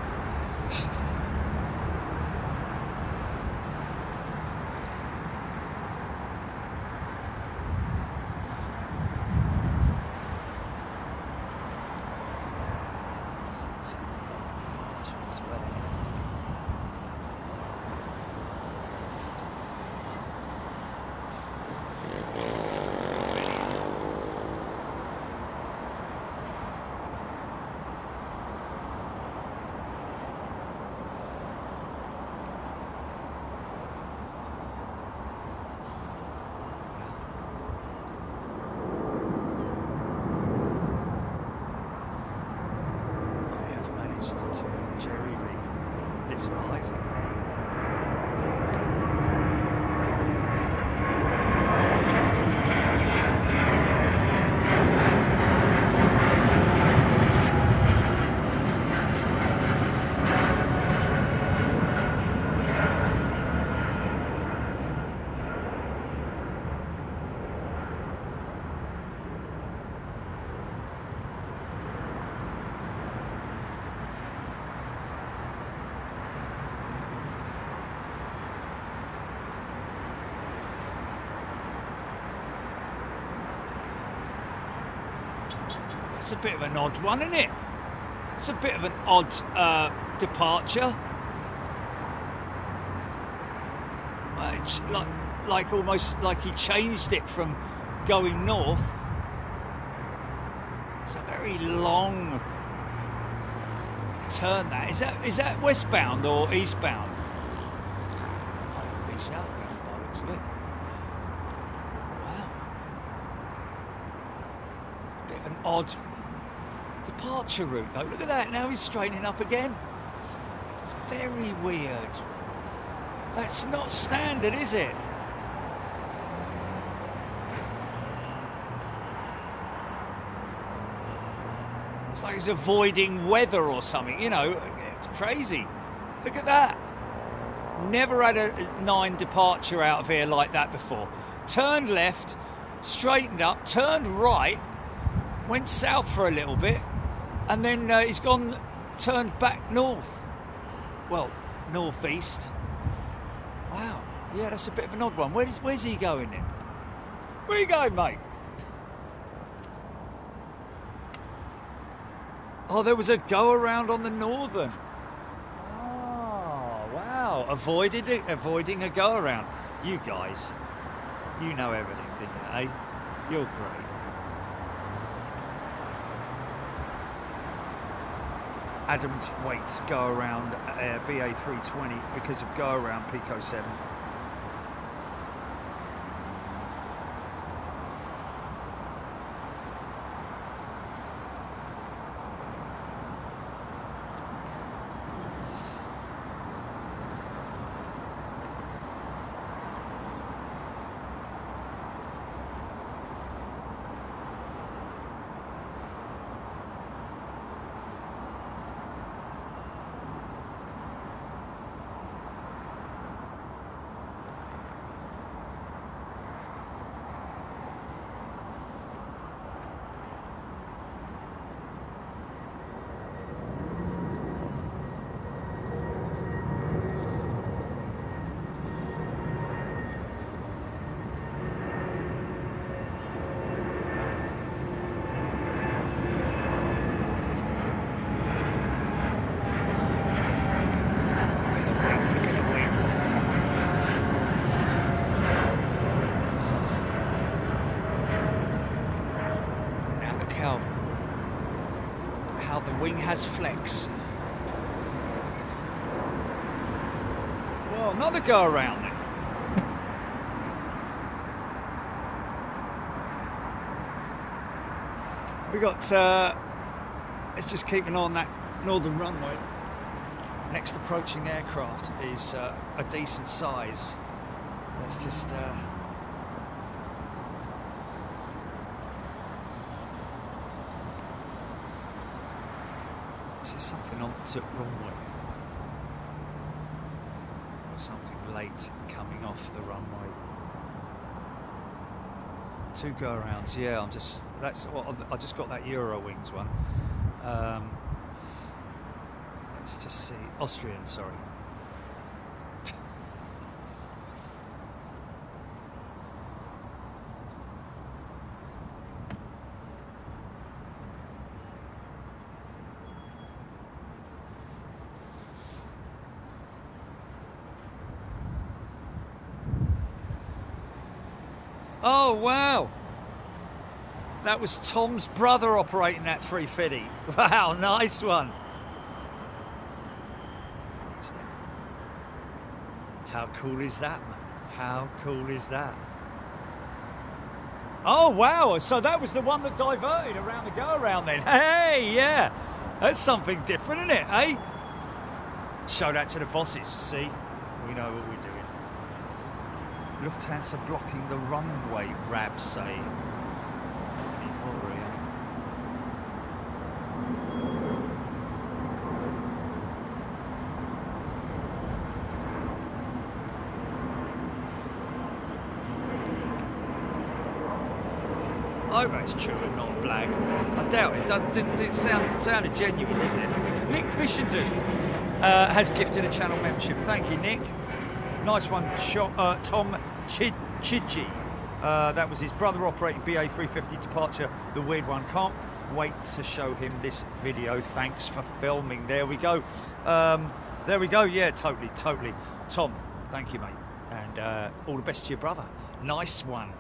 It's a bit of an odd one, isn't it? It's a bit of an odd departure. It's like almost like he changed it from going north. It's a very long turn. That is that westbound or eastbound? Might be southbound by the looks of it. Wow, a bit of an odd departure route though. Look at that, now he's straightening up again. It's very weird. That's not standard, is it? It's like he's avoiding weather or something, you know. It's crazy. Look at that. Never had a 9 departure out of here like that before. Turned left, straightened up, turned right, went south for a little bit, and then he's turned back north. Well, northeast. Wow, yeah, that's a bit of an odd one. Where's he going then? Where you going, mate? Oh, there was a go around on the northern. Oh, wow, avoiding a go around. You guys, you know everything, didn't you, eh? You're great. Adam Twait's go around BA320 because of go around Pico 7. wing has flex. Well, another go around then. We got, let's just keep an eye on that northern runway. Next approaching aircraft is a decent size. Let's just... Is there something on the runway? Or something late coming off the runway? Two go-arounds, yeah, I just got that Eurowings one. Let's just see, Austrian, sorry. Oh, wow. That was Tom's brother operating that 350. Wow, nice one. How cool is that, man? How cool is that? Oh, wow. So that was the one that diverted around the go-around then. Hey, yeah. That's something different, isn't it, eh? Show that to the bosses, see? We know what we're doing. Lufthansa blocking the runway, Rab saying. Not anymore, eh? I hope that's true and not a blag. I doubt it. It sounded genuine, didn't it? Nick Fishington has gifted a channel membership. Thank you, Nick. Nice one, Tom Chidji. That was his brother operating BA350 departure, the weird one. Can't wait to show him this video. Thanks for filming. There we go. There we go. Yeah, totally. Tom, thank you, mate. And all the best to your brother. Nice one.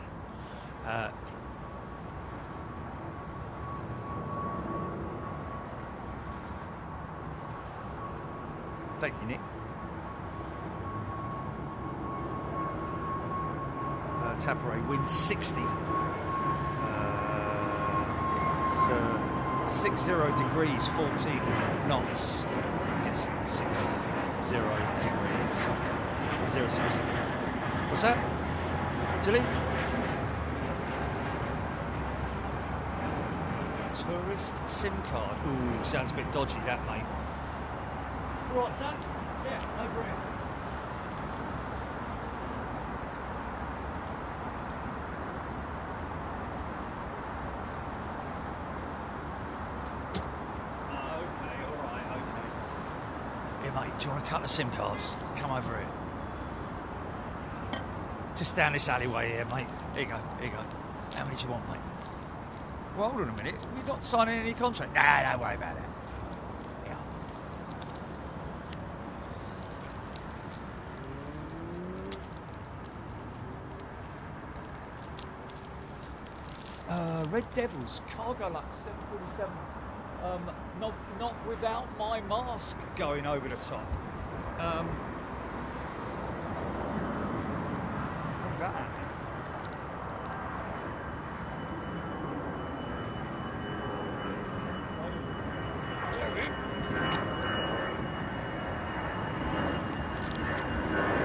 Thank you, Nick. Tapare wins 60. It's 60 degrees, 14 knots. I'm guessing 60 degrees. 060. What's that? Jilly? Tourist SIM card. Ooh, sounds a bit dodgy, that, mate. Right, son? Yeah, over here. Okay, alright, okay. Here, mate, do you want a couple of SIM cards? Come over here. Just down this alleyway here, mate. Here you go, here you go. How many do you want, mate? Well, hold on a minute. You're not signing any contract? Nah, don't worry about that. Red Devils, Cargo Lux 747, not without my mask going over the top. Look at that.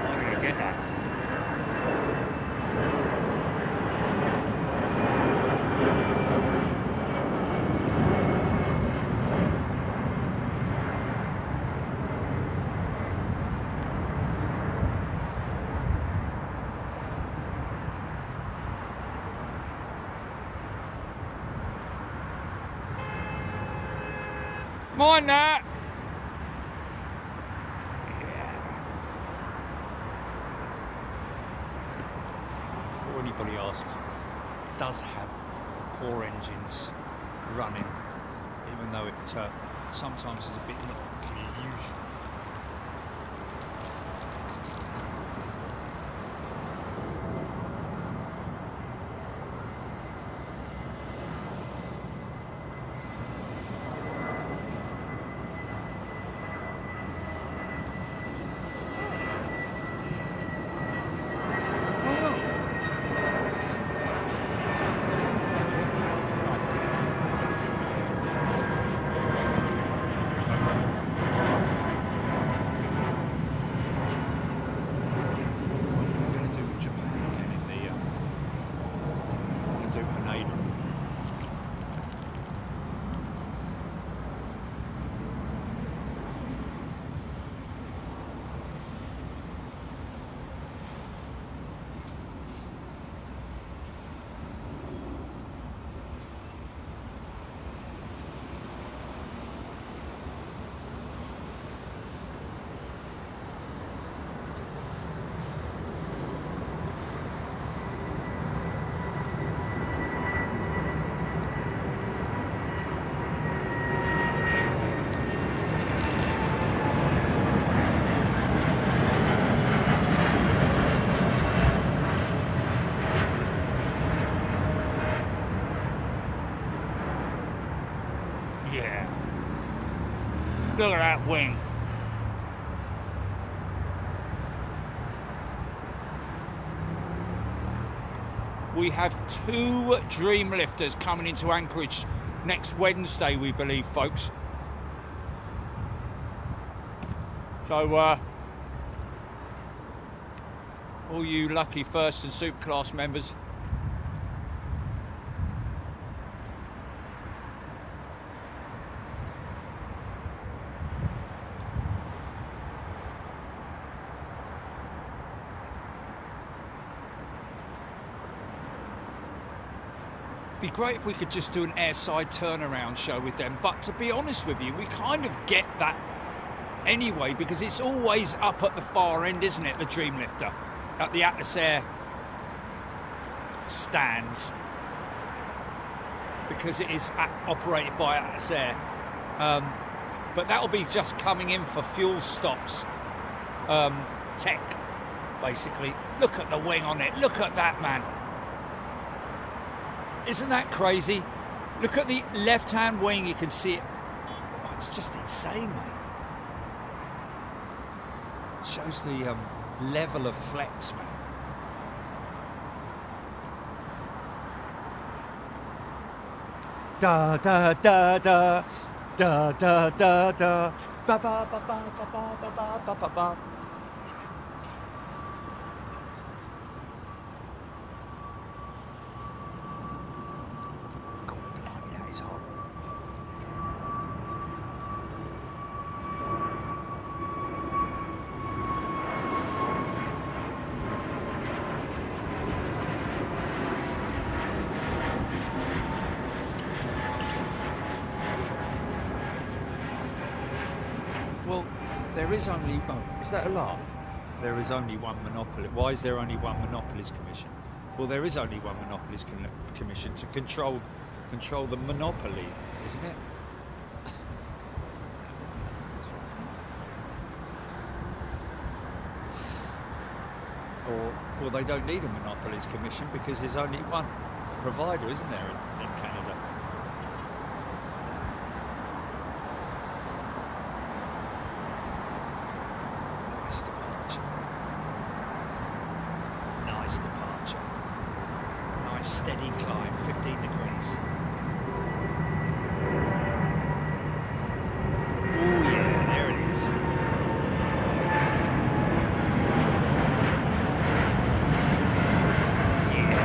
I'm going to get that. Mind that. Yeah. Before anybody asks, it does have 4 engines running, even though it sometimes is a bit unusual. Look at that wing. We have 2 dream lifters coming into Anchorage next Wednesday, we believe, folks. So, all you lucky first and superclass members, be great if we could just do an airside turnaround show with them, but to be honest with you, we kind of get that anyway, because it's always up at the far end, isn't it, the Dreamlifter, at the Atlas Air stands, because it is operated by Atlas Air. But that'll be just coming in for fuel stops, tech, basically. Look at the wing on it, look at that, man. Isn't that crazy? Look at the left-hand wing, you can see it. Oh, it's just insane, mate. Shows the level of flex, man. Da da da da da da da da ba ba ba ba ba ba ba ba ba ba. There is only, oh, is that a laugh? There is only one monopoly. Why is there only one monopolies commission? Well, there is only one monopolies commission to control the monopoly, isn't it? Or they don't need a monopolies commission because there's only one provider, isn't there, in Canada? Nice departure. Nice steady climb, 15 degrees. Oh yeah, there it is. Yeah.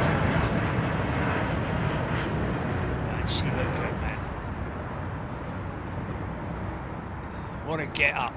Don't she look good, man? What a get up.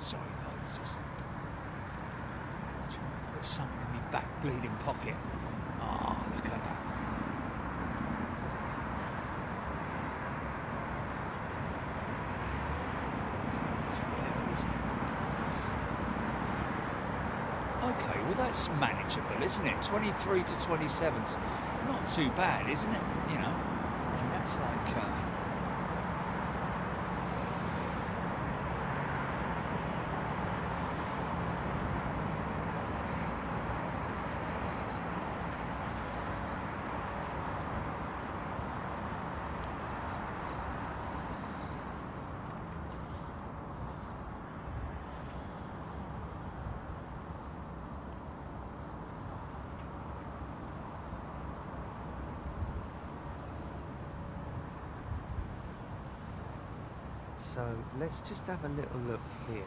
Sorry, folks, just trying to put something in my back bleeding pocket. Oh, look at that. Okay, well that's manageable, isn't it? 23 to 27's not too bad, isn't it? You know, I mean, that's like... So let's just have a little look here.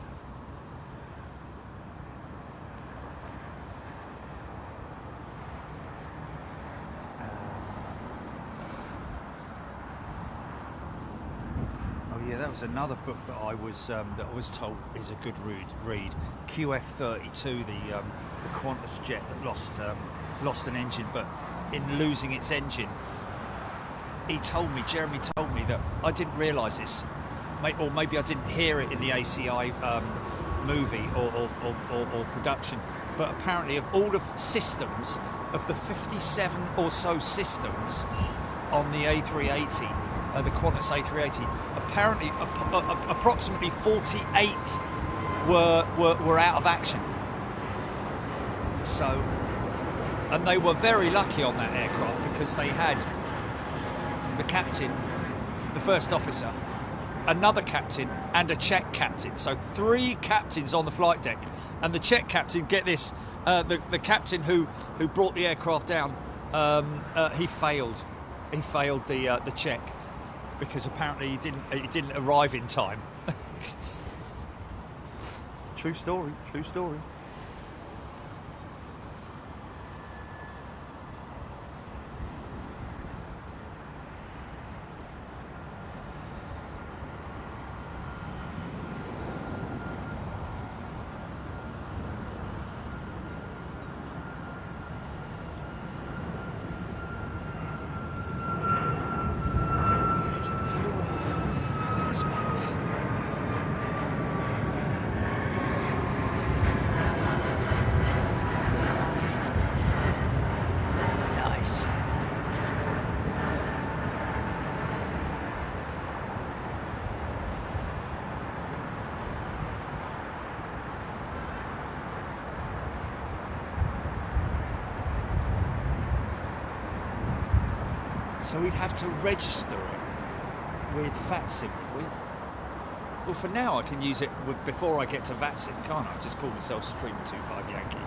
Oh yeah, that was another book that I was told is a good read. QF32, the Qantas jet that lost an engine, but in losing its engine, Jeremy told me that I didn't realise this. Or maybe I didn't hear it in the ACI movie or production, but apparently of all of systems, of the 57 or so systems on the A380, the Qantas A380, apparently approximately 48 were out of action. So, and they were very lucky on that aircraft because they had the captain, the first officer, another captain and a check captain. So 3 captains on the flight deck, and the check captain, get this, the captain who brought the aircraft down, he failed the check because apparently he didn't arrive in time. True story. Specs. Nice. So we'd have to register it with VATSIM, will we? Well, for now I can use it before I get to VATSIM, can't I? Just call myself Stream 25 Yankee.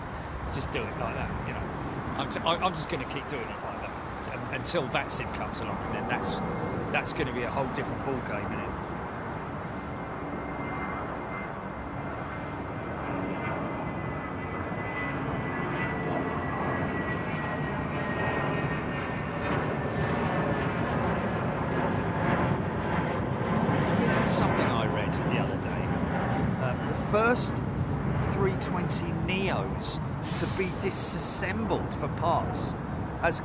Just do it like that, you know. I'm just going to keep doing it like that until VATSIM comes along, and then that's going to be a whole different ball game, isn't it? Something I read the other day. The first 320 Neos to be disassembled for parts as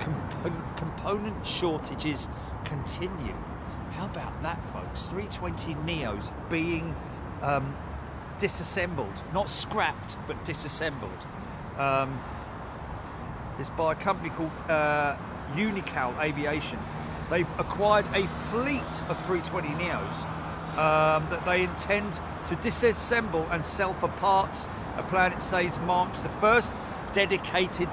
component shortages continue. How about that, folks? 320 Neos being disassembled, not scrapped, but disassembled. It's by a company called Unical Aviation. They've acquired a fleet of 320 Neos that they intend to disassemble and sell for parts. A plan, it says, marks the first dedicated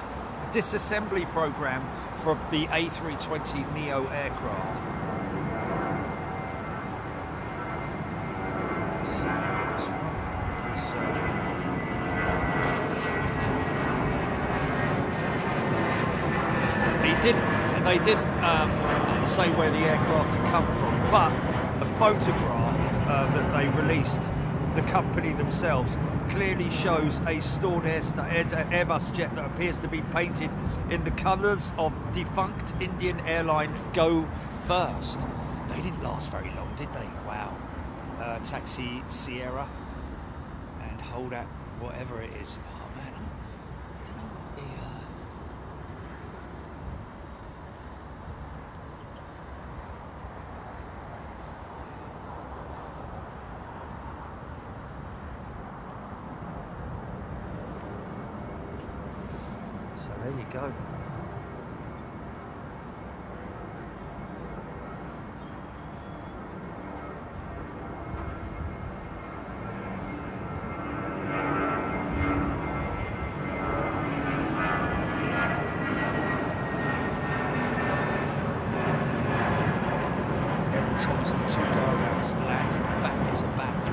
disassembly program for the A320neo aircraft. They didn't say where the aircraft had come from, but a photograph that they released, the company themselves, clearly shows a stored Airbus jet that appears to be painted in the colours of defunct Indian airline Go First. They didn't last very long, did they? Wow. Taxi Sierra and hold at whatever it is. Oh man, I don't know what the... So there you go. Thomas, the two go-arounds landed back to back.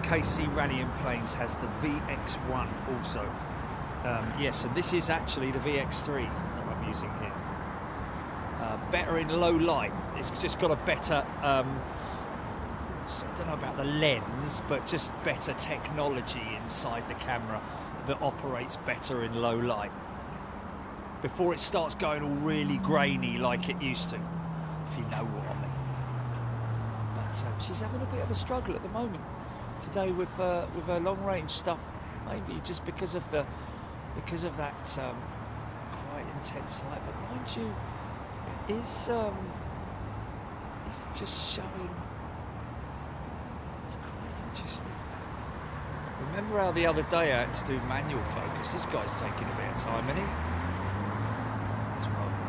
KC Rallying Planes has the VX1 also. Yes, and this is actually the VX3 that I'm using here. Better in low light. It's just got a better, I don't know about the lens, but just better technology inside the camera that operates better in low light before it starts going all really grainy like it used to, if you know what I mean. But she's having a bit of a struggle at the moment today with her long range stuff, maybe just because of that quite intense light, but mind you, it is it's just showing. It's quite interesting. Remember how the other day I had to do manual focus? This guy's taking a bit of time, isn't he? He's rolling.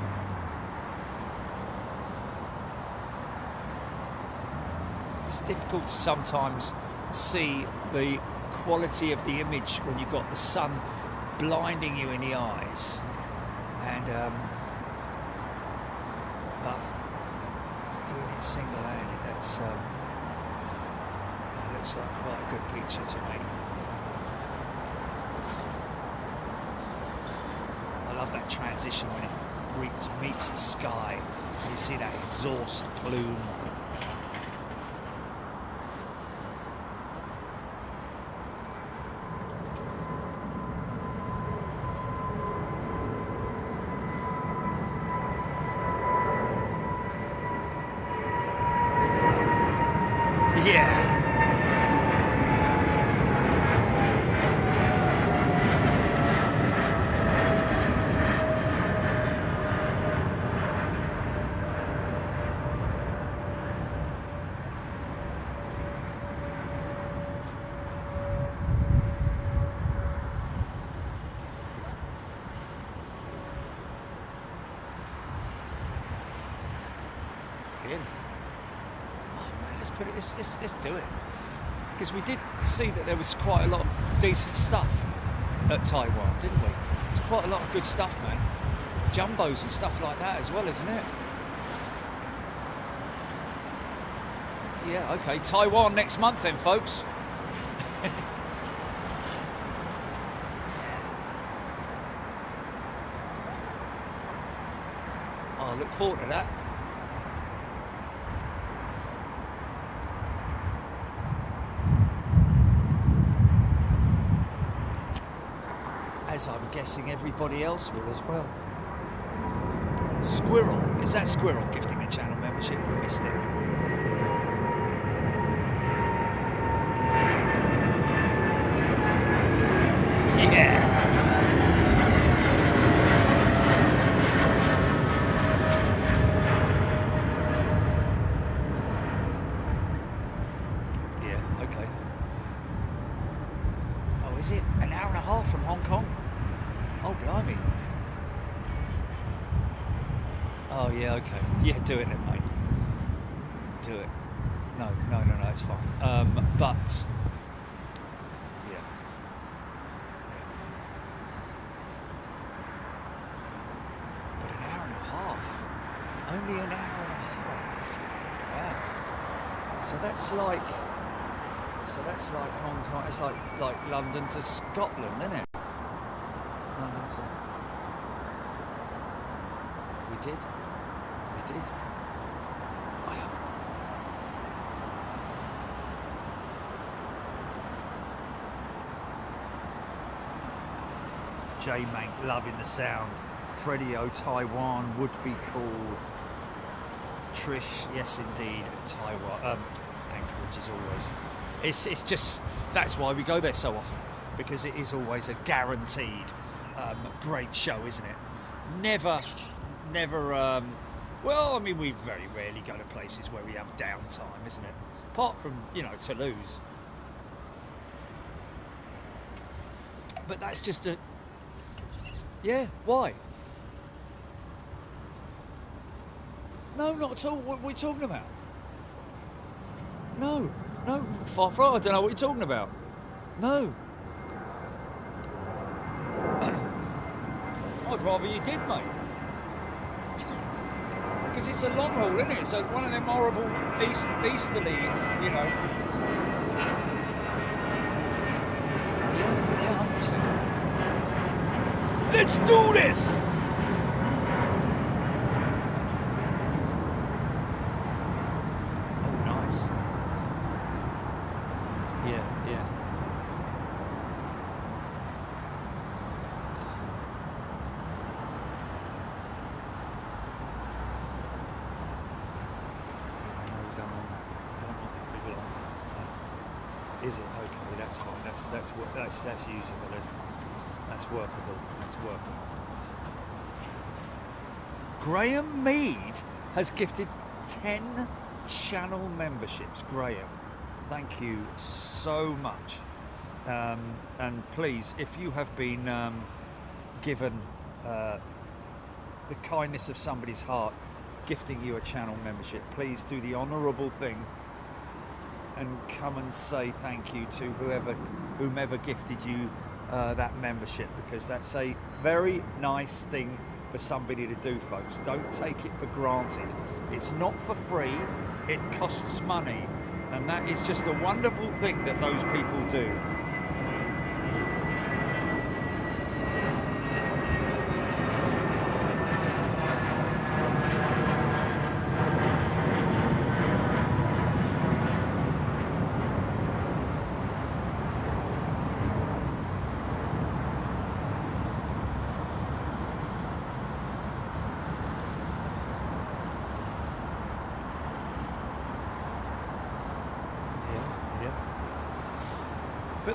It's difficult to sometimes see the quality of the image when you've got the sun blinding you in the eyes, and but he's doing it single-handed. That looks like quite a good picture to me. I love that transition when it meets the sky. You see that exhaust plume. Let's do it, because we did see that there was quite a lot of decent stuff at Taiwan, didn't we? There's quite a lot of good stuff, man. Jumbos and stuff like that as well, isn't it? Yeah, okay, Taiwan next month then, folks. I look forward to that. As I'm guessing everybody else will as well. Squirrel. Is that Squirrel gifting a channel membership? We missed it. Yeah. Yeah, okay. Oh, is it an hour and a half from Hong Kong? Oh, blimey. Oh, yeah, okay. Yeah, do it then, mate. Do it. No, it's fine. But, yeah. But an hour and a half. Only an hour and a half. Wow. So that's like Hong Kong. It's like London to Scotland, isn't it? London to... We did. Wow. J-Mank loving the sound. Freddie O, Taiwan would be cool. Trish, yes indeed. Taiwan, Anchorage is always. It's just, that's why we go there so often, because it is always a guaranteed great show, isn't it? Never, well, I mean, we very rarely go to places where we have downtime, isn't it? Apart from, you know, Toulouse. But that's just a... Yeah, why? No, not at all. What are we talking about? No, far from. I don't know what you're talking about. No. I'd rather you did, mate. Because it's a long haul, isn't it? So one of them horrible easterly, you know. Yeah, 100%. Let's do this! Oh, nice. Yeah. Is it? Okay, that's fine. That's usable, isn't it? That's workable. Graham Mead has gifted 10 channel memberships. Graham, thank you so much. And please, if you have been given the kindness of somebody's heart gifting you a channel membership, please do the honourable thing and come and say thank you to whomever gifted you that membership, because that's a very nice thing for somebody to do, folks. Don't take it for granted. It's not for free, it costs money, and that is just a wonderful thing that those people do.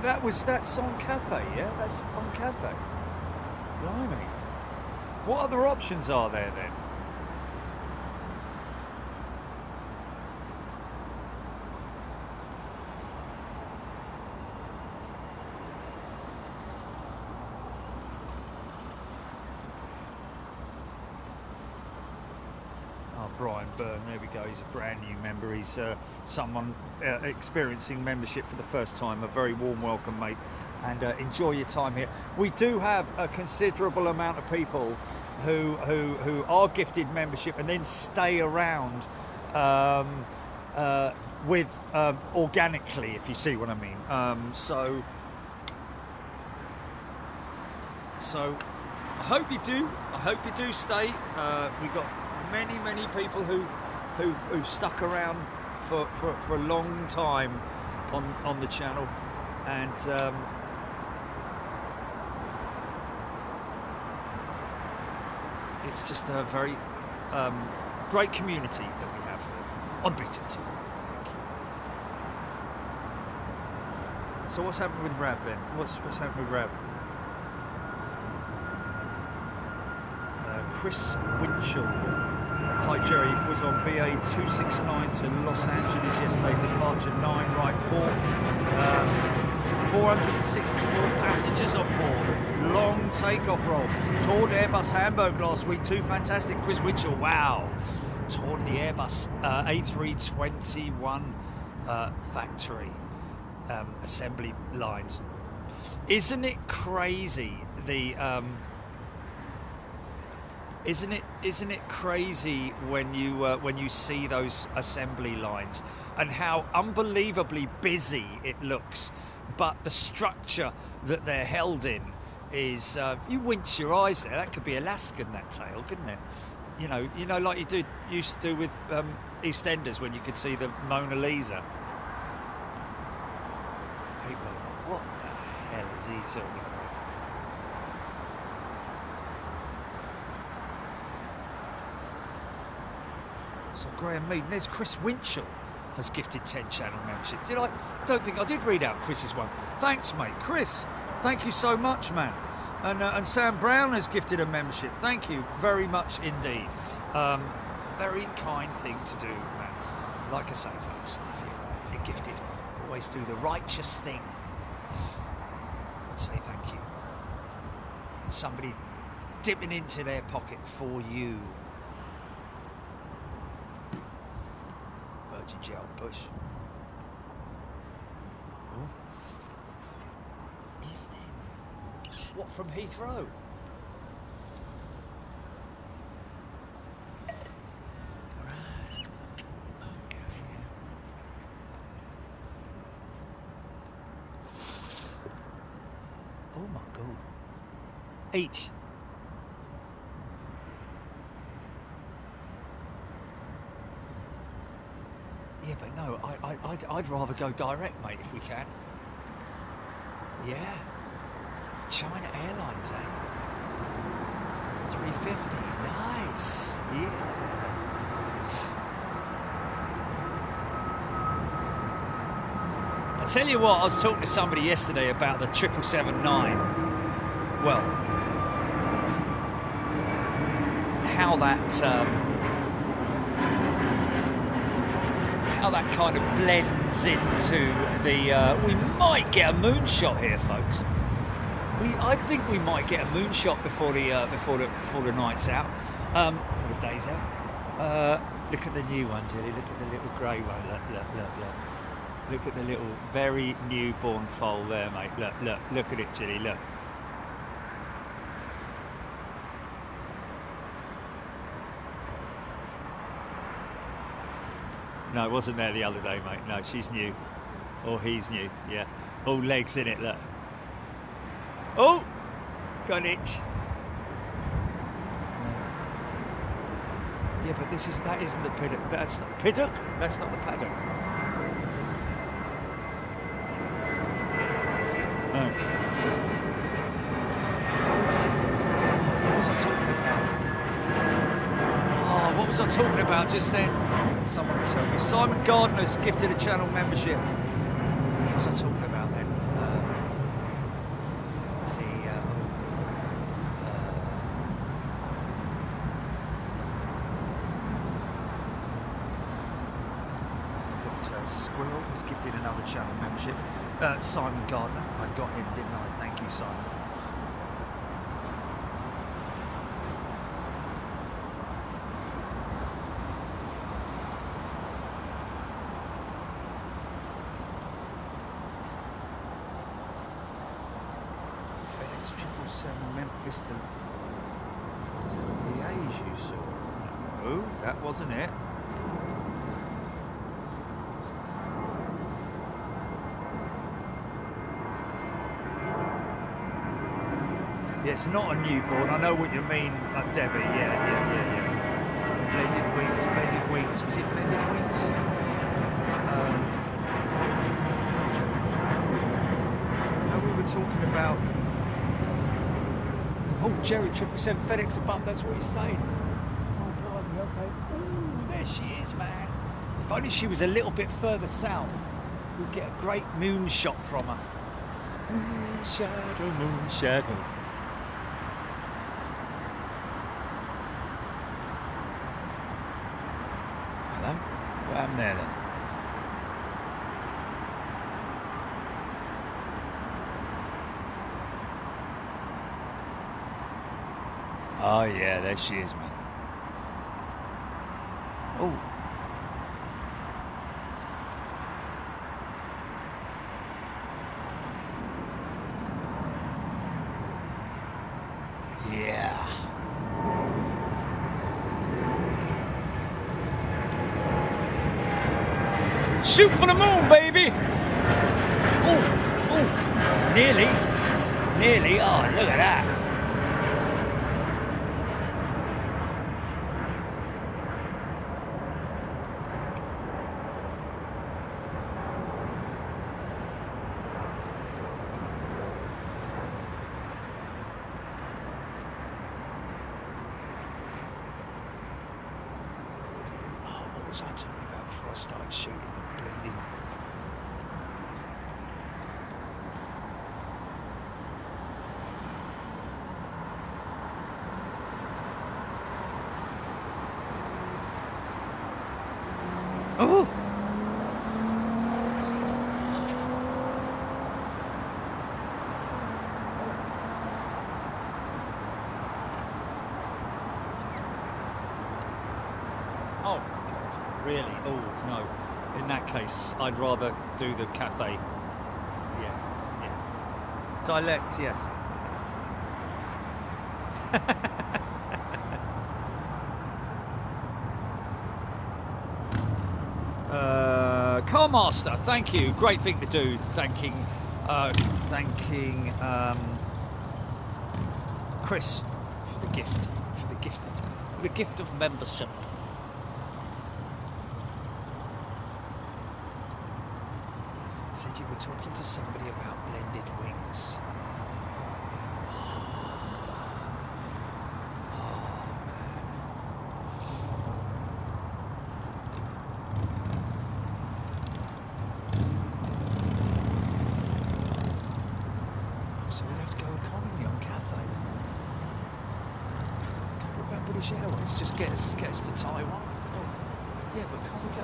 But that's on Cathay, yeah? That's on Cathay. Blimey. What other options are there then? Brian Byrne, there we go, he's a brand new member. He's someone experiencing membership for the first time. A very warm welcome, mate, and enjoy your time here. We do have a considerable amount of people who are gifted membership and then stay around with organically, if you see what I mean. So I hope you do. I hope you do stay. We got many people who've stuck around for a long time on the channel, and it's just a very great community that we have here on BJT. So what's happened with Rab then? What's happened with Rab? Chris Winchell. Hi Jerry, was on BA269 to Los Angeles yesterday, departure 9 right 464 passengers on board, long takeoff roll, toured Airbus Hamburg last week too, fantastic. Chris Winchell, wow, toured the Airbus A321 factory assembly lines. Isn't it crazy the Isn't it crazy when you see those assembly lines and how unbelievably busy it looks, but the structure that they're held in is you winch your eyes there. That could be Alaskan, that tail, couldn't it? You know, like you used to do with EastEnders when you could see the Mona Lisa. People are like, what the hell is he talking about? So Graham Mead, and there's Chris Winchell has gifted 10 channel membership. I don't think I did read out Chris's one. Thanks, mate. Chris, thank you so much, man. And Sam Brown has gifted a membership. Thank you very much indeed. Very kind thing to do, man. Like I say, folks, if you're gifted, always do the righteous thing and say thank you. Somebody dipping into their pocket for you. Virgin Gel push. Ooh. Is there? What, from Heathrow? Right. Okay. Oh my God. Each. Yeah, but no, I'd rather go direct, mate, if we can. Yeah. China Airlines, eh? 350, nice. Yeah. I tell you what, I was talking to somebody yesterday about the 777-9. Well, how that kind of blends into the. We might get a moonshot here, folks. I think we might get a moonshot before the night's out, before the day's out. Look at the new one, Julie. Look at the little grey one. Look. Look at the little, very newborn foal there, mate. Look at it, Julie. Look. No, it wasn't there the other day, mate. No, she's new. Or he's new, yeah. All legs in it, look. Oh! Got an itch. Yeah, but that isn't the paddock. That's not paddock? That's not the paddock. No. What was I talking about? Oh, what was I talking about just then? Someone will tell me. Simon Gardner's gifted a channel membership. What was I talking about then? Squirrel has gifted another channel membership. Simon Gardner. I got him, didn't I? Thank you, Simon. FedEx 777 Memphis to Liège, you saw. No, that wasn't it. Yeah, it's not a newborn. I know what you mean, Debbie. Yeah. Blended wings. Was it blended wings? I know we were talking about. Oh, Jerry 777 FedEx above. That's what he's saying. Oh, blimey, okay. Ooh, there she is, man. If only she was a little bit further south, we'd get a great moon shot from her. Moon shadow. What happened there then? Oh yeah, there she is, man. Oh. Yeah. Shoot for the moon, baby! Oh, nearly. Oh, look at that. Oh, what was I talking about before I started shooting the bleeding? Oh! Oh, God. Really? Oh, no. In that case, I'd rather do the Cathay. Yeah. Dialect, yes. Carmaster, thank you. Great thing to do. Thanking Chris for the gift of membership. Said you were talking to somebody about blended wings. So we'd have to go economy on Cathay. Can't remember British Airways. Just get us to Taiwan. Oh, yeah, but can't we go?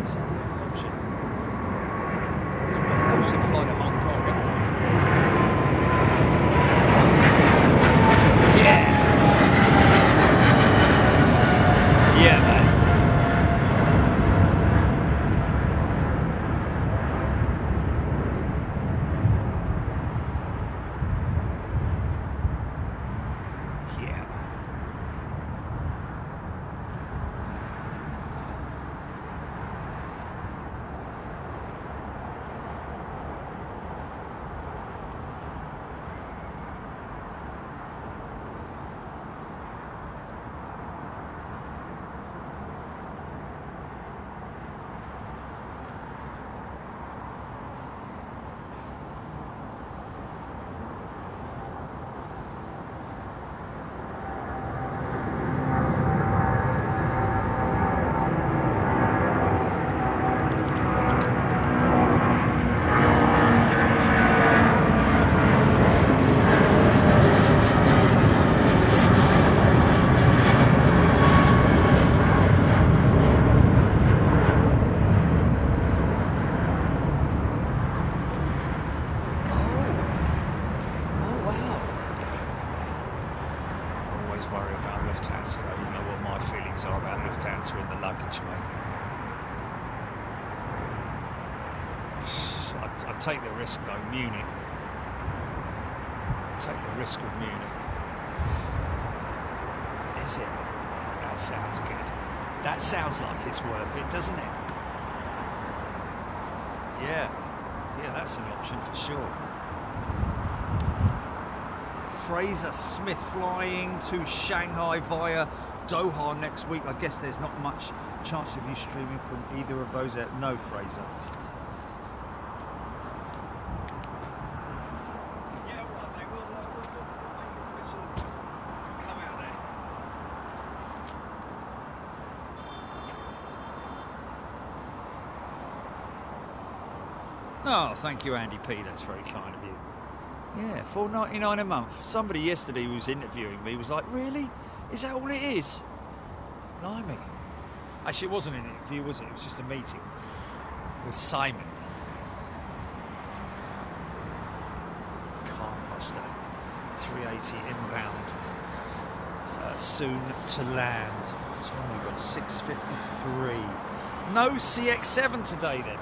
Is that the only option? Because we've got loads that fly to Hong Kong, haven't we? Yeah! Yeah, man. I'd take the risk though, Munich. I'd take the risk with Munich. Is it? Oh, that sounds good. That sounds like it's worth it, doesn't it? Yeah, that's an option for sure. Fraser Smith flying to Shanghai via Doha next week. I guess there's not much chance of you streaming from either of those. No, Fraser. Oh, thank you, Andy P. That's very kind of you. Yeah, $4.99 a month. Somebody yesterday who was interviewing me was like, really? Is that all it is? Blimey. Actually, it wasn't an interview, was it? It was just a meeting with Simon. Carmaster, 380 inbound. Soon to land. What time have we got? 6:53. No CX-7 today then.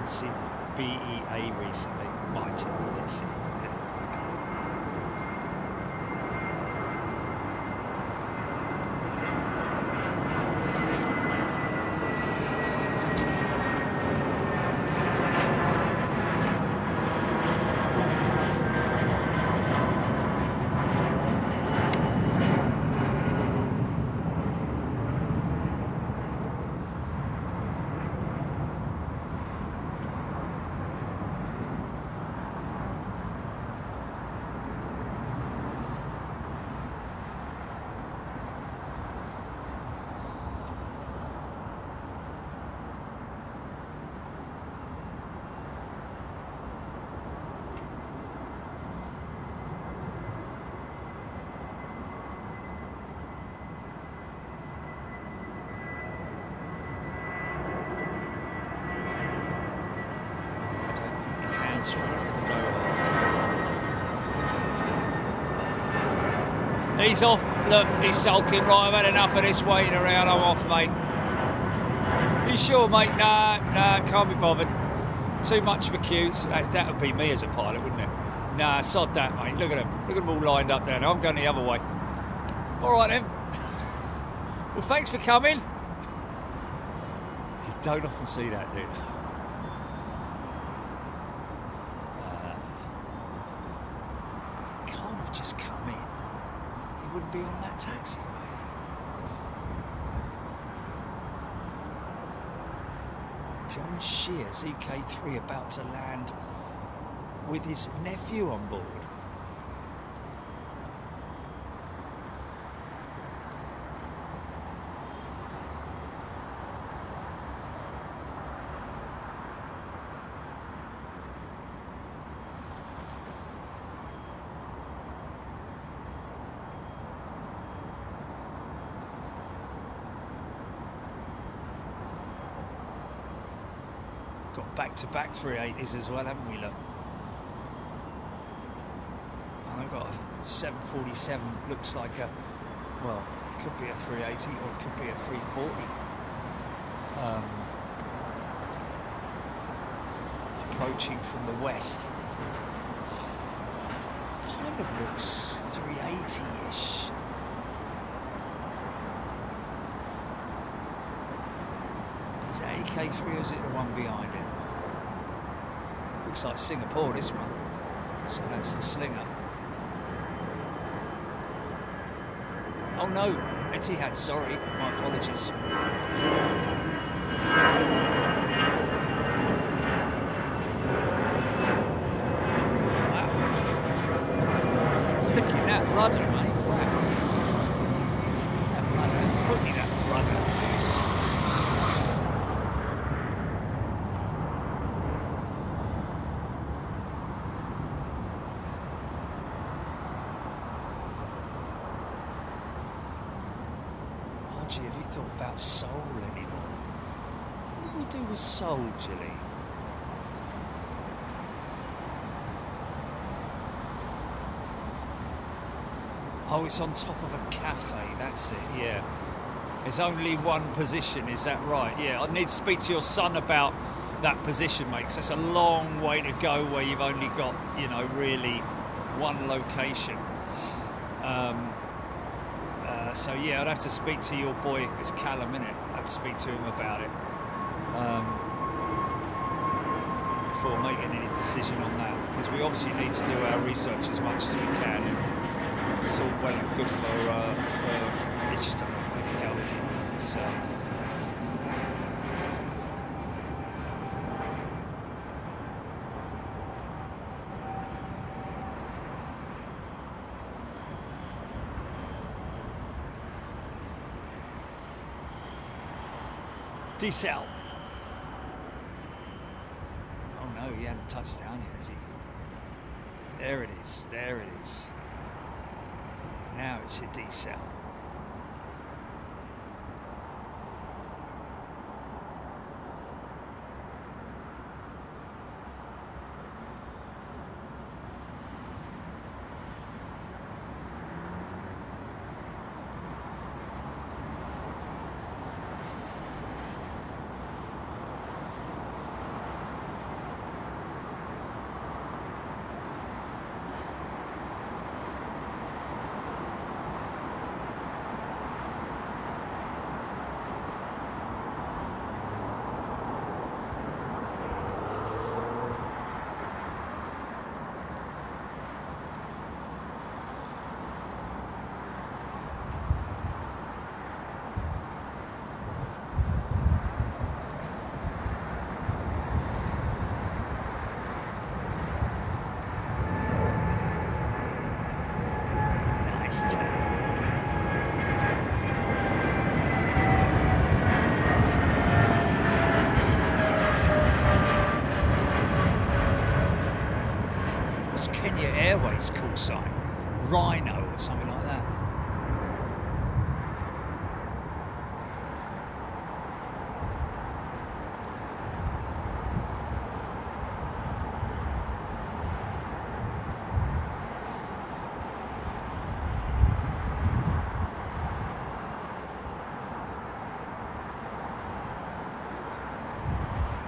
See BEA recently. Mind you, we did see it. Straight from Doha. He's off. Look, he's sulking. Right, I've had enough of this waiting around. I'm off, mate. You sure, mate? Nah, can't be bothered. Too much for cutes. That would be me as a pilot, wouldn't it? Nah, sod that, mate. Look at them. Look at them all lined up down there. I'm going the other way. All right, then. Well, thanks for coming. You don't often see that, do you? Just come in, he wouldn't be on that taxiway. John Shears, EK3, about to land with his nephew on board. Got back-to-back 380s as well, haven't we, look? And I've got a 747, looks like a, well, it could be a 380 or it could be a 340. Approaching from the west. Kind of looks 380-ish. Is that EK3 or is it the one behind it? Looks like Singapore, this one. So that's the Slinger. Oh no, Etihad, sorry, my apologies. Wow. Flicking that rudder, mate. Wow. That rudder, putting that rudder. Have you thought about Seoul anymore? What do we do with Seoul, Gilly? Oh, it's on top of a cafe, that's it, yeah. There's only one position, is that right? Yeah, I need to speak to your son about that position, mate, 'cause that's a long way to go where you've only got, you know, really one location. So yeah, I'd have to speak to your boy, it's Callum, innit? I'd speak to him about it before making any decision on that, because we obviously need to do our research as much as we can, and it's all well and good for it's just a long way to go in it. It's Decel. Oh no, he hasn't touched down yet, has he? There it is, there it is. Now it's your decel. What's Kenya Airways call sign? Rhino or something like that.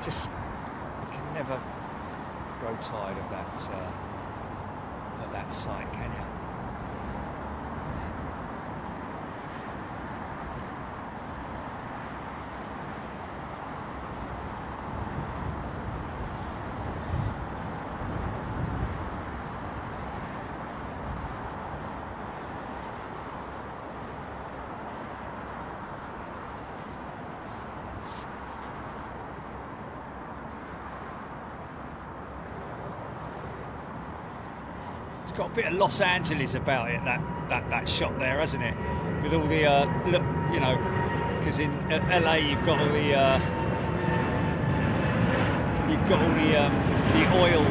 Just can never grow tired of that site, can you? It's got a bit of Los Angeles about it, that shot there, hasn't it? With all the look, you know, because in LA you've got all the oil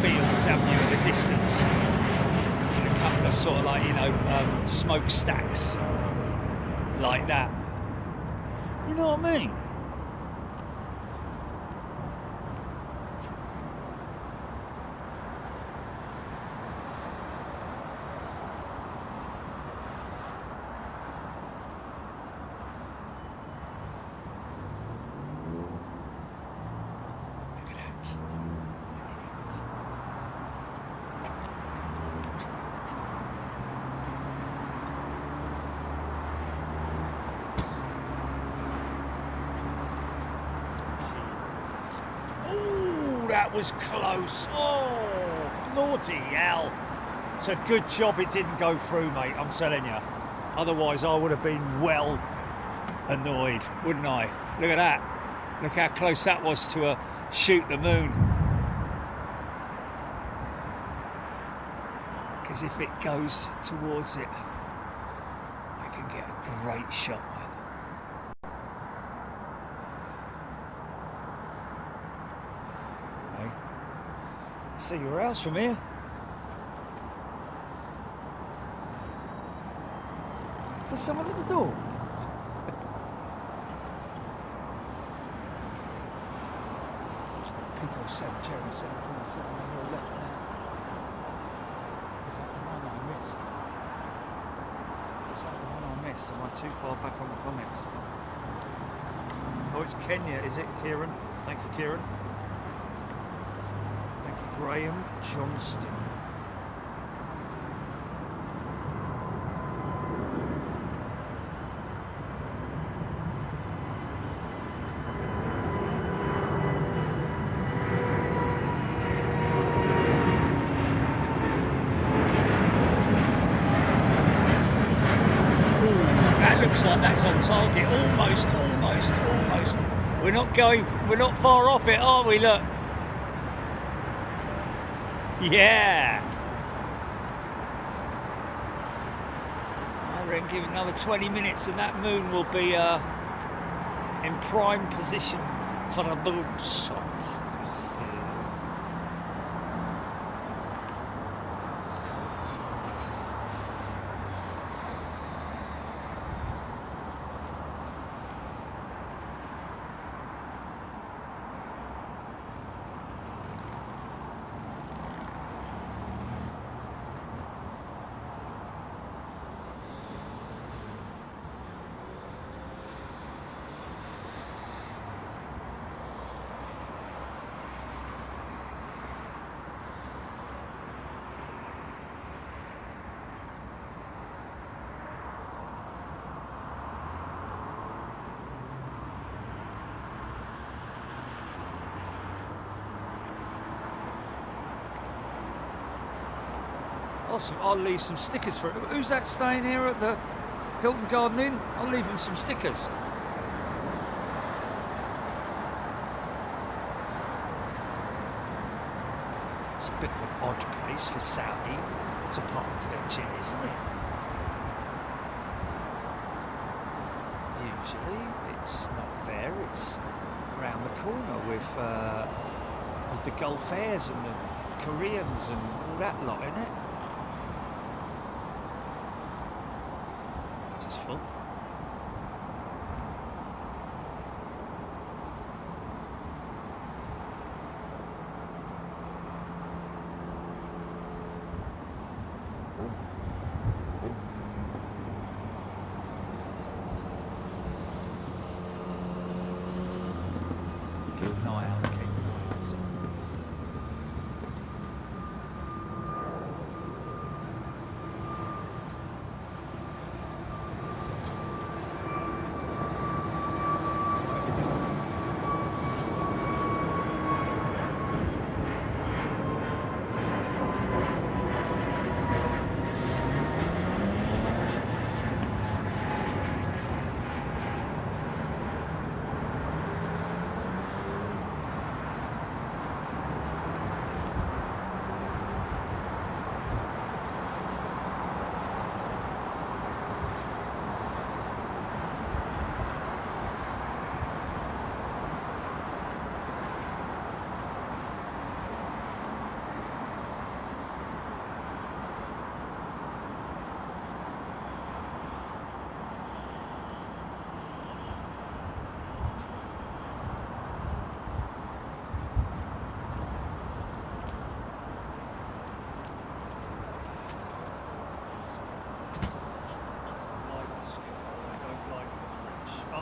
fields, haven't you, in the distance? In a couple of sort of like, you know, smokestacks like that. You know what I mean? That was close. Oh, bloody hell. It's a good job it didn't go through, mate, I'm telling you. Otherwise, I would have been well annoyed, wouldn't I? Look at that. Look how close that was to a shoot the moon. Because if it goes towards it, I can get a great shot. See your house from here. Is there someone at the door? Pico 7, Cherry 747 on your left now. Is that the one I missed? Is that the one I missed? Am I too far back on the comments? Oh, it's Kenya, is it, Kieran? Thank you, Kieran. Graham Johnston. That looks like that's on target. Almost. We're not far off it, are we? Look. Yeah. I reckon give it another 20 minutes and that moon will be in prime position for a boom shot. Awesome. I'll leave some stickers for it. Who's that staying here at the Hilton Garden Inn? I'll leave him some stickers. It's a bit of an odd place for Saudi to park their jet, isn't it? Usually it's not there, it's around the corner with the Gulf Airs and the Koreans and all that lot, isn't it? Just full. Keep an eye out, keep an eye out.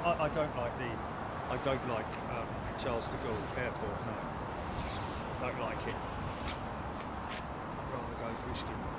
I don't like Charles de Gaulle Airport. No, don't like it. I'd rather go through Schiphol.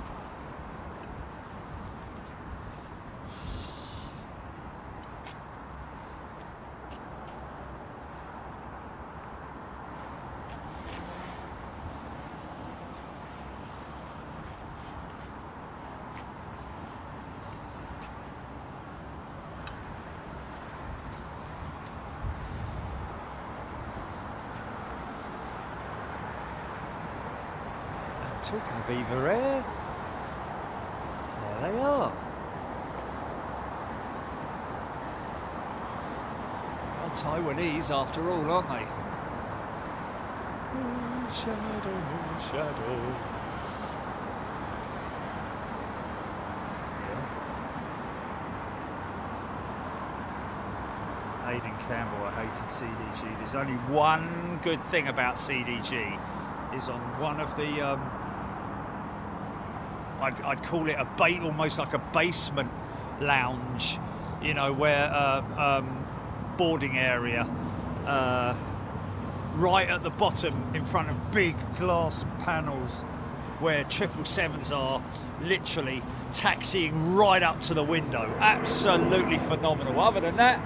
Talking of İberia, there they are. They are Taiwanese after all, aren't they? Moon shadow, moon shadow. Yeah. Aidan Campbell, I hated CDG. There's only one good thing about CDG, is on one of the I'd call it almost like a basement lounge, you know, where boarding area, right at the bottom in front of big glass panels where 777s are, literally taxiing right up to the window. Absolutely phenomenal. Other than that,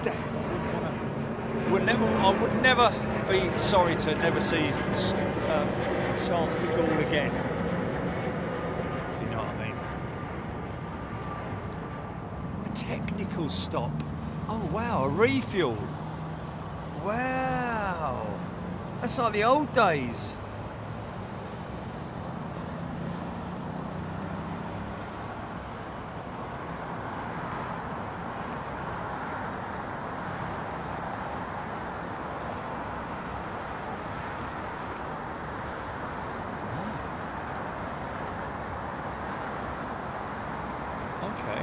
definitely I would never be sorry to never see Charles de Gaulle again. Technical stop. Oh wow, a refuel. Wow, that's like the old days. Okay.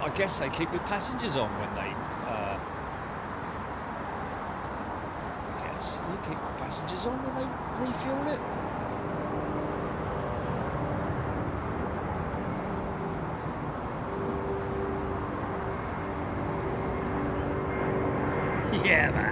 I guess they keep the passengers on when they, I guess you keep the passengers on when they refuel it. Yeah, man.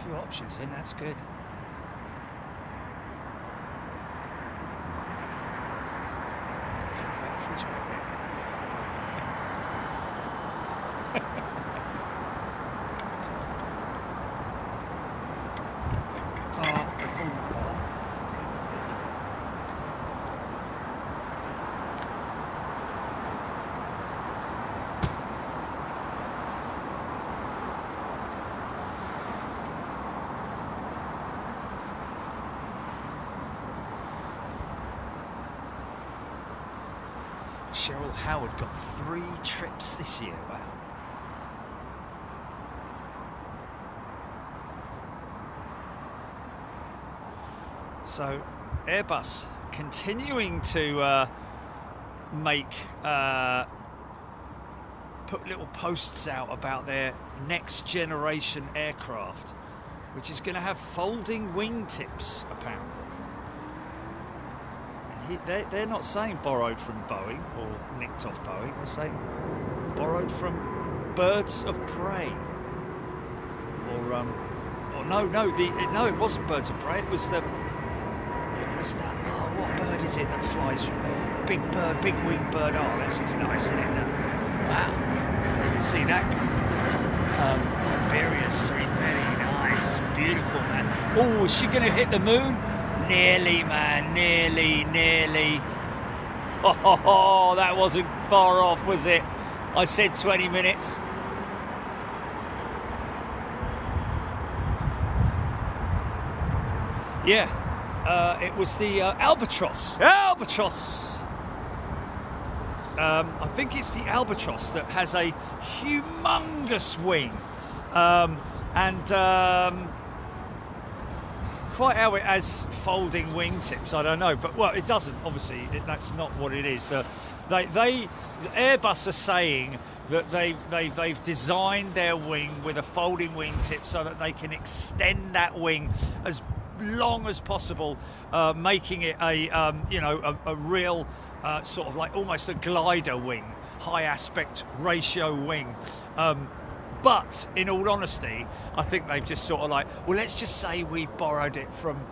Few options in, that's good. Fridge magnet. Cheryl Howard got 3 trips this year. Wow. So Airbus continuing to make put little posts out about their next generation aircraft, which is going to have folding wingtips apparently. They're not saying borrowed from Boeing or nicked off Boeing. They're saying borrowed from birds of prey. Or no, it wasn't birds of prey. It was the what bird is it that flies? Big bird, big winged bird. Oh, that's nice, isn't it? Wow, you see that? Iberia 330, nice, beautiful, man. Oh, is she going to hit the moon? Nearly, man, nearly. Oh, that wasn't far off, was it? I said 20 minutes. Yeah, it was the Albatross. Albatross! I think it's the Albatross that has a humongous wing. Quite how it has folding wingtips, I don't know. But, well, it doesn't, obviously. That's not what it is. Airbus are saying that they've designed their wing with a folding wingtip so that they can extend that wing as long as possible, making it a real sort of like almost a glider wing, high aspect ratio wing. But in all honesty, I think they've just sort of like, well, let's just say we've borrowed it from,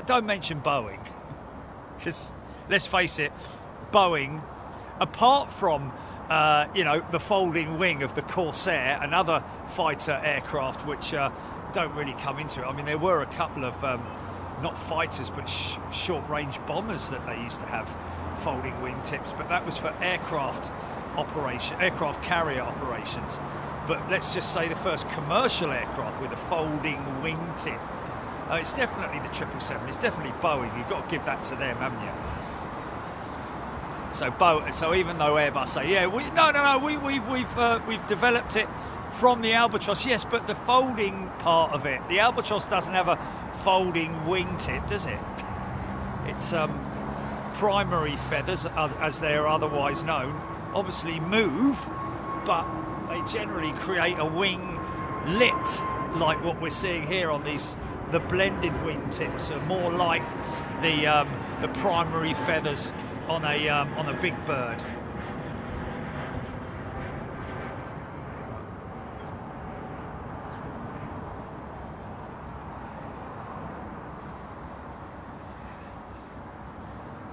don't mention Boeing, because let's face it, Boeing, apart from the folding wing of the Corsair, another fighter aircraft which don't really come into it. I mean, there were a couple of not fighters but short-range bombers that they used to have folding wingtips, but that was for aircraft carrier operations. But let's just say the first commercial aircraft with a folding wingtip, it's definitely the 777. It's definitely Boeing. You've got to give that to them, haven't you? So even though Airbus say, yeah, we've developed it from the Albatross, yes, but the folding part of it, the Albatross doesn't have a folding wingtip, does it? It's primary feathers, as they are otherwise known, obviously move, but they generally create a wing lit like what we're seeing here on these. The blended wingtips are more like the primary feathers on a big bird.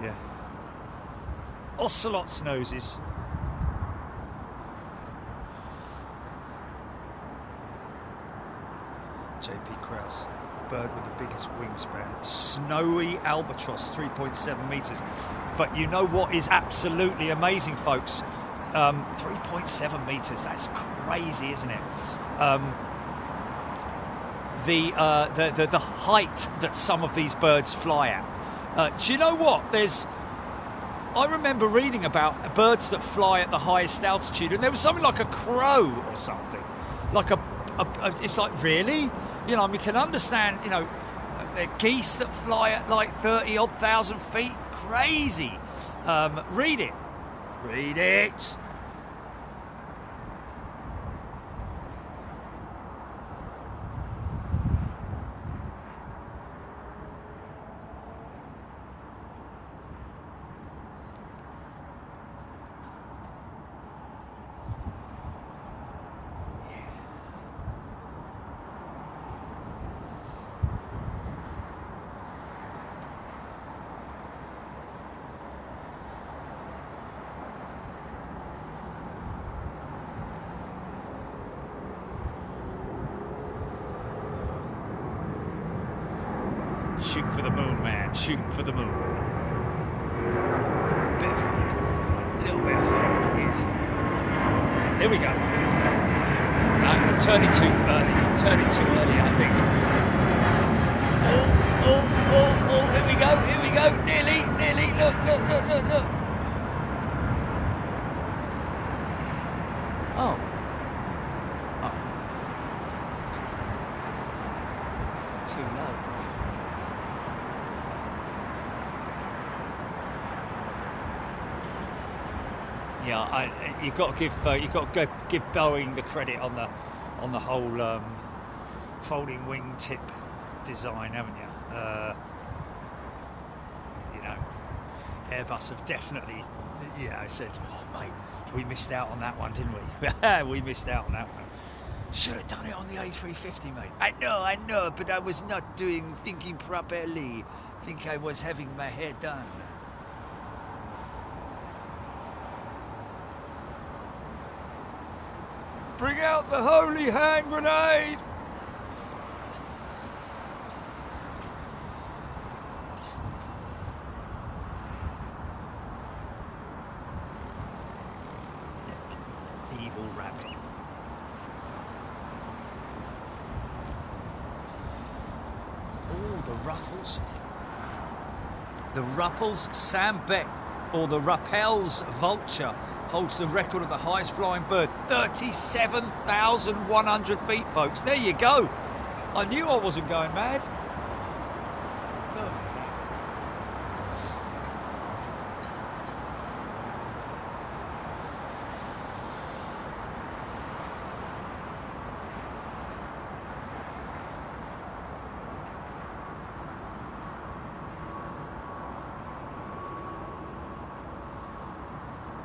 Yeah. Ocelot's noses. JP Krause, bird with the biggest wingspan. Snowy Albatross, 3.7 metres. But you know what is absolutely amazing, folks? 3.7 metres, that's crazy, isn't it? The height that some of these birds fly at. Do you know what? I remember reading about birds that fly at the highest altitude, and there was something like a crow or something. Like it's like, really? We can understand, they're geese that fly at like 30-odd thousand feet. Crazy. Read it. Read it. Shoot for the moon, man. Shoot for the moon. Bit of fun. A little bit of fun. Yeah. Here we go. Right, turning too early. Turning too early, I think. Oh. Here we go. Here we go. Nearly. Look. Oh. Too low. Yeah, you've got to give Boeing the credit on the whole folding wingtip design, haven't you? Airbus have definitely, said, oh mate, we missed out on that one, didn't we? We missed out on that one. Should have done it on the A350, mate. I know, but I was not thinking properly. Think I was having my hair done. Bring out the holy hand grenade! Evil rabbit. Oh, the ruffles. The Ruppels Sam Beck, or the Rappels Vulture, holds the record of the highest flying bird, 37,100 feet, folks. There you go. I knew I wasn't going mad.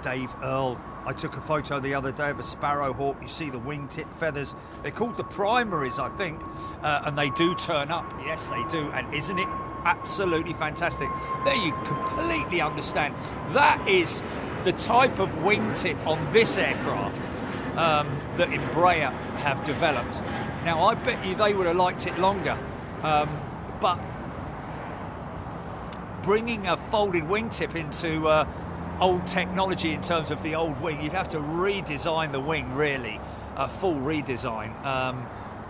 Dave Earl. I took a photo the other day of a sparrowhawk. You see the wingtip feathers. They're called the primaries, I think, and they do turn up. Yes, they do. And isn't it absolutely fantastic? There you completely understand. That is the type of wingtip on this aircraft that Embraer have developed. Now, I bet you they would have liked it longer, but bringing a folded wingtip into old technology in terms of the old wing, you'd have to redesign the wing, really, a full redesign,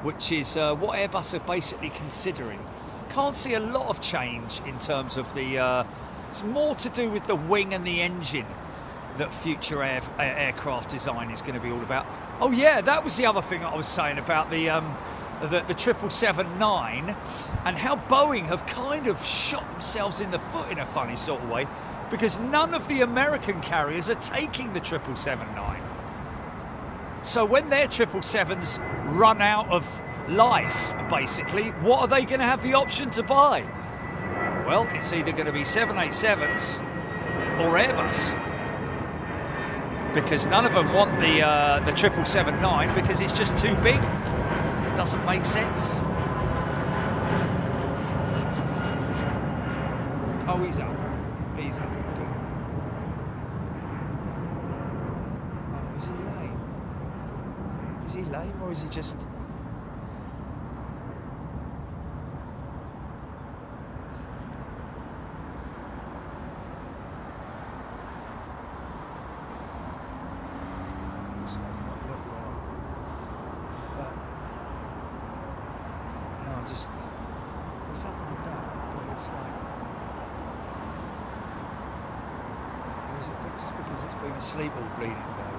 which is what Airbus are basically considering. Can't see a lot of change in terms of the it's more to do with the wing and the engine that future aircraft design is going to be all about. Oh yeah, that was the other thing I was saying about the 777-9 and how Boeing have kind of shot themselves in the foot in a funny sort of way, because none of the American carriers are taking the 777-9. So when their 777s run out of life, basically, what are they going to have the option to buy? Well, it's either going to be 787s or Airbus, because none of them want the 777-9 because it's just too big. Doesn't make sense. Oh, he's up. He's up. Good. Oh, is he lame? Is he lame or is he just... what's happened with that? But it's like, or is it just because it's been asleep all bleeding day?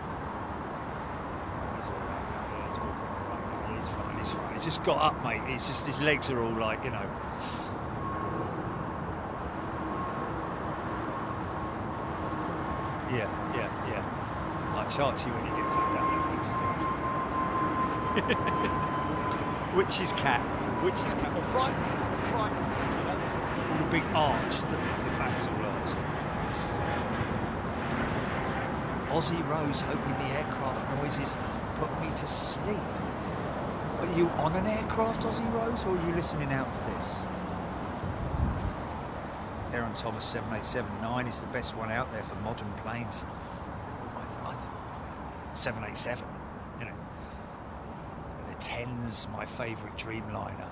He's all right. Yeah, he's walking all right. Yeah, he's fine. He's fine. He's just got up, mate. It's just his legs are all like, you know. Yeah. Like Archie when he gets up that big stretch. Which is cat. Which is cat. Or frightened, you know. All the big arch, the back's all arched. Aussie Rose hoping the aircraft noises put me to sleep. Are you on an aircraft, Aussie Rose, or are you listening out for this? Aaron Thomas 787-9 is the best one out there for modern planes. I think 787, you know. The 10's my favourite Dreamliner.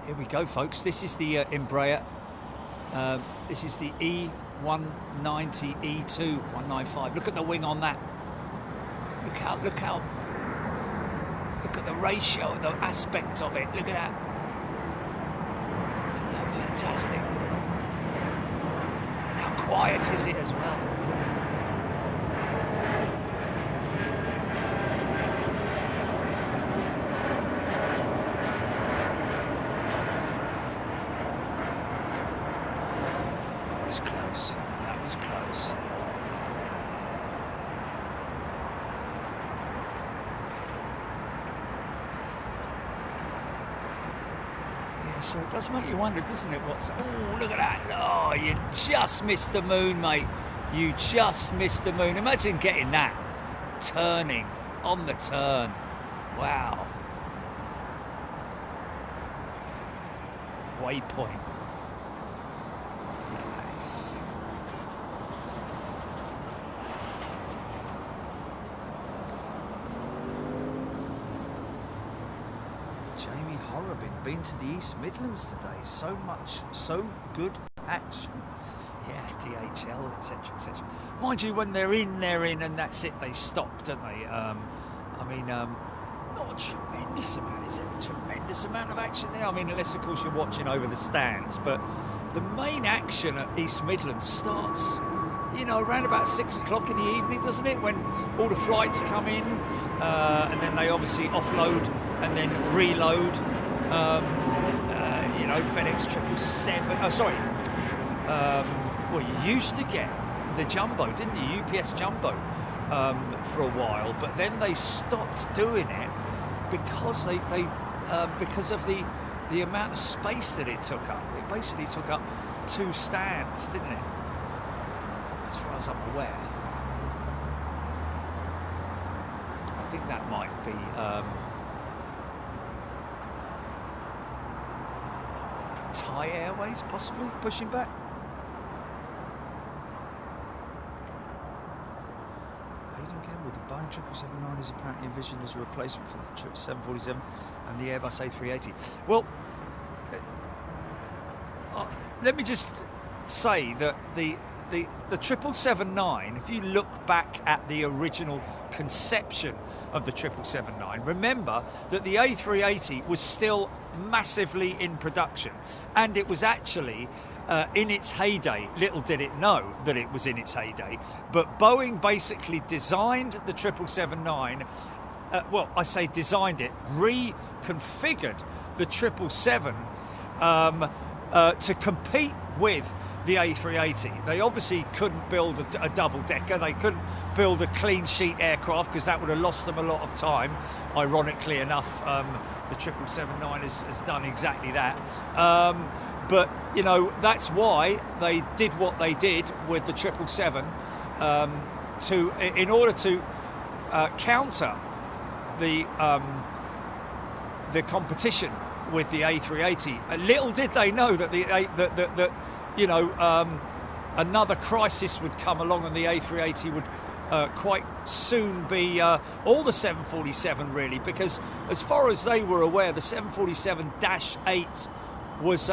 Here we go, folks. This is the Embraer. This is the E190 E2 195. Look at the wing on that. Look out. Look at the ratio, the aspect of it. Look at that. Isn't that fantastic? How quiet is it as well? That was close. That was close. So it does make you wonder, doesn't it? Oh, look at that. Oh, you just missed the moon, mate. You just missed the moon. Imagine getting that. Turning on the turn. Wow. Waypoint. Nice. Jamie Horrobin, been to the East Midlands today. So good action. Yeah, DHL, etc., etc. Mind you, when they're in, and that's it. They stop, don't they? I mean, not a tremendous amount, is it? A tremendous amount of action there. I mean, unless of course you're watching over the stands, but the main action at East Midlands starts, you know, around about 6 o'clock in the evening, doesn't it? When all the flights come in, and then they obviously offload and then reload. You know, FedEx 777. Oh, sorry. Well, you used to get the jumbo, didn't you? UPS jumbo for a while, but then they stopped doing it because because of the amount of space that it took up. It basically took up 2 stands, didn't it? As far as I'm aware. I think that might be Thai Airways possibly pushing back. With the Boeing 777-9 is apparently envisioned as a replacement for the 747 and the Airbus A380. Well, let me just say that the 777-9, if you look back at the original conception of the 777-9, remember that the A380 was still massively in production, and it was actually in its heyday. Little did it know that it was in its heyday, but Boeing basically designed the 777-9, well, I say designed it, reconfigured the 777 to compete with the A380. They obviously couldn't build a double-decker. They couldn't build a clean sheet aircraft because that would have lost them a lot of time. Ironically enough, the 777-9 has done exactly that. But, you know, that's why they did what they did with the 777 in order to counter the competition with the A380. Little did they know that another crisis would come along, and the A380 would quite soon be all the 747 really, because as far as they were aware, the 747-8 was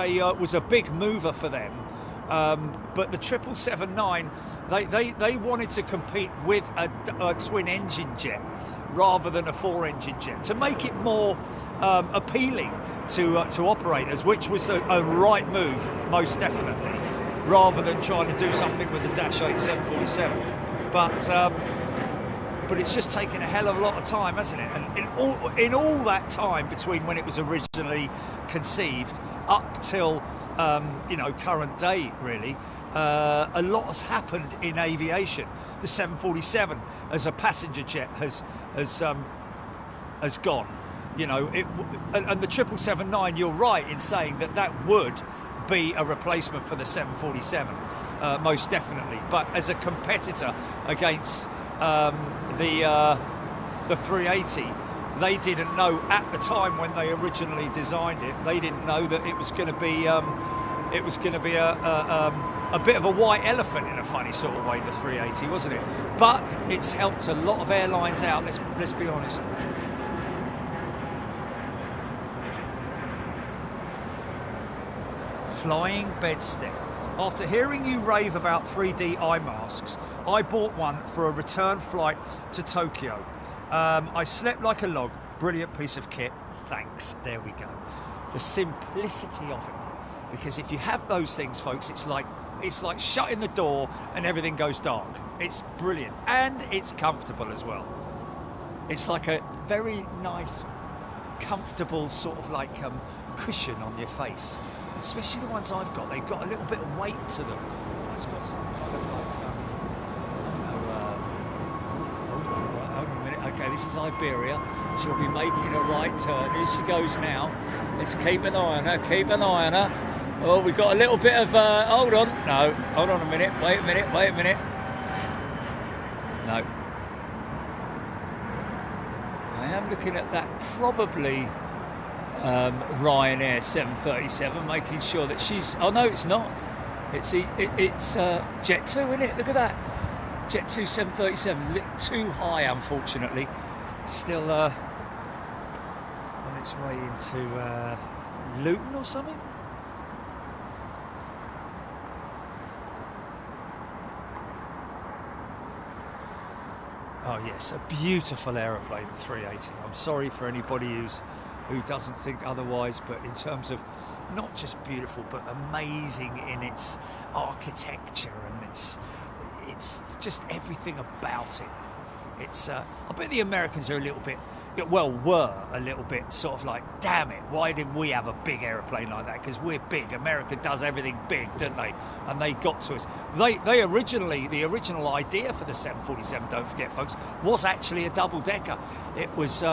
a big mover for them. But the 777-9, they wanted to compete with a twin engine jet rather than a 4-engine jet to make it more appealing to operators, which was a right move, most definitely, rather than trying to do something with the -8 747. But it's just taken a hell of a lot of time, hasn't it? And in all that time between when it was originally conceived up till current day, really, a lot has happened in aviation. The 747 as a passenger jet has gone. You know, and the 777-9, you're right in saying that would be a replacement for the 747, most definitely. But as a competitor against the 380, they didn't know at the time when they originally designed it. They didn't know that it was going to be a bit of a white elephant in a funny sort of way. The 380, wasn't it? But it's helped a lot of airlines out. Let's be honest. Flying bedstead. After hearing you rave about 3D eye masks, I bought one for a return flight to Tokyo. I slept like a log. Brilliant piece of kit. Thanks. There we go. The simplicity of it. Because if you have those things, folks, it's like shutting the door and everything goes dark. It's brilliant, and it's comfortable as well. It's like a very nice, comfortable sort of like cushion on your face. Especially the ones I've got, they've got a little bit of weight to them. It's got some kind of like, hold on a minute. Okay, this is Iberia. She'll be making a right turn. Here she goes now. Let's keep an eye on her. Keep an eye on her. Oh, we've got a little bit of. Hold on. No. Hold on a minute. Wait a minute. Wait a minute. No. I am looking at that. Probably. Ryanair 737, making sure that she's. Oh no, it's not. It's Jet 2, isn't it? Look at that. Jet 2 737, lit too high, unfortunately. Still on its way into Luton or something. Oh yes, a beautiful aeroplane, the 380. I'm sorry for anybody who doesn't think otherwise, but in terms of not just beautiful, but amazing in its architecture and it's just everything about it. It's I bet the Americans are a little bit, were a little bit sort of like, damn it, why didn't we have a big aeroplane like that? Because we're big. America does everything big, don't they? And they got to us. They originally, the original idea for the 747, don't forget, folks, was actually a double-decker. It was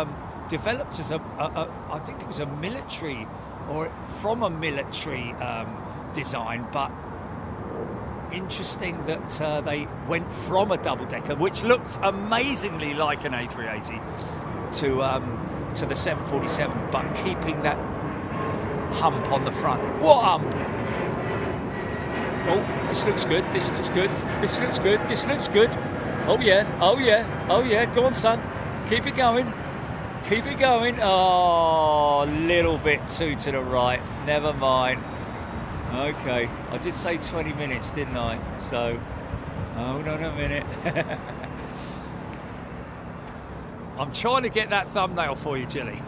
developed as I think it was a military, or from a military design, but interesting that they went from a double-decker, which looked amazingly like an A380, to the 747, but keeping that hump on the front. What hump? Oh, this looks good. This looks good. This looks good. This looks good. Oh yeah. Oh yeah. Oh yeah. Go on, son. Keep it going. Keep it going. Oh, a little bit too to the right. Never mind. Okay. I did say 20 minutes, didn't I? So, hold on a minute. I'm trying to get that thumbnail for you, Jilly.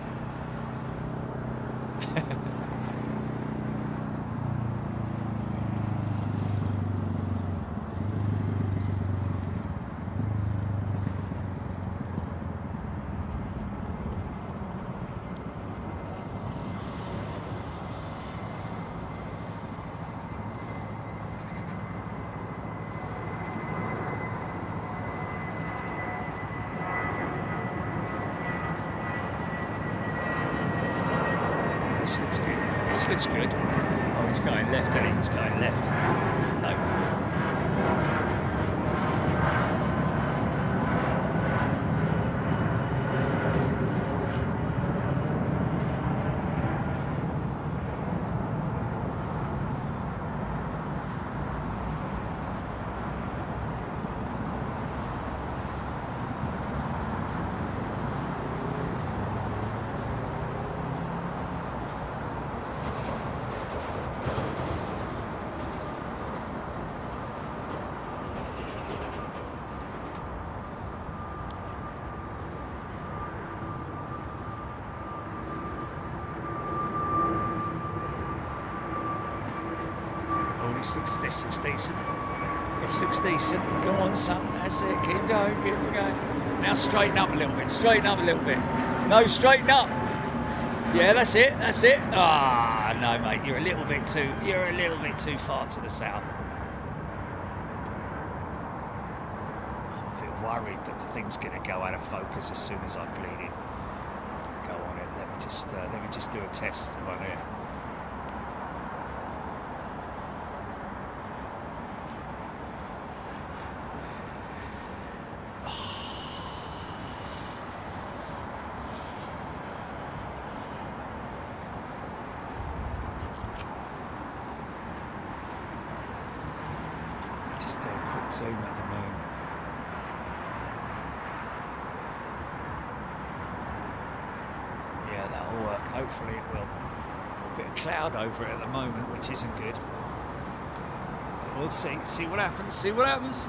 This looks good. This looks good. Oh, he's going left, isn't he? He's going left. No. This looks decent. This looks decent. Go on, son. That's it. Keep going. Keep going. Now straighten up a little bit. Straighten up a little bit. No, straighten up. Yeah, that's it. That's it. Ah, no, mate. You're a little bit too far to the south. I'm a bit worried that the thing's going to go out of focus as soon as I bleed it. Go on it. Let me just do a test right here. Just do a quick zoom at the moon. Yeah, that'll work. Hopefully it will. A bit of cloud over it at the moment, which isn't good. But we'll see. See what happens. See what happens.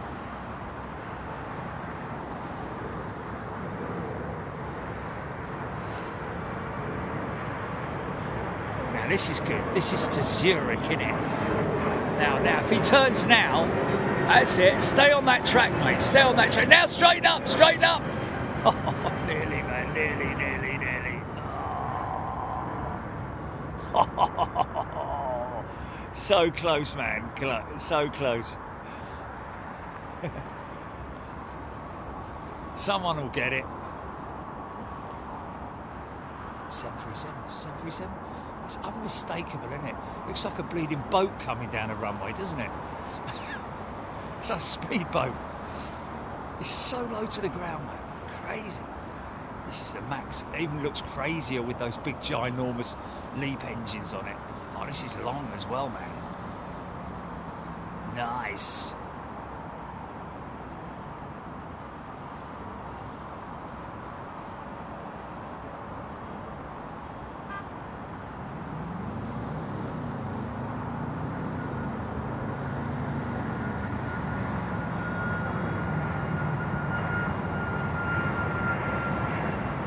Oh, now this is good. This is to Zurich, isn't it? Now, if he turns now, that's it. Stay on that track, mate. Stay on that track. Now, straighten up, straighten up. Oh, nearly, man. Nearly, nearly, nearly. Oh. So close, man. So close. Someone will get it. 737, 737. It's unmistakable, isn't it? Looks like a bleeding boat coming down a runway, doesn't it? It's a speedboat. It's so low to the ground, man. Crazy. This is the max. It even looks crazier with those big, ginormous LEAP engines on it. Oh, this is long as well, man. Nice.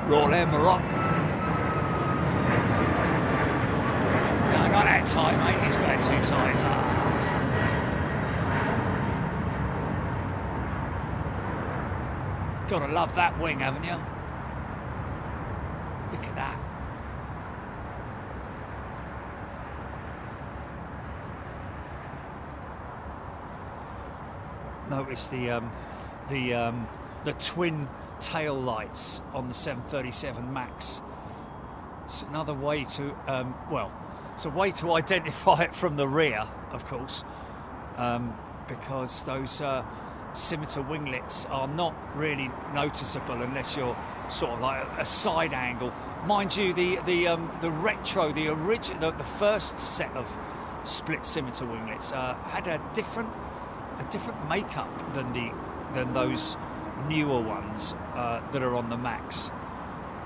Royal Air Morocco. No, not that tight, mate. He's going too tight. Gotta love that wing, haven't you? Look at that. Notice the twin tail lights on the 737 MAX. It's another way to well, it's a way to identify it from the rear, of course, because those scimitar winglets are not really noticeable unless you're sort of like a side angle. Mind you, the retro, the original, the first set of split scimitar winglets had a different makeup than those newer ones that are on the MAX.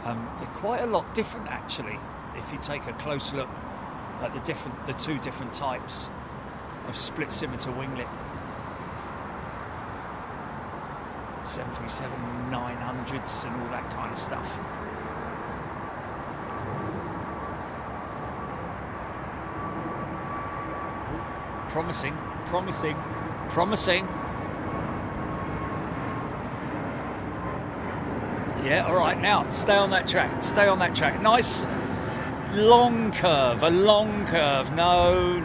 They're quite a lot different actually if you take a close look at the two different types of split scimitar winglet. 737-900s and all that kind of stuff. Ooh, promising. Yeah, all right, now stay on that track. Nice long curve, a long curve. No.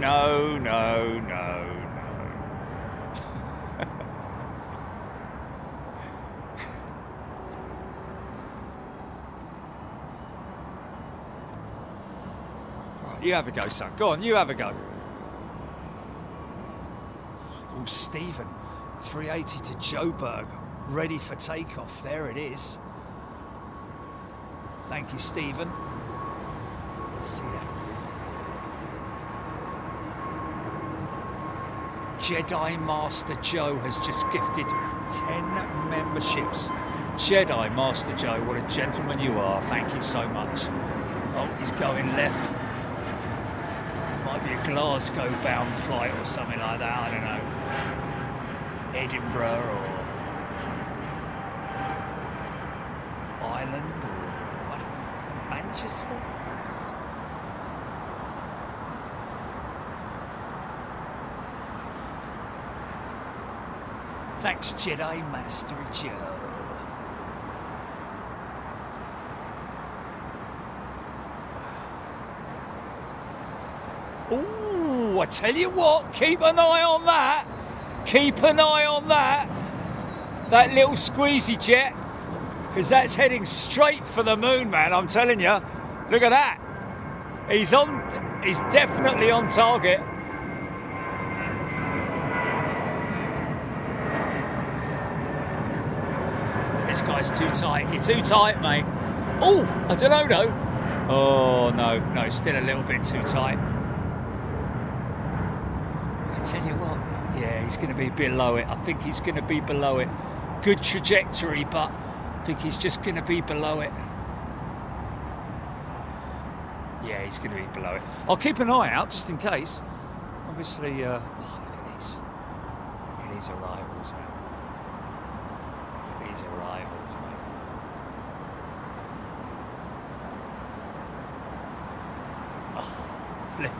Right, you have a go, son. Go on, you have a go. Oh, Stephen, 380 to Joburg, ready for takeoff. There it is. Thank you, Stephen. Let's see that. Jedi Master Joe has just gifted 10 memberships. Jedi Master Joe, what a gentleman you are. Thank you so much. Oh, he's going left. Might be a Glasgow-bound flight or something like that, I don't know. Edinburgh or Ireland or I don't know, Manchester. Thanks, Jedi Master Joe. Ooh, I tell you what, keep an eye on that. Keep an eye on that little squeezy jet, because that's heading straight for the moon, man. I'm telling you. Look at that. He's definitely on target. This guy's too tight. You're too tight, mate. Oh, I don't know though. Oh no, still a little bit too tight. I tell you what. Yeah, he's going to be below it. I think he's going to be below it. Good trajectory, but I think he's just going to be below it. Yeah, he's going to be below it. I'll keep an eye out just in case. Obviously, oh, look at these. Look at these arrivals, man. Look at these arrivals, mate. Oh, flip.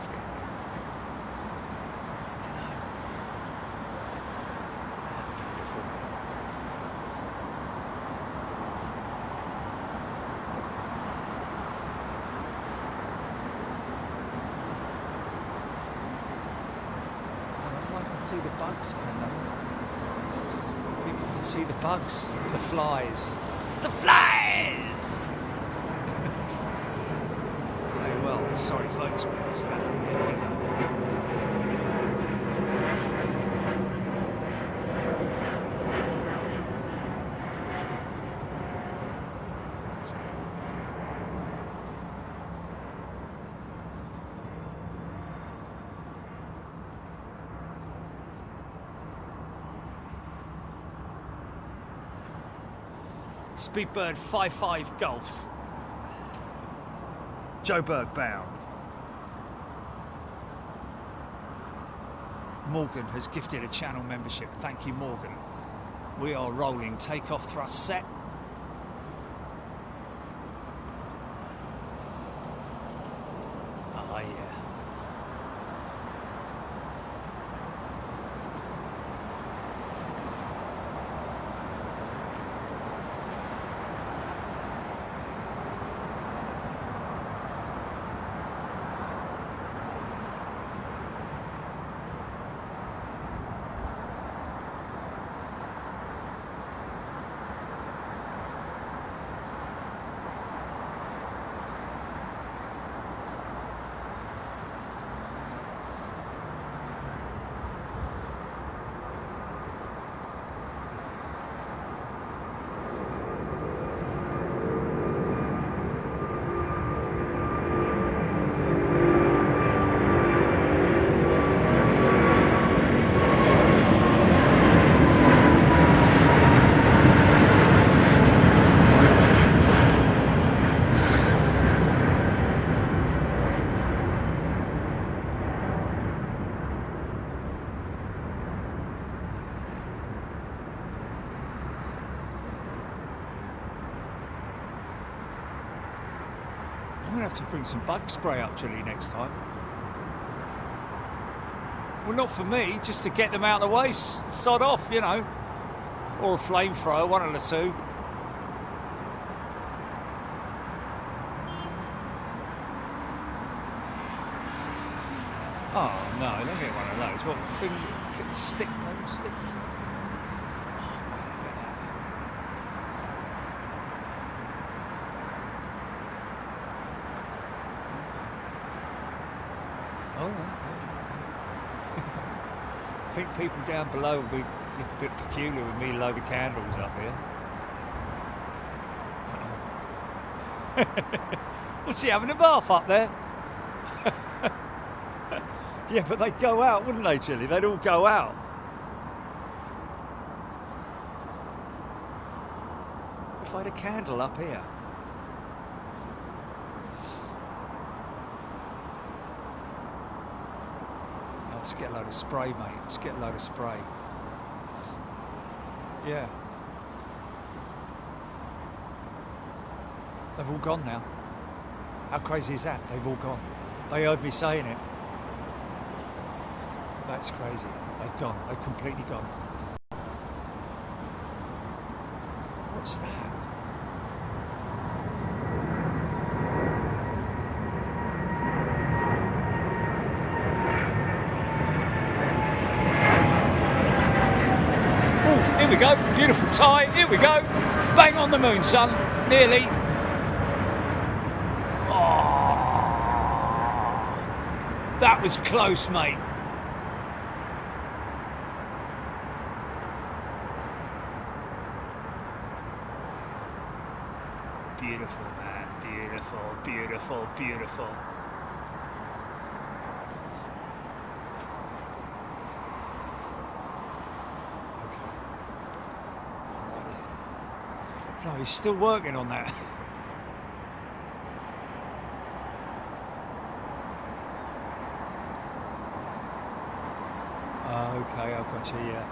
See the bugs, can they? People can see the bugs, the flies. It's the flies! Okay, well, sorry folks, but here we go. Speedbird 55 Golf. Joburg bound. Morgan has gifted a channel membership. Thank you, Morgan. We are rolling. Takeoff thrust set. going to have to bring some bug spray up, Julie, next time. Well, not for me, just to get them out of the way, sod off, you know. Or a flamethrower, one of the two. Oh, no, don't get one of those. What thing? Stick, no stick. Oh, man, look at that. Oh, I think people down below will look a bit peculiar with me a load of candles up here. What's he having a bath up there? Yeah, but they'd go out, wouldn't they, Chilly? They'd all go out. If I had a candle up here. I'll just get a load of spray, mate. Just get a load of spray. Yeah. They've all gone now. How crazy is that? They've all gone. They heard me saying it. That's crazy. They've gone. They've completely gone. What's that? Oh, here we go. Beautiful tie. Here we go. Bang on the moon, son. Nearly. Oh, that was close, mate. Beautiful, man. Beautiful, beautiful, beautiful. Okay. Alrighty. No, he's still working on that. Okay, I've got you, yeah.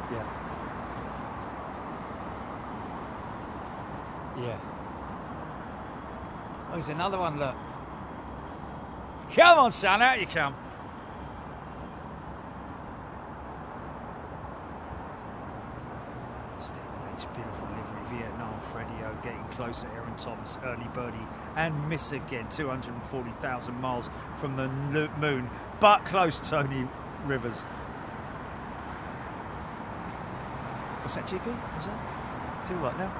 Yeah. Oh, there's another one, look. Come on, son, out you come. Step H, beautiful livery, Vietnam, Freddie O, getting closer, Aaron Thomas, early birdie, and miss again, 240,000 miles from the moon, but close, Tony Rivers. What's that, GP? What's that? Do what now?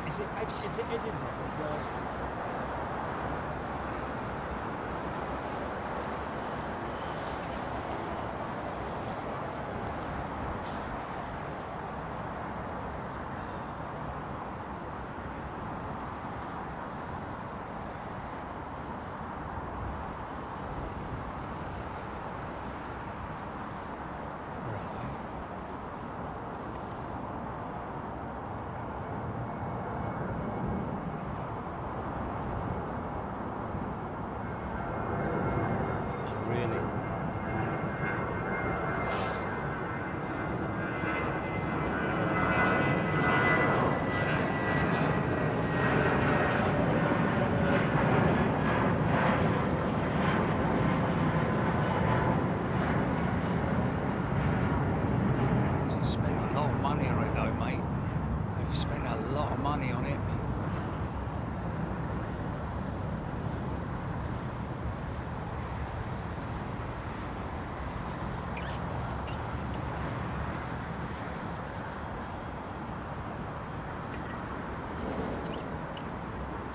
Is it Edinburgh?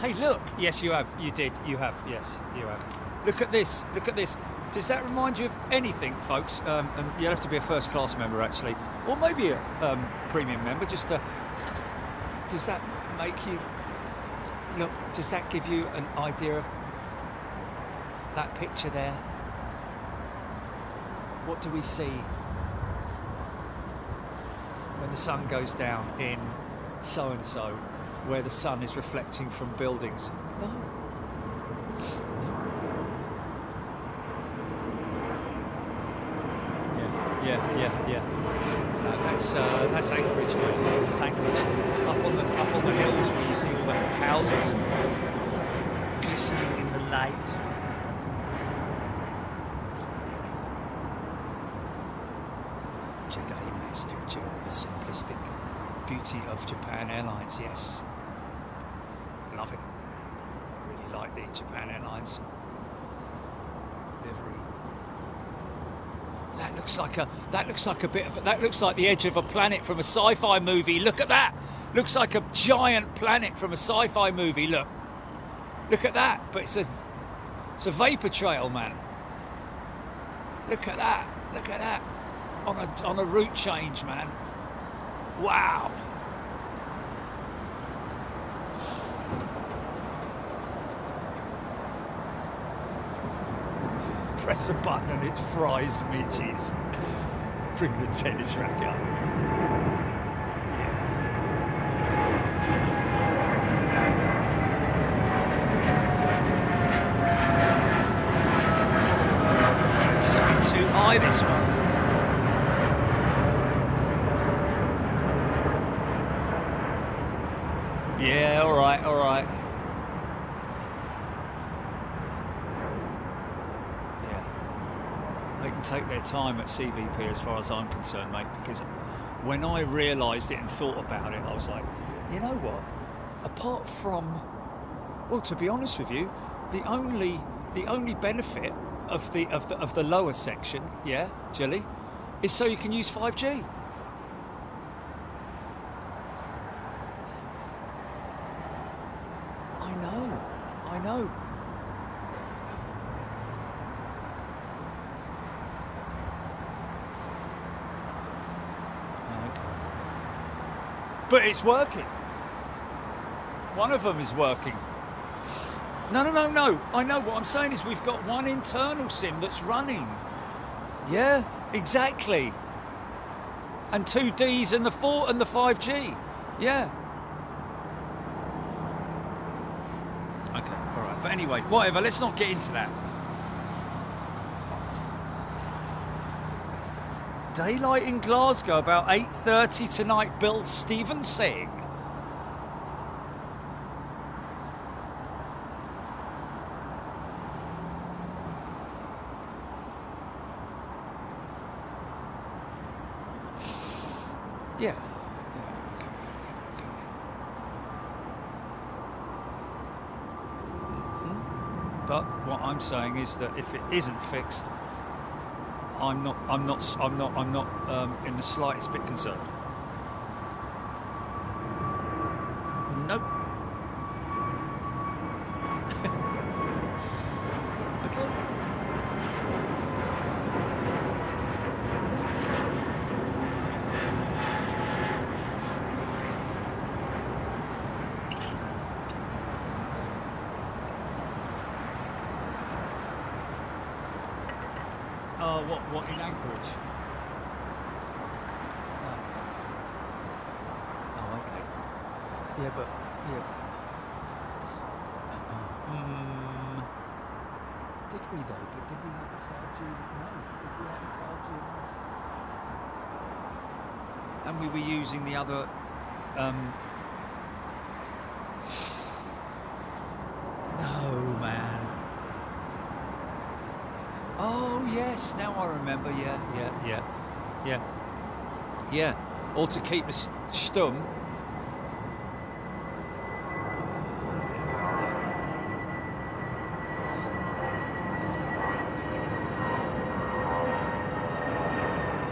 Hey, look. Yes, you have. You did. You have. Yes, you have. Look at this. Look at this. Does that remind you of anything, folks? And you'll have to be a first-class member, actually, or maybe a premium member. Just to. Does that make you look? Does that give you an idea of that picture there? What do we see when the sun goes down in so-and-so, where the sun is reflecting from buildings? No. Yeah. No, that's Anchorage, mate. That's Anchorage. Up on the hills where you see all the houses glistening in the light. Jedi Master Joe, the simplistic beauty of Japan Airlines. Yes, love it. Really like the Japan Airlines livery. That looks like the edge of a planet from a sci-fi movie. Look at that. Looks like a giant planet from a sci-fi movie. Look at that. But it's a vapor trail, man. Look at that. Look at that. On a route change, man. Wow. Press a button and it fries midges. Bring the tennis racket up. Yeah. It's just been too high, this one. Yeah, all right, all right. They can take their time at CVP as far as I'm concerned, mate, because when I realised it and thought about it, I was like, you know what? Apart from, well, to be honest with you, the only benefit of the lower section, yeah, Jilly, is so you can use 5G. I know. But it's working. One of them is working. No. I know what I'm saying is we've got one internal SIM that's running. Yeah, exactly. And 2Ds and the 4 and the 5G. Yeah. Okay, all right. But anyway, whatever. Let's not get into that. Daylight in Glasgow about 8:30 tonight, Bill Stevens saying. Yeah. But what I'm saying is that if it isn't fixed, I'm not in the slightest bit concerned. Nope. Okay. What in Anchorage? Oh, okay. Yeah, but did we though? But did we have the 5G? No. Did we have the 5G? And we were using the other. No, man. Oh yes, now I remember. Yeah. Or to keep us stum.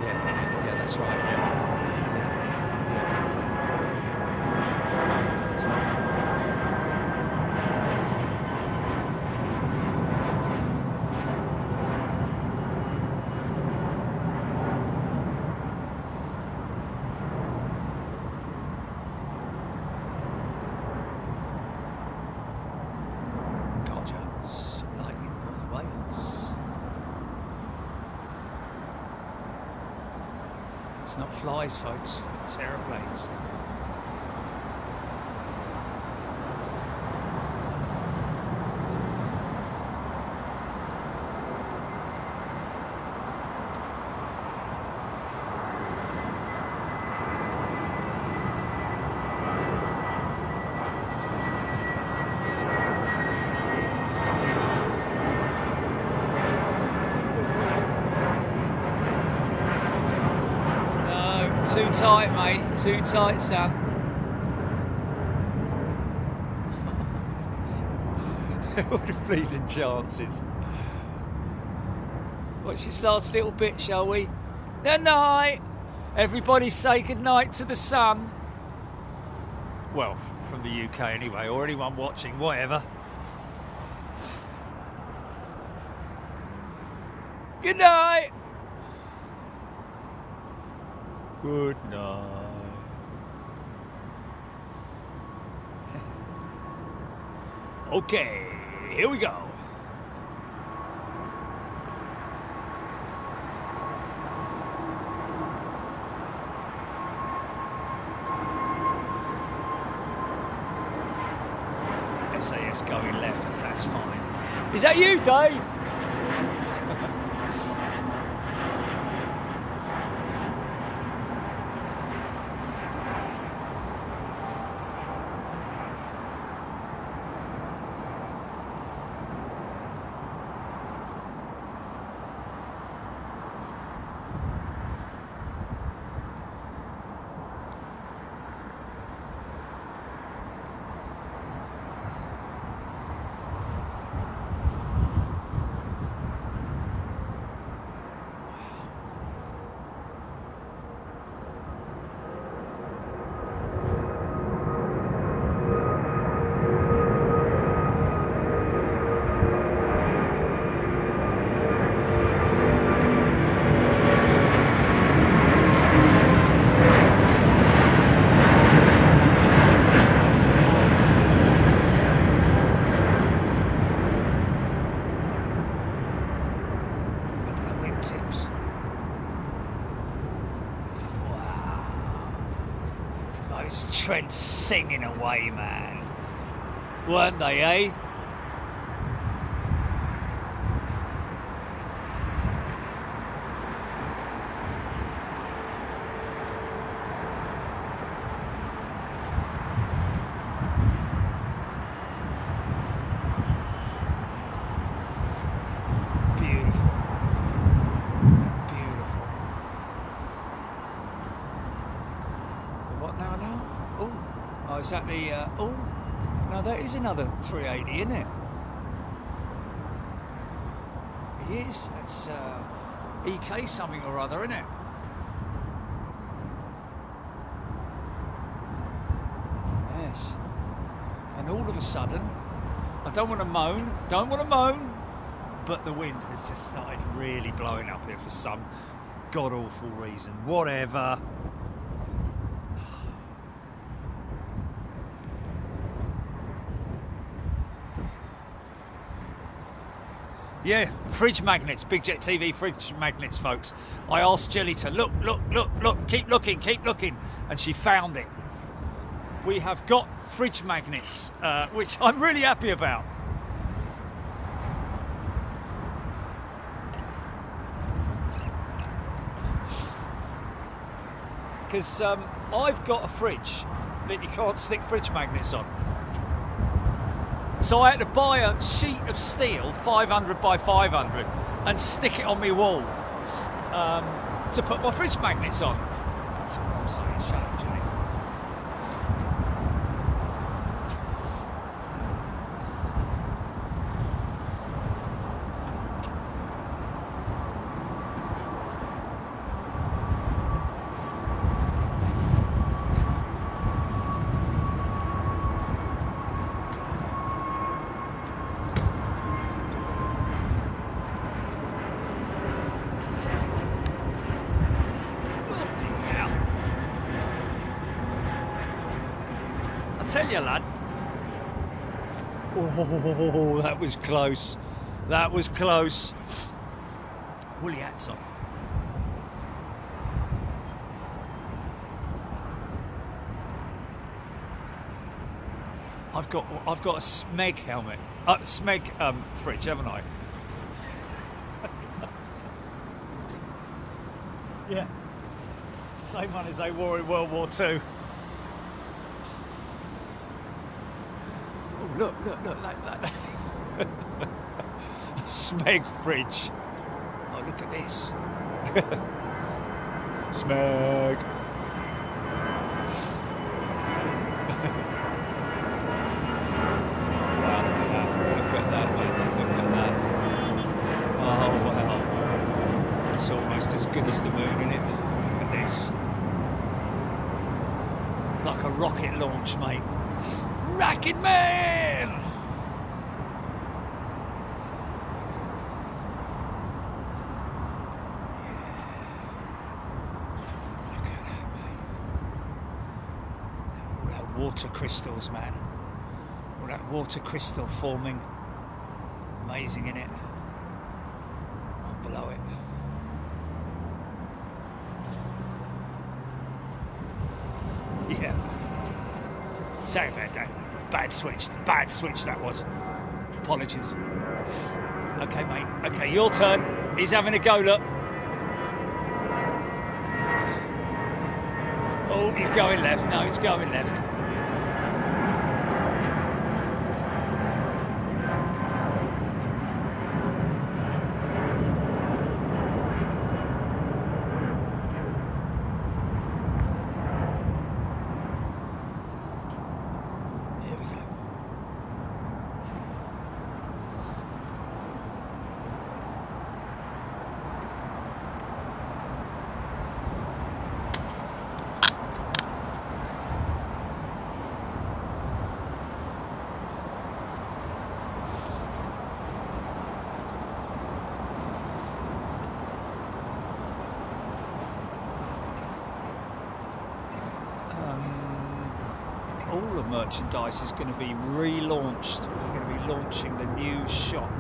Yeah. That's right. Yeah. That's right. It's not flies, folks, it's aeroplanes. Too tight, mate. Too tight, son. What a fleeting chances. What's this last little bit, shall we? Good night. Everybody say good night to the sun. Well, from the UK anyway, or anyone watching, whatever. Good night. Good night. Okay, here we go. SAS going left, that's fine. Is that you, Dave? Trent singing away, man. Weren't they, eh? Is that the, oh, no, that is another 380, isn't it? It is. That's EK something or other, isn't it? Yes. And all of a sudden, I don't want to moan, but the wind has just started really blowing up here for some god-awful reason. Whatever. Yeah, fridge magnets, Big Jet TV fridge magnets, folks. I asked Jelly to look, keep looking, and she found it. We have got fridge magnets, which I'm really happy about. Because I've got a fridge that you can't stick fridge magnets on. So I had to buy a sheet of steel, 500 by 500, and stick it on my wall to put my fridge magnets on. That's all I'm saying. Shut up, Jenny. Tell you, lad. Oh, that was close. That was close. Woolly hats on. I've got a Smeg helmet, Smeg fridge, haven't I? Yeah, same one as they wore in World War II. Oh, look, that. Smeg fridge. Oh, look at this. Smeg. almost as good as the moon, isn't it? Look at this. Like a rocket launch, mate. Rocket Man! Look at that, mate. All that water crystals, man. All that water crystal forming. Amazing, innit? One below it. Yeah. Sorry about that. Bad switch that was. Apologies. Okay, mate. Okay, your turn. He's having a go, look. Oh, he's going left. No, he's going left. Merchandise is going to be relaunched. We're going to be launching the new shop.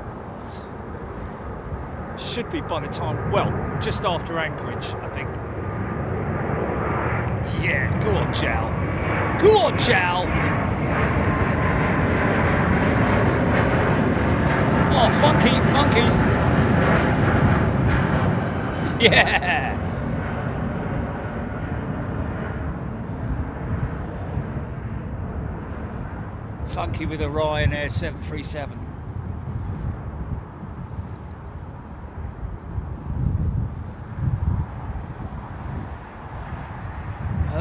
Should be by the time, well, just after Anchorage, I think. Yeah, go on, Jal. Go on, Jal. Oh, funky, funky. Yeah. Funky with a Ryanair 737.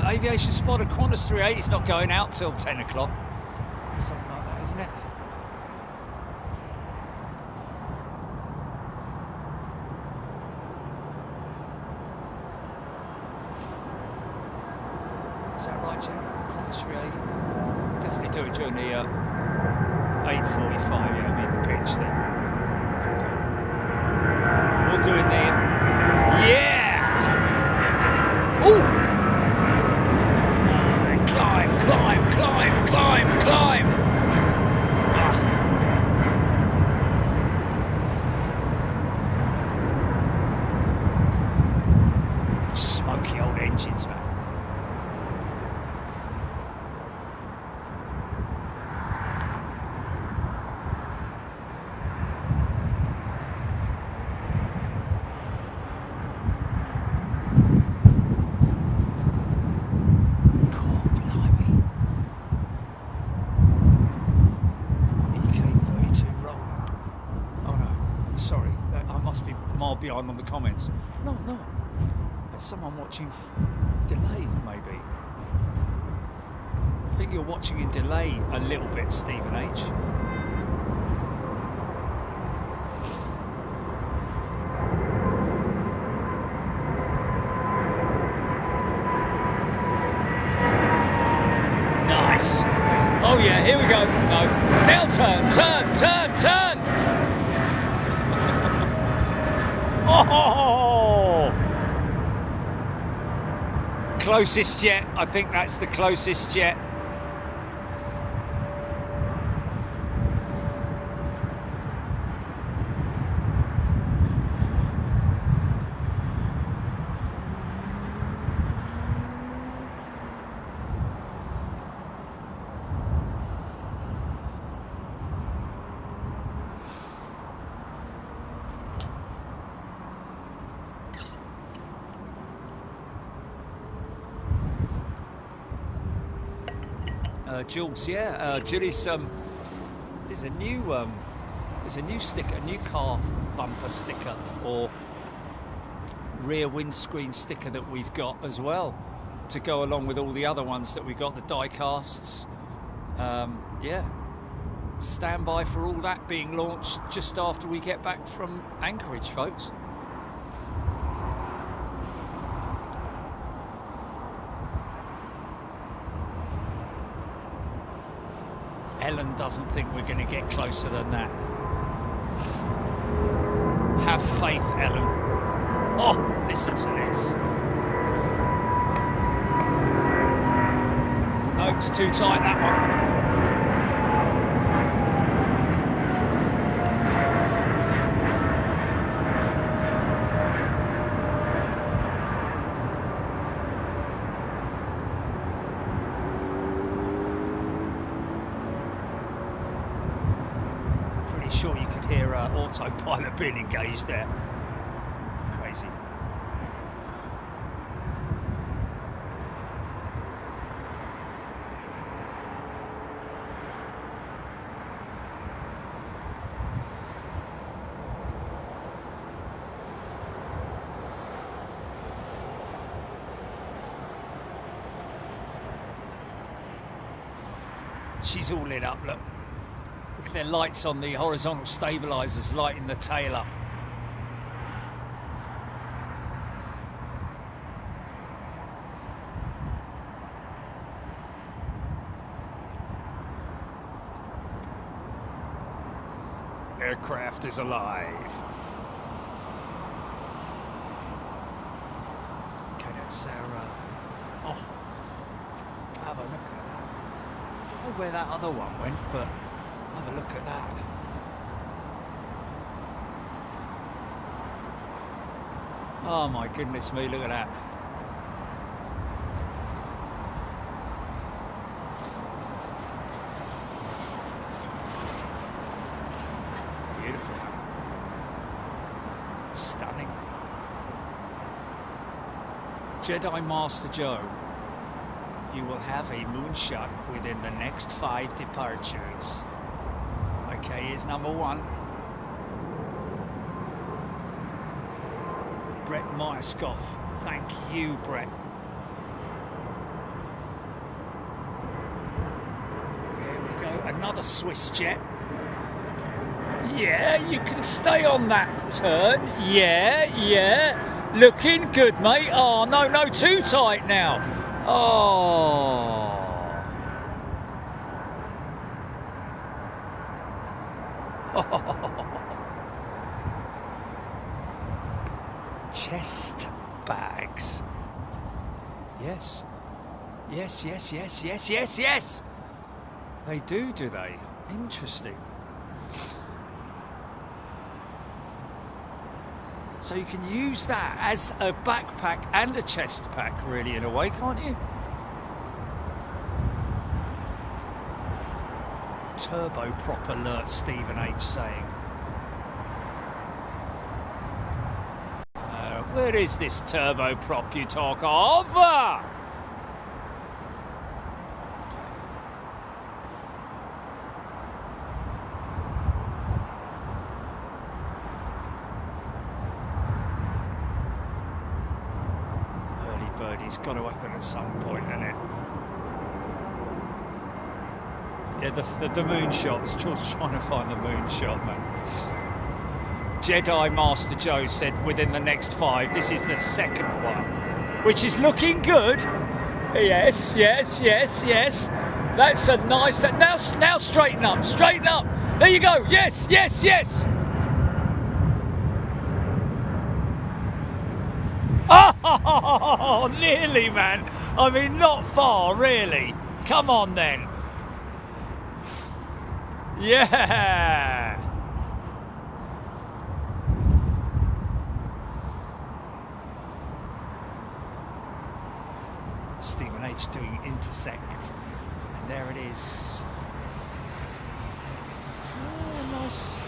Aviation spotted Qantas 380 is not going out till 10 o'clock. Something like that, isn't it? Is that right, Jim? Qantas 380? Definitely do it during the 8:45, yeah, mid pitch then. We'll do it there. Yeah! Ooh! Climb, climb, climb, climb, climb! Ah. Smoky old engines, man. Behind on the comments. No. There's someone watching delay, maybe. I think you're watching in delay a little bit, Stephen H. Nice. Oh yeah, here we go. No. Now turn. Oh! Closest jet. I think that's the closest jet. Jules, yeah, Julie's. There's a new sticker, a new car bumper sticker or rear windscreen sticker that we've got as well to go along with all the other ones that we got, the die casts. Yeah, stand by for all that being launched just after we get back from Anchorage, folks. Ellen doesn't think we're going to get closer than that. Have faith, Ellen. Oh, listen to this. No, it's too tight, that one. Sure you could hear autopilot being engaged there. Crazy. She's all lit up, look. Look at their lights on the horizontal stabilisers lighting the tail up. Aircraft is alive. Okay, that's our... oh, have a look at that. I don't know where that other one went, but... have a look at that. Oh my goodness me, look at that. Beautiful. Stunning. Jedi Master Joe, you will have a moonshot within the next 5 departures. Okay, here's number 1. Brett Myerscough. Thank you, Brett. There we go. Another Swiss jet. Yeah, you can stay on that turn. Yeah, yeah. Looking good, mate. Oh, no, no, too tight now. Oh. Chest bags. Yes. Yes, yes, yes, yes, yes, yes. They do they? Interesting. So you can use that as a backpack and a chest pack, really, in a way, can't you? Turboprop alert, Stephen H. saying. Where is this turboprop you talk of? Early birdie's got to happen at some point, isn't it? Yeah, the moonshots. Just trying to find the moonshot, man. Jedi Master Joe said within the next 5. This is the second one, which is looking good. Yes, yes, yes, yes. That's a nice... Now straighten up, straighten up. There you go. Yes, yes, yes. Oh, nearly, man. I mean, not far, really. Come on, then. Yeah. Stephen H doing intersect, and there it is. Oh, nice.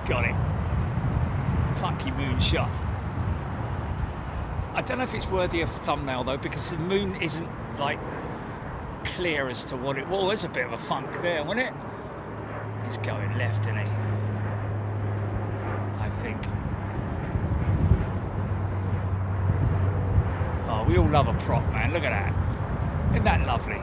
Got it. Funky moonshot. I don't know if it's worthy of thumbnail though, because the moon isn't like clear as to what it was. There's a bit of a funk there, wasn't it? He's going left, isn't he? I think. Oh, we all love a prop, man. Look at that. Isn't that lovely?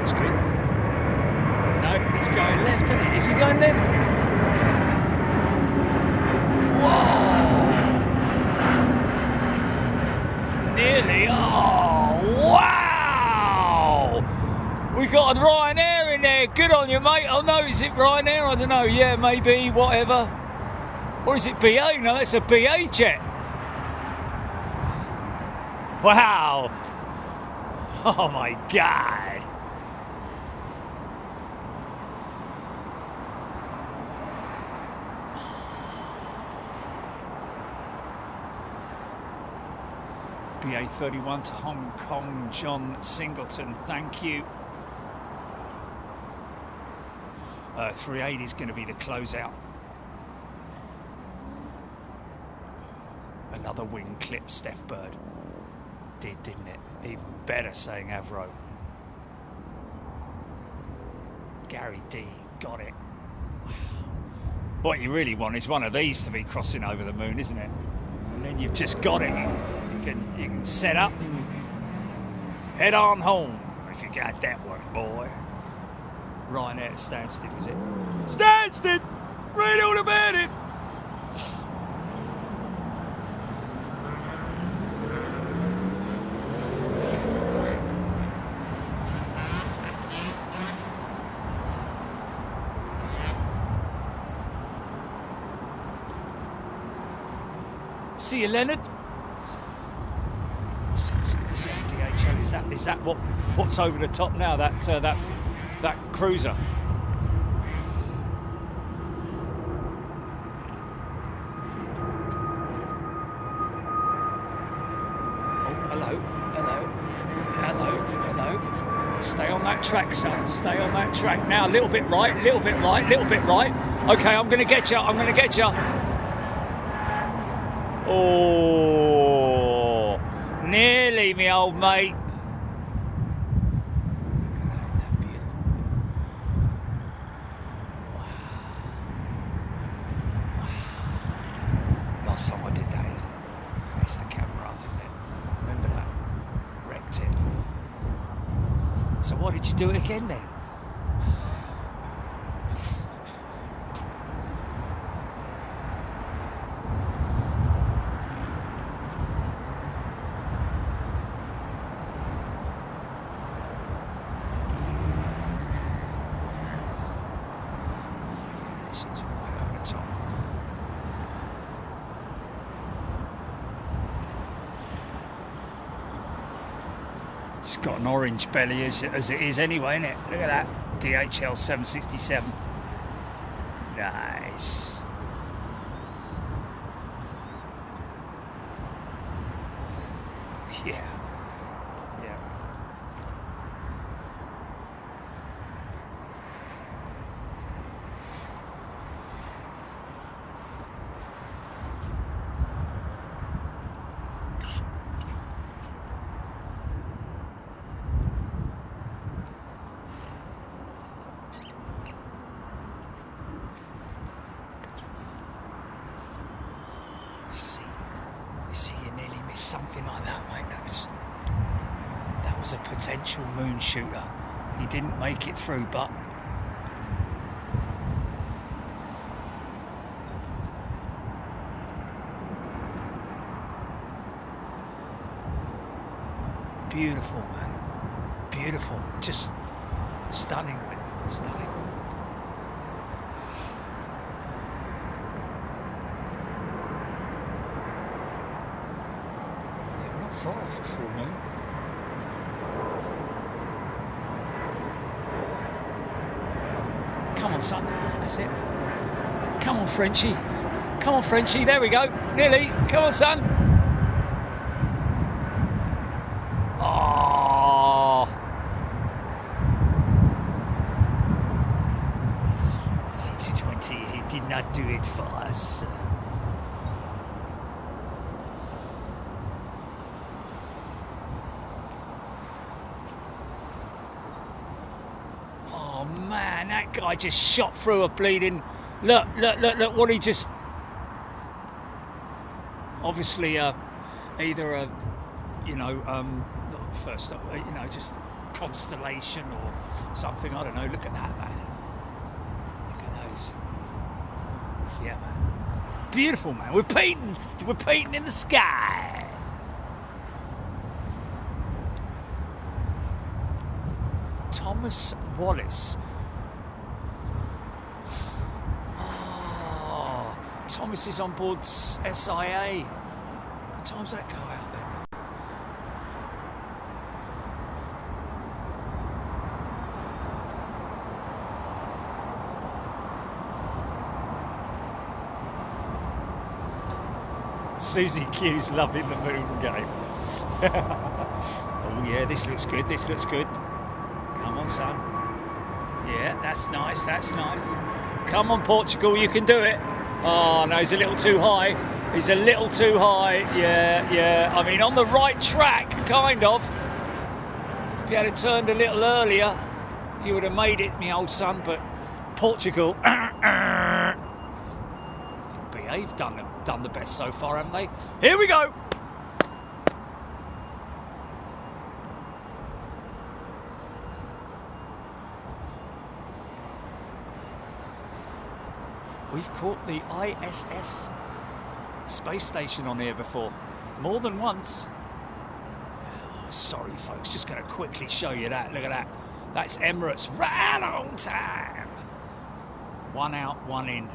That's good. No, he's going left, isn't he? Is he going left? Whoa! Nearly. Oh, wow! We got a Ryanair in there. Good on you, mate. Oh no, is it Ryanair? I don't know. Yeah, maybe, whatever. Or is it BA? No, it's a BA jet. Wow. Oh my God. BA31 to Hong Kong, John Singleton, thank you. 380 is going to be the closeout. Another wing clip, Steph Bird. Didn't it? Even better saying Avro. Gary D, got it. Wow. What you really want is one of these to be crossing over the moon, isn't it? And then you've just got it. You can set up and head on home if you got that one, boy. Ryanair at Stansted, was it? Stansted! Read all about it! See you, Leonard. 767 DHL, is that what's over the top now? That cruiser. Oh, hello. Stay on that track, son. Stay on that track now. A little bit right, little bit right, little bit right. Okay, I'm gonna get you. I'm gonna get you. Oh, nearly, me old mate. Last time I did that, it messed the camera up, didn't it? Remember that? Wrecked it. So why did you do it again then? Got an orange belly as it is anyway, isn't it? Look at that. DHL 767. Nice. Yeah. Something like that, mate. That was a potential moon shooter. He didn't make it through, but beautiful, man. Beautiful. Just stunning, man. Stunning. Far off a full moon. Come on, son. That's it. Come on, Frenchie. Come on, Frenchie. There we go. Nearly. Come on, son. Oh. C220, he did not do it for us. Man, that guy just shot through a bleeding. Look what he just. Obviously, either a, first, just constellation or something. I don't know. Look at that, man. Look at those. Yeah, man. Beautiful, man. We're painting in the sky. Thomas Wallace. Oh, Thomas is on board SIA. What time's that go out then? Susie Q's loving the moon game. Oh yeah, this looks good, this looks good. Come on, son. Yeah, that's nice, that's nice. Come on, Portugal, you can do it. Oh no, he's a little too high. He's a little too high. Yeah. I mean, on the right track, kind of. If you had turned a little earlier, you would have made it, me old son. But Portugal, I think BA've done the best so far, haven't they? Here we go. We've caught the ISS space station on here before, more than once. Oh, sorry, folks, just going to quickly show you that. Look at that. That's Emirates right on time. One out, one in.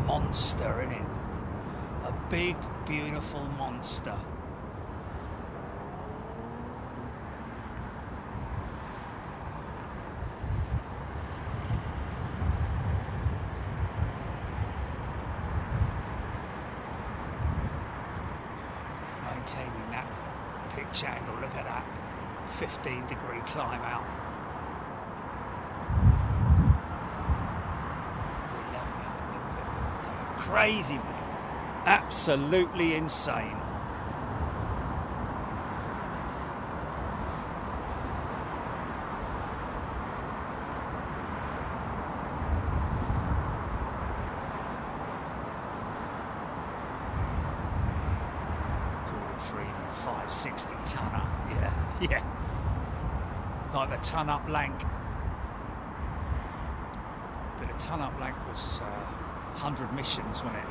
Monster, isn't it? A big, beautiful monster. Maintaining that pitch angle, look at that. 15-degree climb out. Crazy, man. Absolutely insane. Gordon Freeman, 560 tonner. Yeah. Like the ton up lank. But a ton up lank was 100 missions, wasn't it?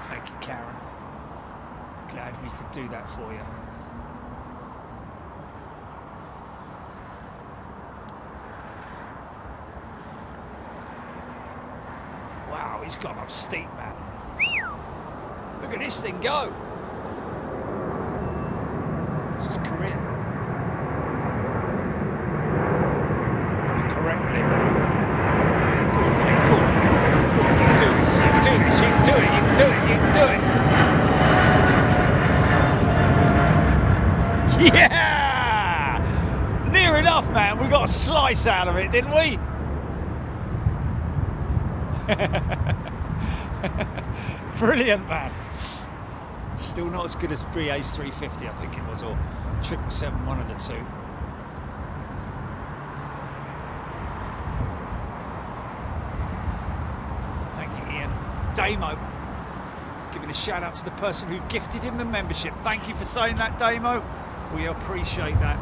Thank you, Karen. Glad we could do that for you. Wow, he's gone up steep, man. Look at this thing go. This is Korean. Correct livery. Go on, mate, go on. Go on, you can do this, you can do this, you can do it, you can do it, you can do it. Yeah! Near enough, man. We got a slice out of it, didn't we? Brilliant, man. Still not as good as BA's 350, I think it was, or 777, one of the two. Damo, giving a shout out to the person who gifted him the membership. Thank you for saying that, Damo. We appreciate that.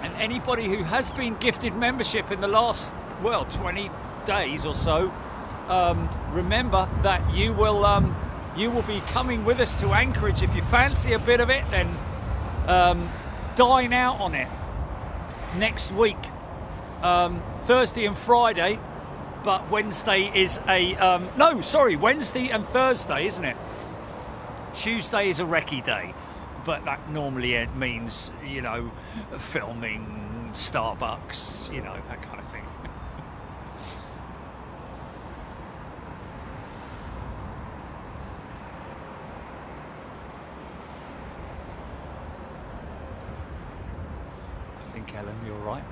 And anybody who has been gifted membership in the last, well, 20 days or so, remember that you will be coming with us to Anchorage. If you fancy a bit of it, then dine out on it next week. Thursday and Friday, but Wednesday is a no, sorry, Wednesday and Thursday, isn't it? Tuesday is a recce day, but that normally it means, you know, filming, Starbucks, you know, that kind of thing. I think, Ellen, you're right.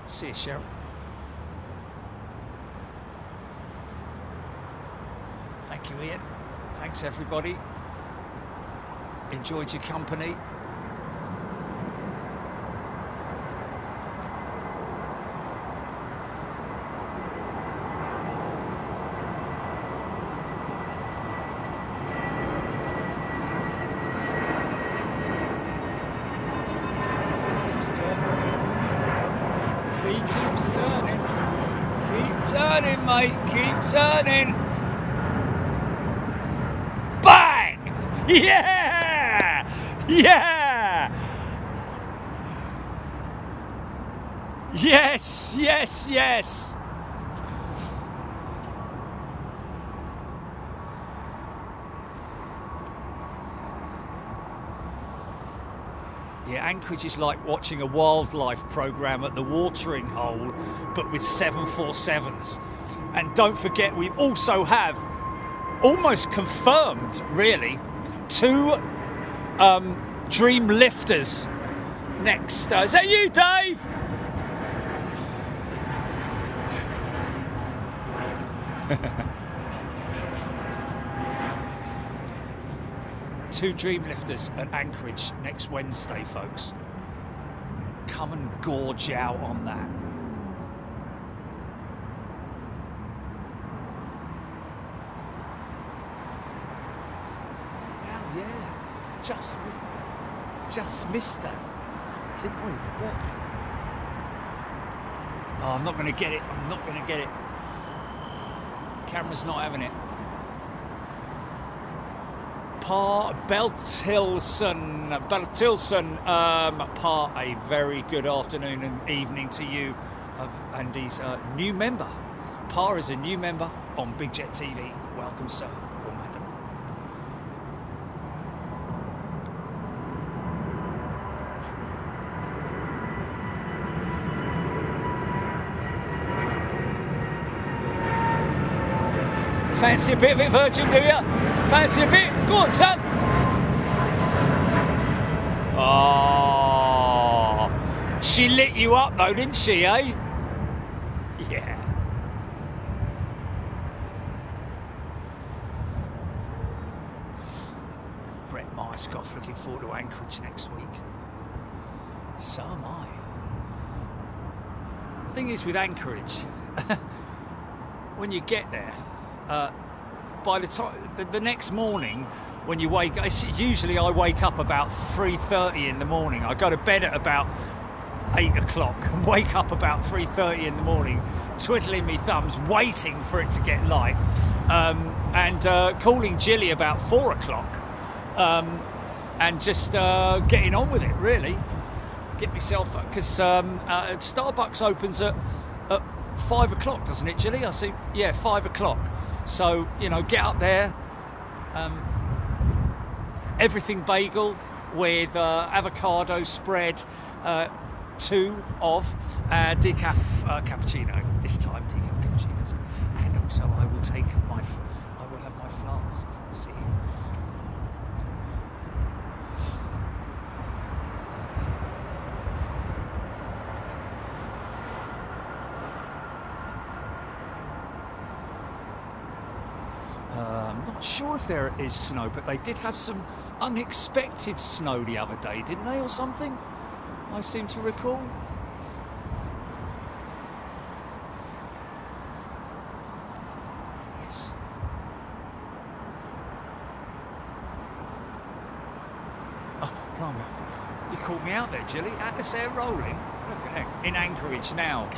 See you, Cheryl. Thank you, Ian. Thanks, everybody. Enjoyed your company. Keeps turning. Keep turning, mate. Keep turning. Bang! Yeah! Yeah! Yes, yes, yes. Yeah, Anchorage is like watching a wildlife programme at the watering hole, but with 747s. And don't forget, we also have, almost confirmed, really, 2 Dream Lifters next. Is that you, Dave? Two Dream Lifters at Anchorage next Wednesday, folks. Come and gorge out on that. Wow, yeah. Just missed that. Just missed that. Didn't we? What? Oh, I'm not going to get it. I'm not going to get it. Camera's not having it. Beltilson, a very good afternoon and evening to you. And he's a new member. Pa is a new member on Big Jet TV. Welcome, sir. Or madam. Fancy a bit of it, Virgin, do you? Fancy a bit? Go on, son. Oh, she lit you up though, didn't she, eh? Yeah. Brett Myerscough looking forward to Anchorage next week. So am I. The thing is with Anchorage, when you get there, by the time the next morning when you wake, usually I wake up about 3:30 in the morning. I go to bed at about 8 o'clock and wake up about 3:30 in the morning, twiddling my thumbs, waiting for it to get light, and calling Jilly about 4 o'clock, and just getting on with it, really. Get myself, because Starbucks opens at 5 o'clock, doesn't it, Jilly? I see, yeah, 5 o'clock. So, you know, get up there, everything bagel with avocado spread, 2 of decaf cappuccino, this time decaf cappuccinos. And also I will take I will have my flask, see. I'm not sure if there is snow, but they did have some unexpected snow the other day, didn't they, or something? I seem to recall. Yes. Oh, blimey. You caught me out there, Jilly. Atlas Air rolling. In Anchorage now.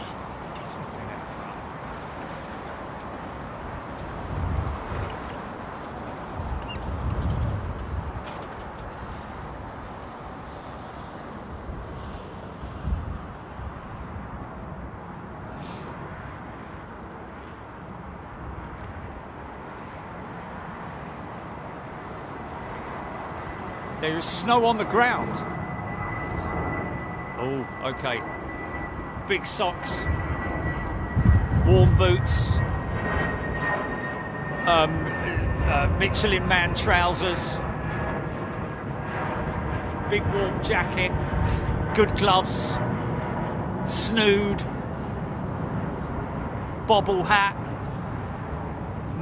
There is snow on the ground. Oh, okay. Big socks, warm boots, Michelin Man trousers, big warm jacket, good gloves, snood, bobble hat,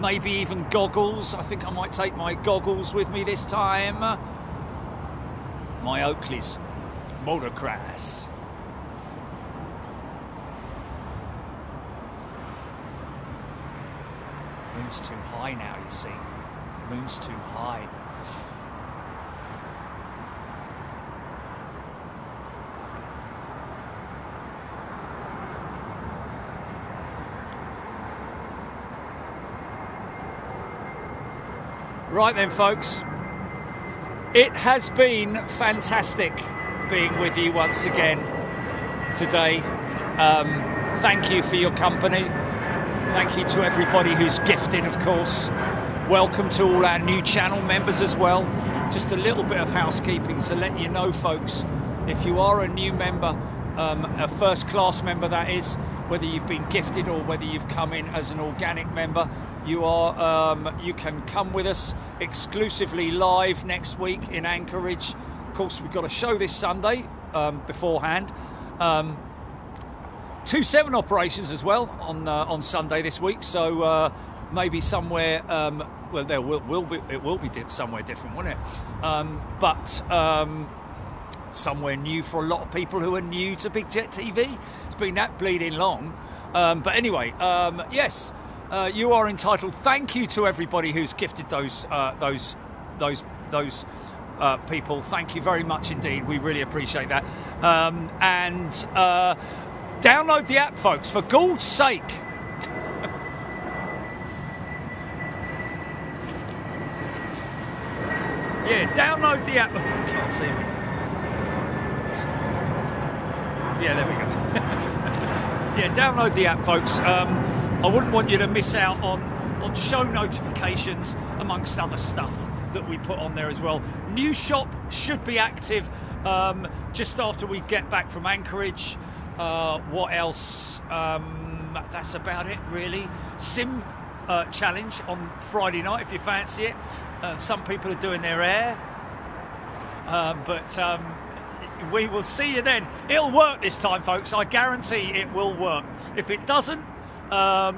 maybe even goggles. I think I might take my goggles with me this time. My Oakleys, motocross. Moon's too high now, you see. Moon's too high. Right then, folks. It has been fantastic being with you once again today. Thank you for your company. Thank you to everybody who's gifted, of course. Welcome to all our new channel members as well. Just a little bit of housekeeping to let you know, folks, if you are a new member, a first class member that is, whether you've been gifted or whether you've come in as an organic member, you can come with us exclusively live next week in Anchorage. Of course, we've got a show this Sunday beforehand. 2-7 operations as well on Sunday this week, so maybe somewhere well, it will be somewhere different, won't it? But somewhere new for a lot of people who are new to Big Jet TV. It's been that bleeding long, but anyway, yes, you are entitled. Thank you to everybody who's gifted those people. Thank you very much indeed. We really appreciate that. Download the app, folks, for God's sake. Yeah, download the app. Oh, you can't see me. Yeah, there we go. Yeah, download the app, folks. I wouldn't want you to miss out on show notifications, amongst other stuff that we put on there as well. New shop should be active just after we get back from Anchorage. What else? That's about it, really. Sim challenge on Friday night, if you fancy it. Some people are doing their air, but we will see you then. It'll work this time, folks. I guarantee it will work. If it doesn't, I'll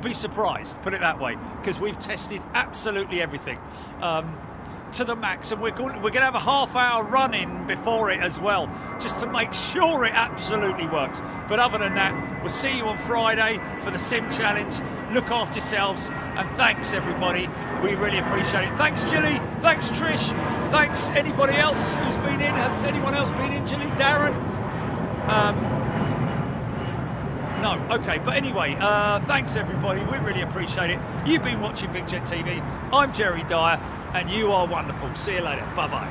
be surprised, put it that way, because we've tested absolutely everything to the max, and we're going to have a half-hour run-in before it as well, just to make sure it absolutely works. But other than that, we'll see you on Friday for the Sim Challenge. Look after yourselves, and thanks everybody. We really appreciate it. Thanks, Gilly. Thanks, Trish. Thanks anybody else who's been in. Has anyone else been in, Gilly? Darren? No, okay, but anyway, thanks everybody. We really appreciate it. You've been watching Big Jet TV. I'm Jerry Dyer, and you are wonderful. See you later. Bye-bye.